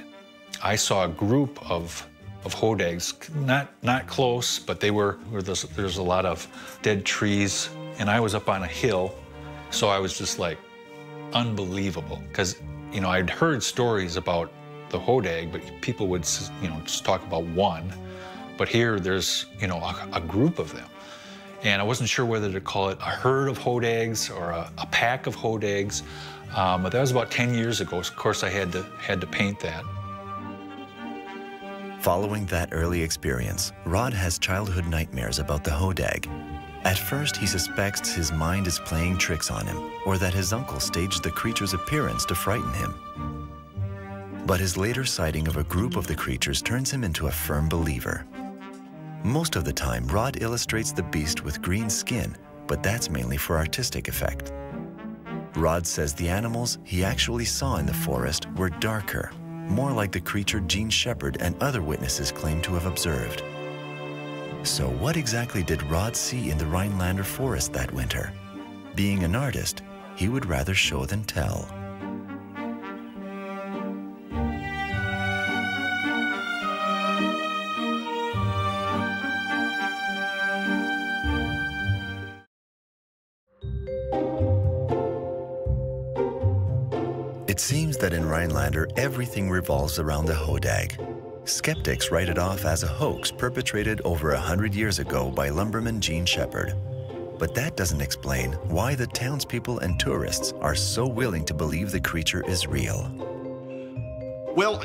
I saw a group of hodags, not close, but there's a lot of dead trees, and I was up on a hill, so I was just like, unbelievable, because, you know, I'd heard stories about the hodag, but people would, you know, just talk about one, but here there's, you know, a group of them. And I wasn't sure whether to call it a herd of hodags or a pack of hodags. But that was about 10 years ago. Of course, I had to paint that. Following that early experience, Rod has childhood nightmares about the hodag. At first, he suspects his mind is playing tricks on him, or that his uncle staged the creature's appearance to frighten him. But his later sighting of a group of the creatures turns him into a firm believer. Most of the time, Rod illustrates the beast with green skin, but that's mainly for artistic effect. Rod says the animals he actually saw in the forest were darker, more like the creature Gene Shepherd and other witnesses claim to have observed. So what exactly did Rod see in the Rhinelander forest that winter? Being an artist, he would rather show than tell. It seems that in Rhinelander, everything revolves around the hodag. Skeptics write it off as a hoax perpetrated over 100 years ago by lumberman Gene Shepherd. But that doesn't explain why the townspeople and tourists are so willing to believe the creature is real. Well,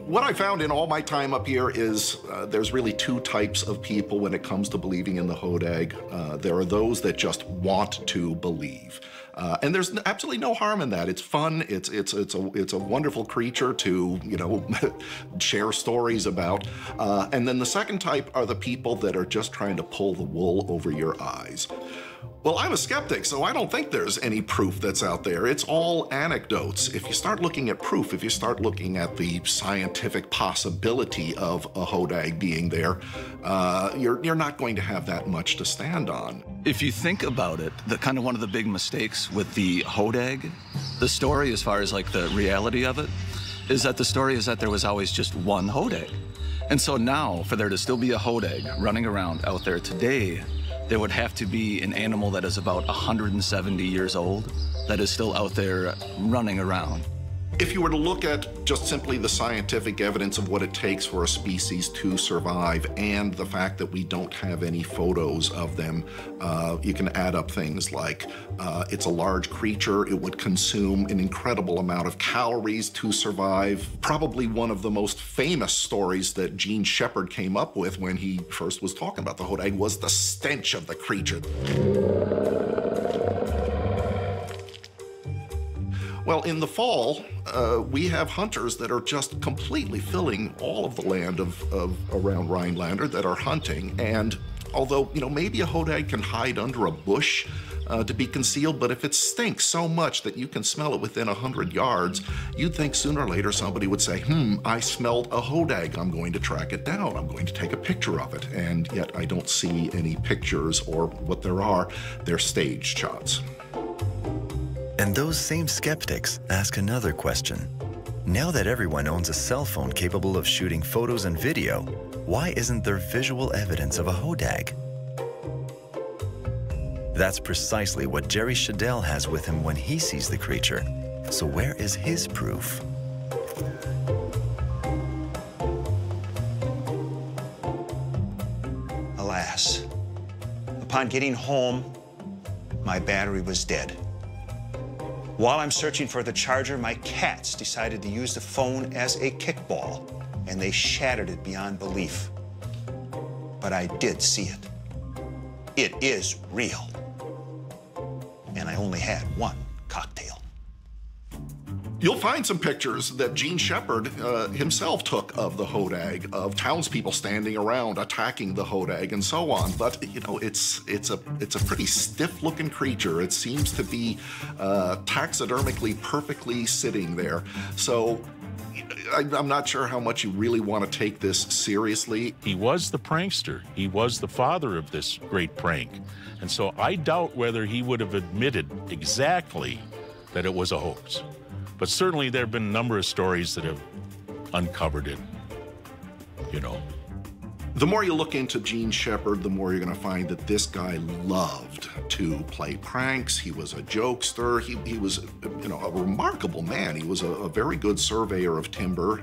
what I found in all my time up here is there's really two types of people when it comes to believing in the hodag. There are those that just want to believe. And there's absolutely no harm in that. It's fun. It's a wonderful creature to, you know, share stories about. And then the second type are the people that are just trying to pull the wool over your eyes. Well, I'm a skeptic, so I don't think there's any proof that's out there. It's all anecdotes. If you start looking at proof, if you start looking at the scientific possibility of a hodag being there, you're not going to have that much to stand on. If you think about it, kind of one of the big mistakes with the hodag, the story as far as like the reality of it, is that the story is that there was always just one hodag. And so now, for there to still be a hodag running around out there today, there would have to be an animal that is about 170 years old that is still out there running around. If you were to look at just simply the scientific evidence of what it takes for a species to survive and the fact that we don't have any photos of them, you can add up things like it's a large creature, it would consume an incredible amount of calories to survive. Probably one of the most famous stories that Gene Shepherd came up with when he first was talking about the hodag was the stench of the creature. Well, in the fall, we have hunters that are just completely filling all of the land of around Rhinelander that are hunting. And although, you know, maybe a hodag can hide under a bush to be concealed, but if it stinks so much that you can smell it within 100 yards, you'd think sooner or later somebody would say, I smelled a hodag. I'm going to track it down. I'm going to take a picture of it. And yet I don't see any pictures, or what there are, they're staged shots. And those same skeptics ask another question. Now that everyone owns a cell phone capable of shooting photos and video, why isn't there visual evidence of a hodag? That's precisely what Jerry Shadell has with him when he sees the creature. So where is his proof? Alas, upon getting home, my battery was dead. While I'm searching for the charger, my cats decided to use the phone as a kickball, and they shattered it beyond belief. But I did see it. It is real. And I only had one cocktail. You'll find some pictures that Gene Shepherd himself took of the hodag, of townspeople standing around attacking the hodag and so on. But you know, it's a pretty stiff-looking creature. It seems to be taxidermically perfectly sitting there. So I'm not sure how much you really want to take this seriously. He was the prankster. He was the father of this great prank. And so I doubt whether he would have admitted exactly that it was a hoax. But certainly there have been a number of stories that have uncovered it, you know. The more you look into Gene Shepherd, the more you're going to find that this guy loved to play pranks. He was a jokester. He was, you know, a remarkable man. He was a very good surveyor of timber,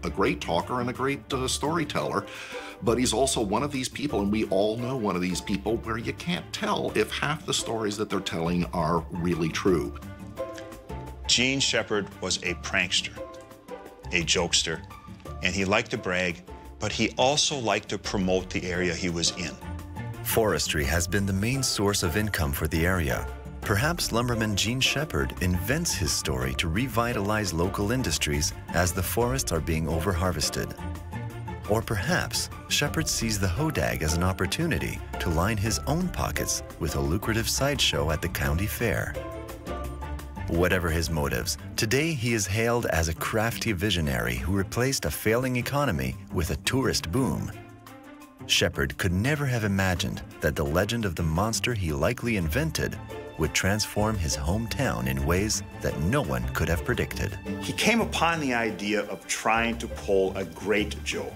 a great talker and a great storyteller. But he's also one of these people, and we all know one of these people, where you can't tell if half the stories that they're telling are really true. Gene Shepherd was a prankster, a jokester, and he liked to brag, but he also liked to promote the area he was in. Forestry has been the main source of income for the area. Perhaps lumberman Gene Shepherd invents his story to revitalize local industries as the forests are being overharvested. Or perhaps Shepherd sees the hodag as an opportunity to line his own pockets with a lucrative sideshow at the county fair. Whatever his motives, today he is hailed as a crafty visionary who replaced a failing economy with a tourist boom. Shepherd could never have imagined that the legend of the monster he likely invented would transform his hometown in ways that no one could have predicted. He came upon the idea of trying to pull a great joke,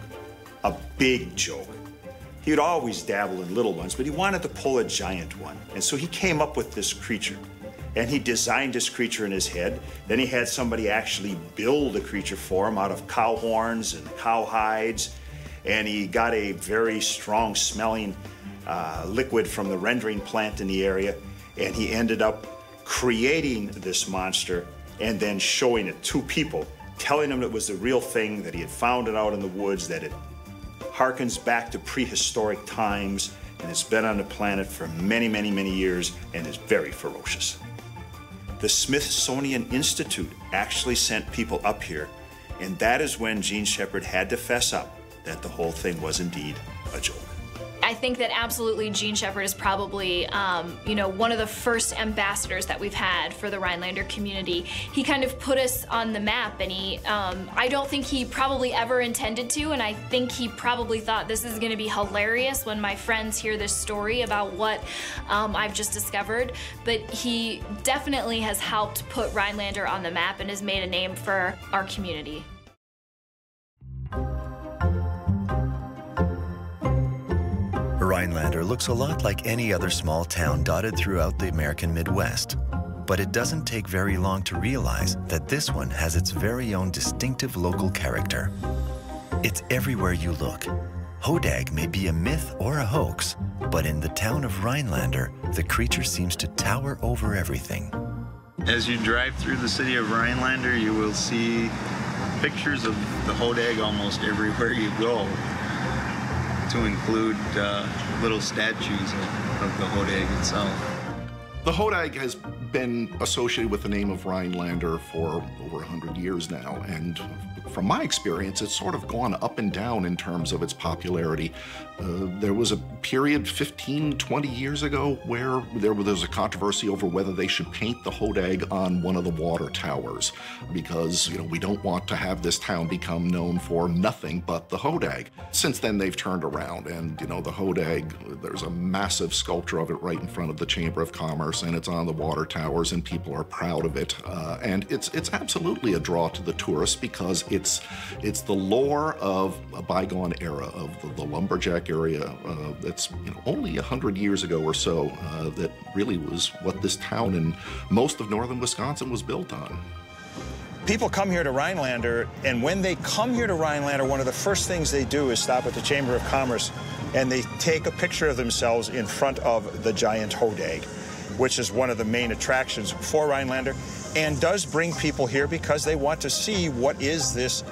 a big joke. He would always dabble in little ones, but he wanted to pull a giant one. And so he came up with this creature. And he designed this creature in his head. Then he had somebody actually build a creature for him out of cow horns and cow hides. And he got a very strong smelling liquid from the rendering plant in the area. And he ended up creating this monster and then showing it to people, telling them it was the real thing, that he had found it out in the woods, that it harkens back to prehistoric times, and it's been on the planet for many, many, many years and is very ferocious. The Smithsonian Institute actually sent people up here, and that is when Gene Shepherd had to fess up that the whole thing was indeed a joke. I think that absolutely Gene Shepherd is probably, one of the first ambassadors that we've had for the Rhinelander community. He kind of put us on the map, and I don't think he probably ever intended to, and I think he probably thought this is gonna be hilarious when my friends hear this story about what I've just discovered, but he definitely has helped put Rhinelander on the map and has made a name for our community. Rhinelander looks a lot like any other small town dotted throughout the American Midwest. But it doesn't take very long to realize that this one has its very own distinctive local character. It's everywhere you look. Hodag may be a myth or a hoax, but in the town of Rhinelander, the creature seems to tower over everything. As you drive through the city of Rhinelander, you will see pictures of the Hodag almost everywhere you go, to include little statues of the Hodag itself. The Hodag has been associated with the name of Rhinelander for over 100 years now, and from my experience, it's sort of gone up and down in terms of its popularity. There was a period 15, 20 years ago where there was a controversy over whether they should paint the Hodag on one of the water towers, because we don't want to have this town become known for nothing but the Hodag. Since then, they've turned around, and the Hodag, there's a massive sculpture of it right in front of the Chamber of Commerce, and it's on the water towers, and people are proud of it. And it's absolutely a draw to the tourists, because it's the lore of a bygone era, of the lumberjack area that's only 100 years ago or so, that really was what this town and most of northern Wisconsin was built on. People come here to Rhinelander, and when they come here to Rhinelander, one of the first things they do is stop at the Chamber of Commerce, and they take a picture of themselves in front of the giant Hodag, which is one of the main attractions for Rhinelander, and does bring people here because they want to see what is this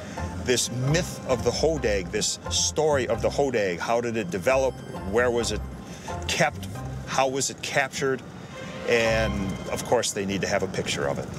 myth of the Hodag, this story of the Hodag. How did it develop? Where was it kept? How was it captured? And of course, they need to have a picture of it.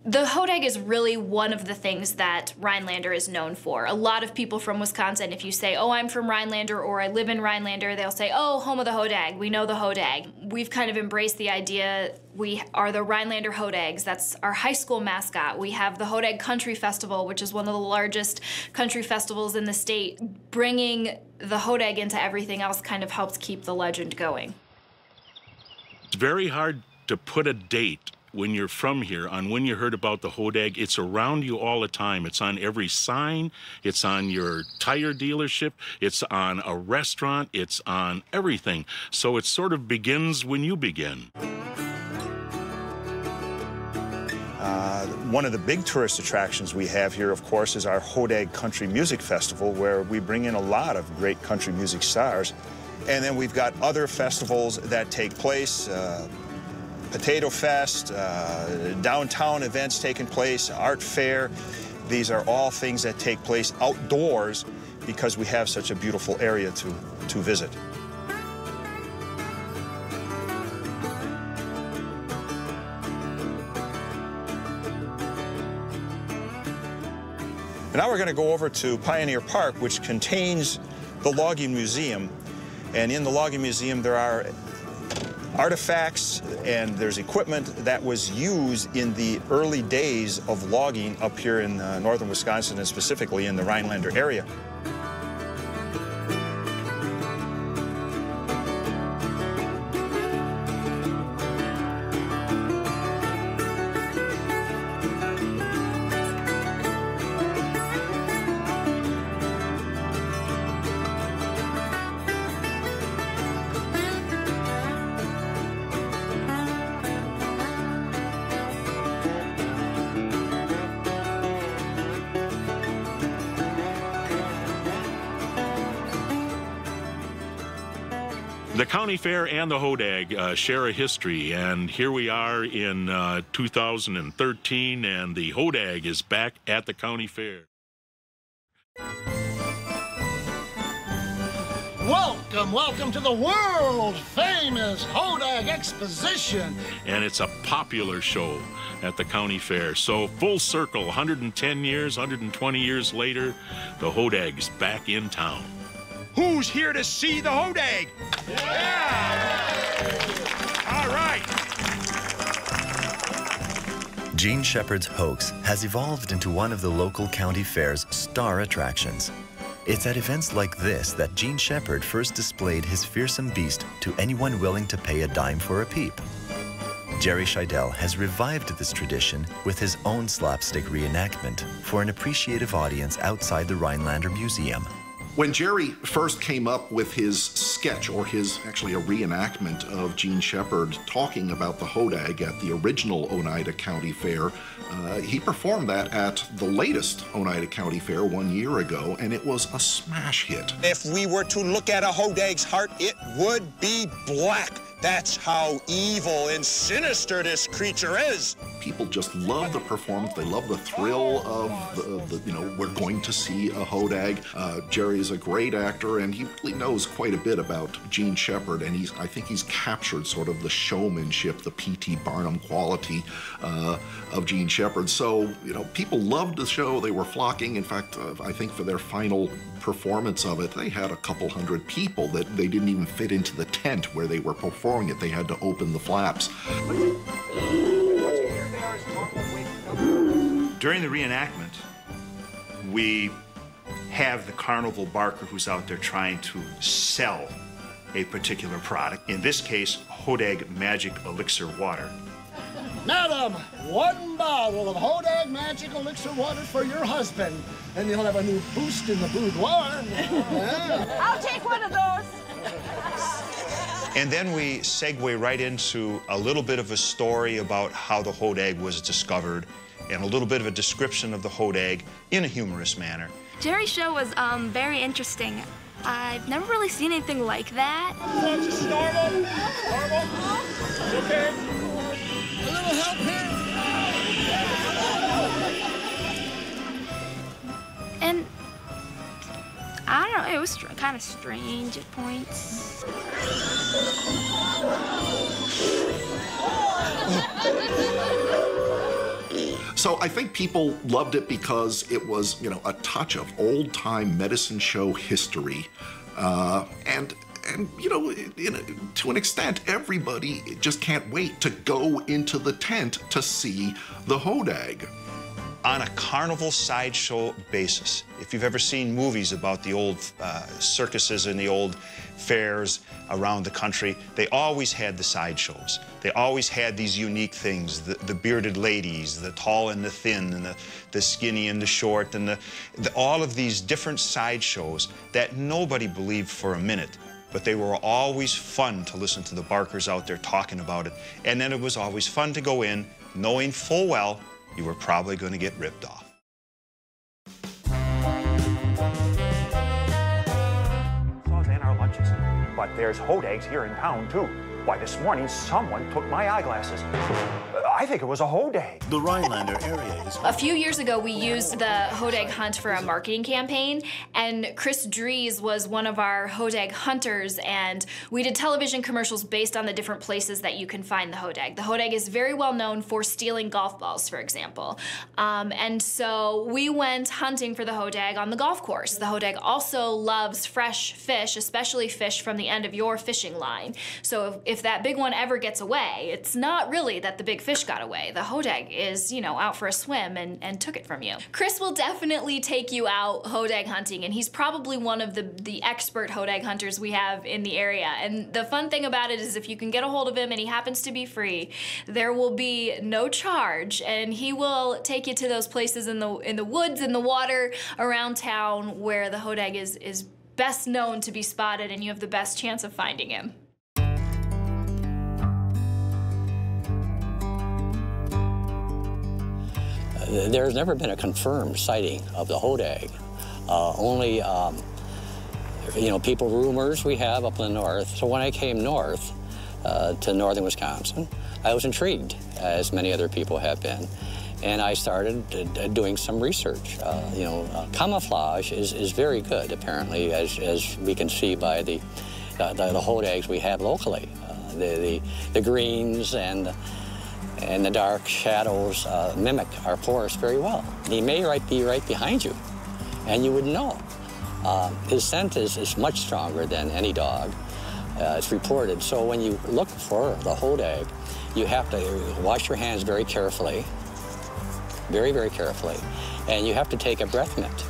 The Hodag is really one of the things that Rhinelander is known for. A lot of people from Wisconsin, if you say, oh, I'm from Rhinelander or I live in Rhinelander, they'll say, oh, home of the Hodag. We know the Hodag. We've kind of embraced the idea we are the Rhinelander Hodags. That's our high school mascot. We have the Hodag Country Festival, which is one of the largest country festivals in the state. Bringing the Hodag into everything else kind of helps keep the legend going. It's very hard to put a date when you're from here on when you heard about the Hodag. It's around you all the time. It's on every sign. It's on your tire dealership. It's on a restaurant. It's on everything. So it sort of begins when you begin. One of the big tourist attractions we have here, of course, is our Hodag Country Music Festival, where we bring in a lot of great country music stars. And then we've got other festivals that take place. Potato Fest, downtown events taking place, art fair. These are all things that take place outdoors because we have such a beautiful area to visit. Now we're going to go over to Pioneer Park, which contains the Logging Museum. And in the Logging Museum, there are artifacts and there's equipment that was used in the early days of logging up here in northern Wisconsin and specifically in the Rhinelander area. The county fair and the Hodag share a history, and here we are in 2013, and the Hodag is back at the county fair. Welcome to the world-famous Hodag Exposition. And it's a popular show at the county fair. So full circle, 110 years, 120 years later, the Hodag's back in town. Who's here to see the Hodag? Yeah! All right. Gene Shepherd's hoax has evolved into one of the local county fair's star attractions. It's at events like this that Gene Shepherd first displayed his fearsome beast to anyone willing to pay a dime for a peep. Jerry Scheidel has revived this tradition with his own slapstick reenactment for an appreciative audience outside the Rhinelander Museum. When Jerry first came up with his sketch, or actually a reenactment of Gene Shepherd talking about the Hodag at the original Oneida County Fair, he performed that at the latest Oneida County Fair 1 year ago, and it was a smash hit. If we were to look at a Hodag's heart, it would be black. That's how evil and sinister this creature is. People just love the performance. They love the thrill of we're going to see a Hodag. Jerry is a great actor, and he really knows quite a bit about Gene Shepherd, and I think he's captured sort of the showmanship, the P.T. Barnum quality of Gene Shepherd. So, people loved the show. They were flocking. In fact, I think for their final performance of it, they had a couple hundred people that they didn't even fit into the tent where they were performing it. They had to open the flaps. During the reenactment, we have the carnival barker who's out there trying to sell a particular product. In this case, Hodag Magic Elixir Water. Madam, 1 bottle of Hodag Magic Elixir Water for your husband, and you'll have a new boost in the boudoir. Yeah. I'll take one of those. And then we segue right into a little bit of a story about how the Hodag was discovered and a little bit of a description of the Hodag in a humorous manner. Jerry's show was very interesting. I've never really seen anything like that. Just normal. Okay. A little help here. And I don't know, it was kind of strange at points. So I think people loved it because it was, a touch of old-time medicine show history. And to an extent, everybody just can't wait to go into the tent to see the Hodag. On a carnival sideshow basis, if you've ever seen movies about the old circuses and the old fairs around the country, they always had the sideshows. They always had these unique things, the bearded ladies, the tall and the thin, and the skinny and the short, and all of these different sideshows that nobody believed for a minute. But they were always fun to listen to the barkers out there talking about it. And then it was always fun to go in, knowing full well you were probably going to get ripped off. Saws and our lunches. But there's Hodags here in town, too. Why, this morning someone took my eyeglasses. I think it was a hodag. The Rhinelander area is... A few years ago, we used the hodag hunt for a marketing campaign, and Chris Dries was one of our hodag hunters, and we did television commercials based on the different places that you can find the hodag. The hodag is very well known for stealing golf balls, for example. And so we went hunting for the hodag on the golf course. The hodag also loves fresh fish, especially fish from the end of your fishing line. So if that big one ever gets away, it's not really that the big fish got away. The hodag is, you know, out for a swim and took it from you. Chris will definitely take you out hodag hunting, and he's probably one of the expert hodag hunters we have in the area. And the fun thing about it is if you can get a hold of him and he happens to be free, there will be no charge, and he will take you to those places in the woods, in the water around town where the hodag is best known to be spotted, and you have the best chance of finding him. There's never been a confirmed sighting of the hodag. Only, you know, rumors we have up in the north. So when I came north to northern Wisconsin, I was intrigued, as many other people have been. And I started doing some research. You know, camouflage is very good, apparently, as we can see by the hodags we have locally. The greens and the dark shadows mimic our forest very well. He may be right behind you, and you wouldn't know. His scent is much stronger than any dog. It's reported. So when you look for the hodag, you have to wash your hands very carefully, very, very carefully, and you have to take a breath mint,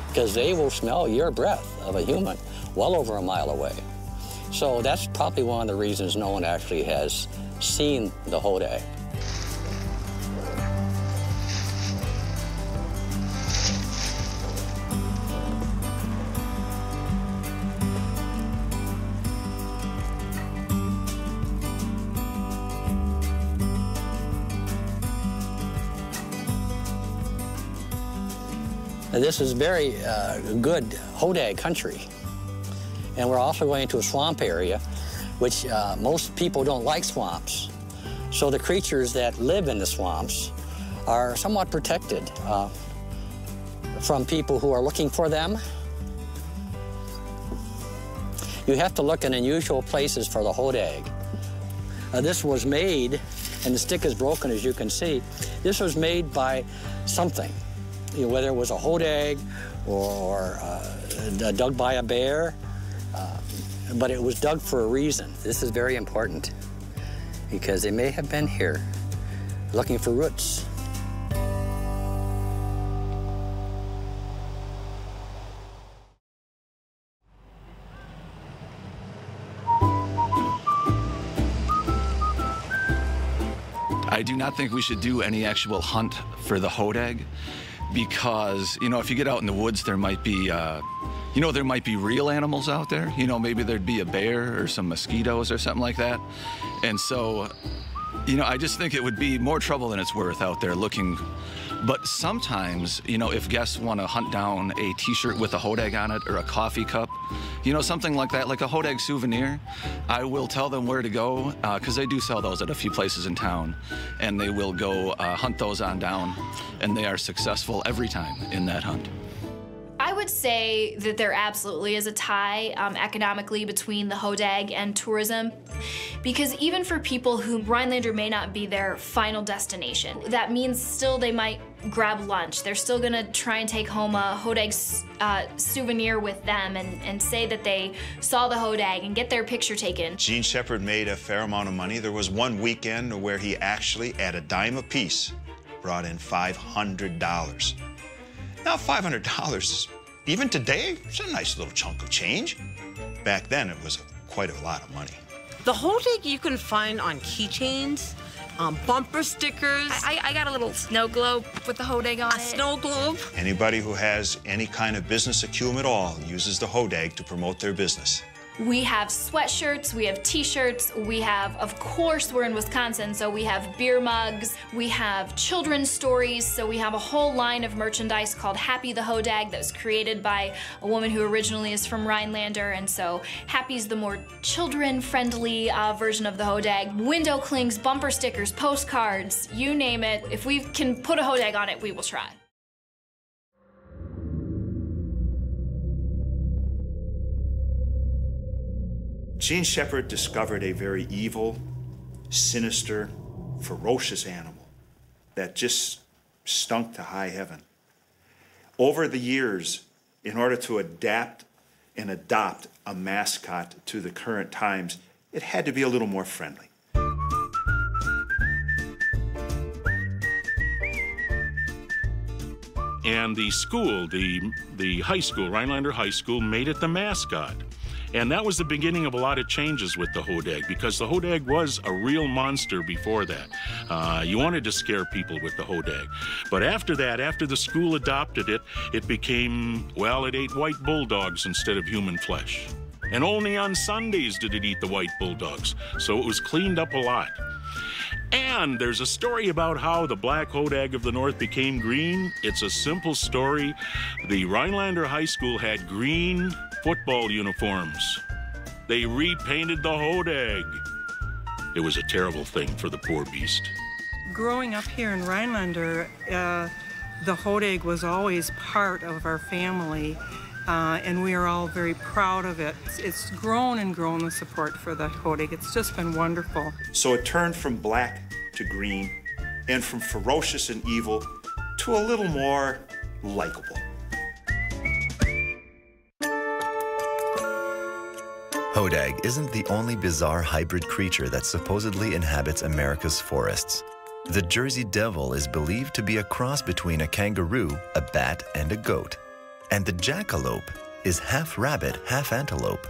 because they will smell your breath of a human well over a mile away. So that's probably one of the reasons no one actually has seen the hodag. This is very good hodag country. And we're also going to a swamp area, which most people don't like swamps. So the creatures that live in the swamps are somewhat protected from people who are looking for them. You have to look in unusual places for the hodag. This was made, and the stick is broken, as you can see. This was made by something. You know, whether it was a hodag or dug by a bear, but it was dug for a reason. This is very important because they may have been here looking for roots. I do not think we should do any actual hunt for the hodag, because, you know, if you get out in the woods, there might be, you know, there might be real animals out there. You know, maybe there'd be a bear or some mosquitoes or something like that. And so, you know, I just think it would be more trouble than it's worth out there looking. But sometimes, you know, if guests want to hunt down a t-shirt with a hodag on it or a coffee cup, you know, something like that, like a hodag souvenir, I will tell them where to go, because they do sell those at a few places in town, and they will go hunt those on down, and they are successful every time in that hunt. I would say that there absolutely is a tie economically between the hodag and tourism, because even for people who Rhinelander may not be their final destination, that means still they might grab lunch. They're still gonna try and take home a hodag souvenir with them and say that they saw the hodag and get their picture taken. Gene Shepherd made a fair amount of money. There was one weekend where he actually, at a dime apiece, brought in $500. Now, $500, even today, it's a nice little chunk of change. Back then, it was quite a lot of money. The hodag you can find on keychains, bumper stickers. I got a little snow globe with the hodag on it. A snow globe. Anybody who has any kind of business acumen at all uses the hodag to promote their business. We have sweatshirts, we have t-shirts, we have, of course, we're in Wisconsin, so we have beer mugs, we have children's stories, so we have a whole line of merchandise called Happy the Hodag that was created by a woman who originally is from Rhinelander, and so Happy's the more children-friendly version of the Hodag. Window clings, bumper stickers, postcards, you name it. If we can put a Hodag on it, we will try. Gene Shepherd discovered a very evil, sinister, ferocious animal that just stunk to high heaven. Over the years, in order to adapt and adopt a mascot to the current times, it had to be a little more friendly. And the school, the high school, Rhinelander High School, made it the mascot. And that was the beginning of a lot of changes with the Hodag, because the Hodag was a real monster before that. You wanted to scare people with the Hodag. But after that, after the school adopted it, it became, well, it ate white bulldogs instead of human flesh. And only on Sundays did it eat the white bulldogs, so it was cleaned up a lot. And there's a story about how the black Hodag of the North became green. It's a simple story. The Rhinelander High School had green football uniforms. They repainted the Hodag. It was a terrible thing for the poor beast. Growing up here in Rhinelander, the Hodag was always part of our family, and we are all very proud of it. It's grown and grown, the support for the Hodag. It's just been wonderful. So it turned from black to green, and from ferocious and evil to a little more likable. Hodag isn't the only bizarre hybrid creature that supposedly inhabits America's forests. The Jersey Devil is believed to be a cross between a kangaroo, a bat, and a goat. And the jackalope is half rabbit, half antelope.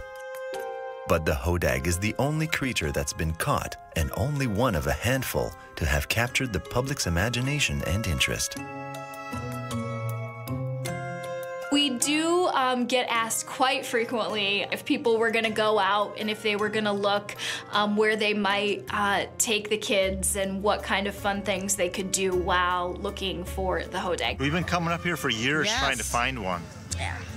But the Hodag is the only creature that's been caught and only one of a handful to have captured the public's imagination and interest. We do get asked quite frequently if people were gonna go out and if they were gonna look where they might take the kids and what kind of fun things they could do while looking for the Hodag. We've been coming up here for years trying to find one.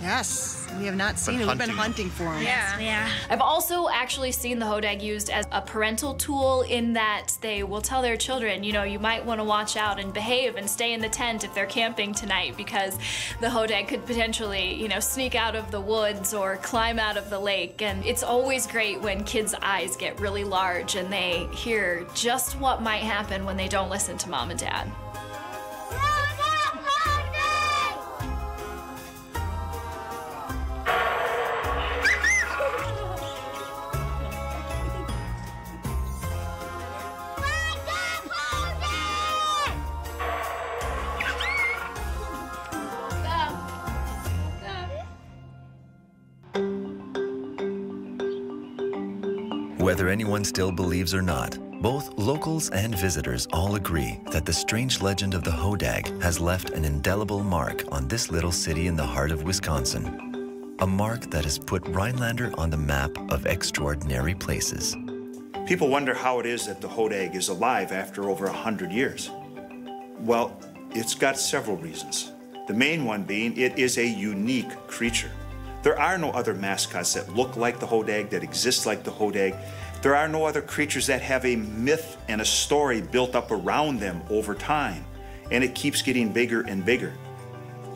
Yes, we have not seen it. We've been hunting for them. Yeah. I've also actually seen the Hodag used as a parental tool in that they will tell their children, you know, you might want to watch out and behave and stay in the tent if they're camping tonight because the Hodag could potentially, you know, sneak out of the woods or climb out of the lake. And it's always great when kids' eyes get really large and they hear just what might happen when they don't listen to mom and dad. Whether anyone still believes or not, both locals and visitors all agree that the strange legend of the Hodag has left an indelible mark on this little city in the heart of Wisconsin. A mark that has put Rhinelander on the map of extraordinary places. People wonder how it is that the Hodag is alive after over 100 years. Well, it's got several reasons. The main one being it is a unique creature. There are no other mascots that look like the Hodag, that exist like the Hodag. There are no other creatures that have a myth and a story built up around them over time. And it keeps getting bigger and bigger.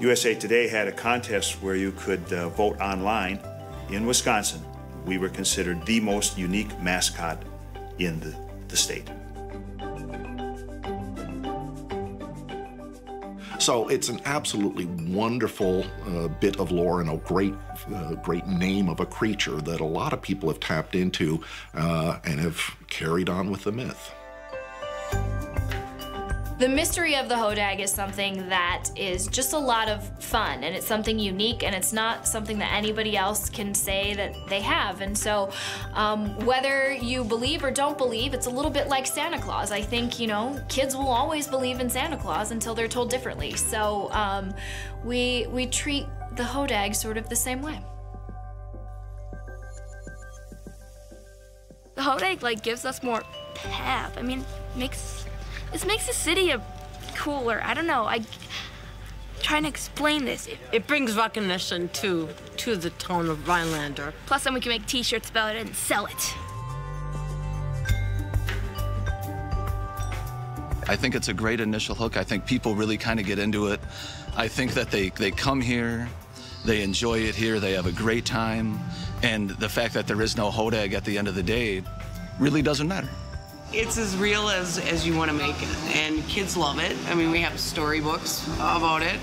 USA Today had a contest where you could vote online. In Wisconsin, we were considered the most unique mascot in the state. So it's an absolutely wonderful bit of lore and a great name of a creature that a lot of people have tapped into and have carried on with the myth. The mystery of the Hodag is something that is just a lot of fun, and it's something unique, and it's not something that anybody else can say that they have. And so whether you believe or don't believe, it's a little bit like Santa Claus. I think, you know, kids will always believe in Santa Claus until they're told differently. So we treat the Hodag sort of the same way. hodag like gives us more pep. I mean, this makes the city cooler. I don't know. I'm trying to explain this. It brings recognition to the town of Rhinelander. Plus, then we can make T-shirts about it and sell it. I think it's a great initial hook. I think people really kind of get into it. I think that they come here, they enjoy it here, they have a great time, and the fact that there is no hodag at the end of the day really doesn't matter. It's as real as you want to make it, and kids love it. I mean, we have storybooks about it.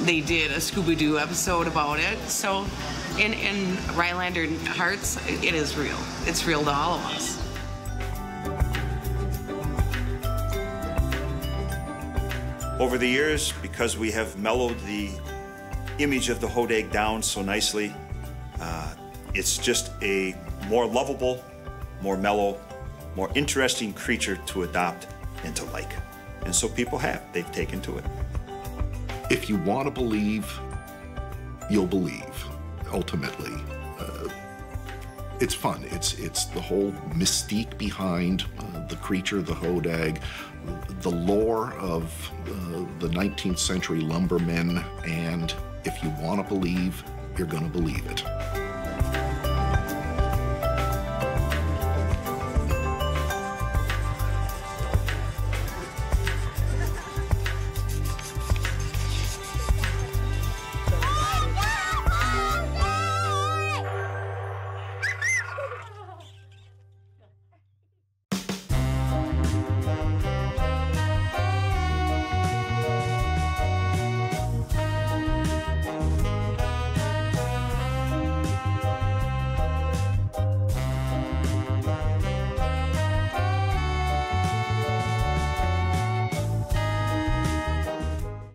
They did a Scooby-Doo episode about it. So in Rhinelander hearts, it is real. It's real to all of us. Over the years, because we have mellowed the image of the hodag down so nicely, it's just a more lovable, more mellow, more interesting creature to adopt and to like. And so people they've taken to it. If you want to believe, you'll believe, ultimately. It's fun. It's the whole mystique behind the creature, the hodag, the lore of the 19th century lumbermen, and if you want to believe, you're going to believe it.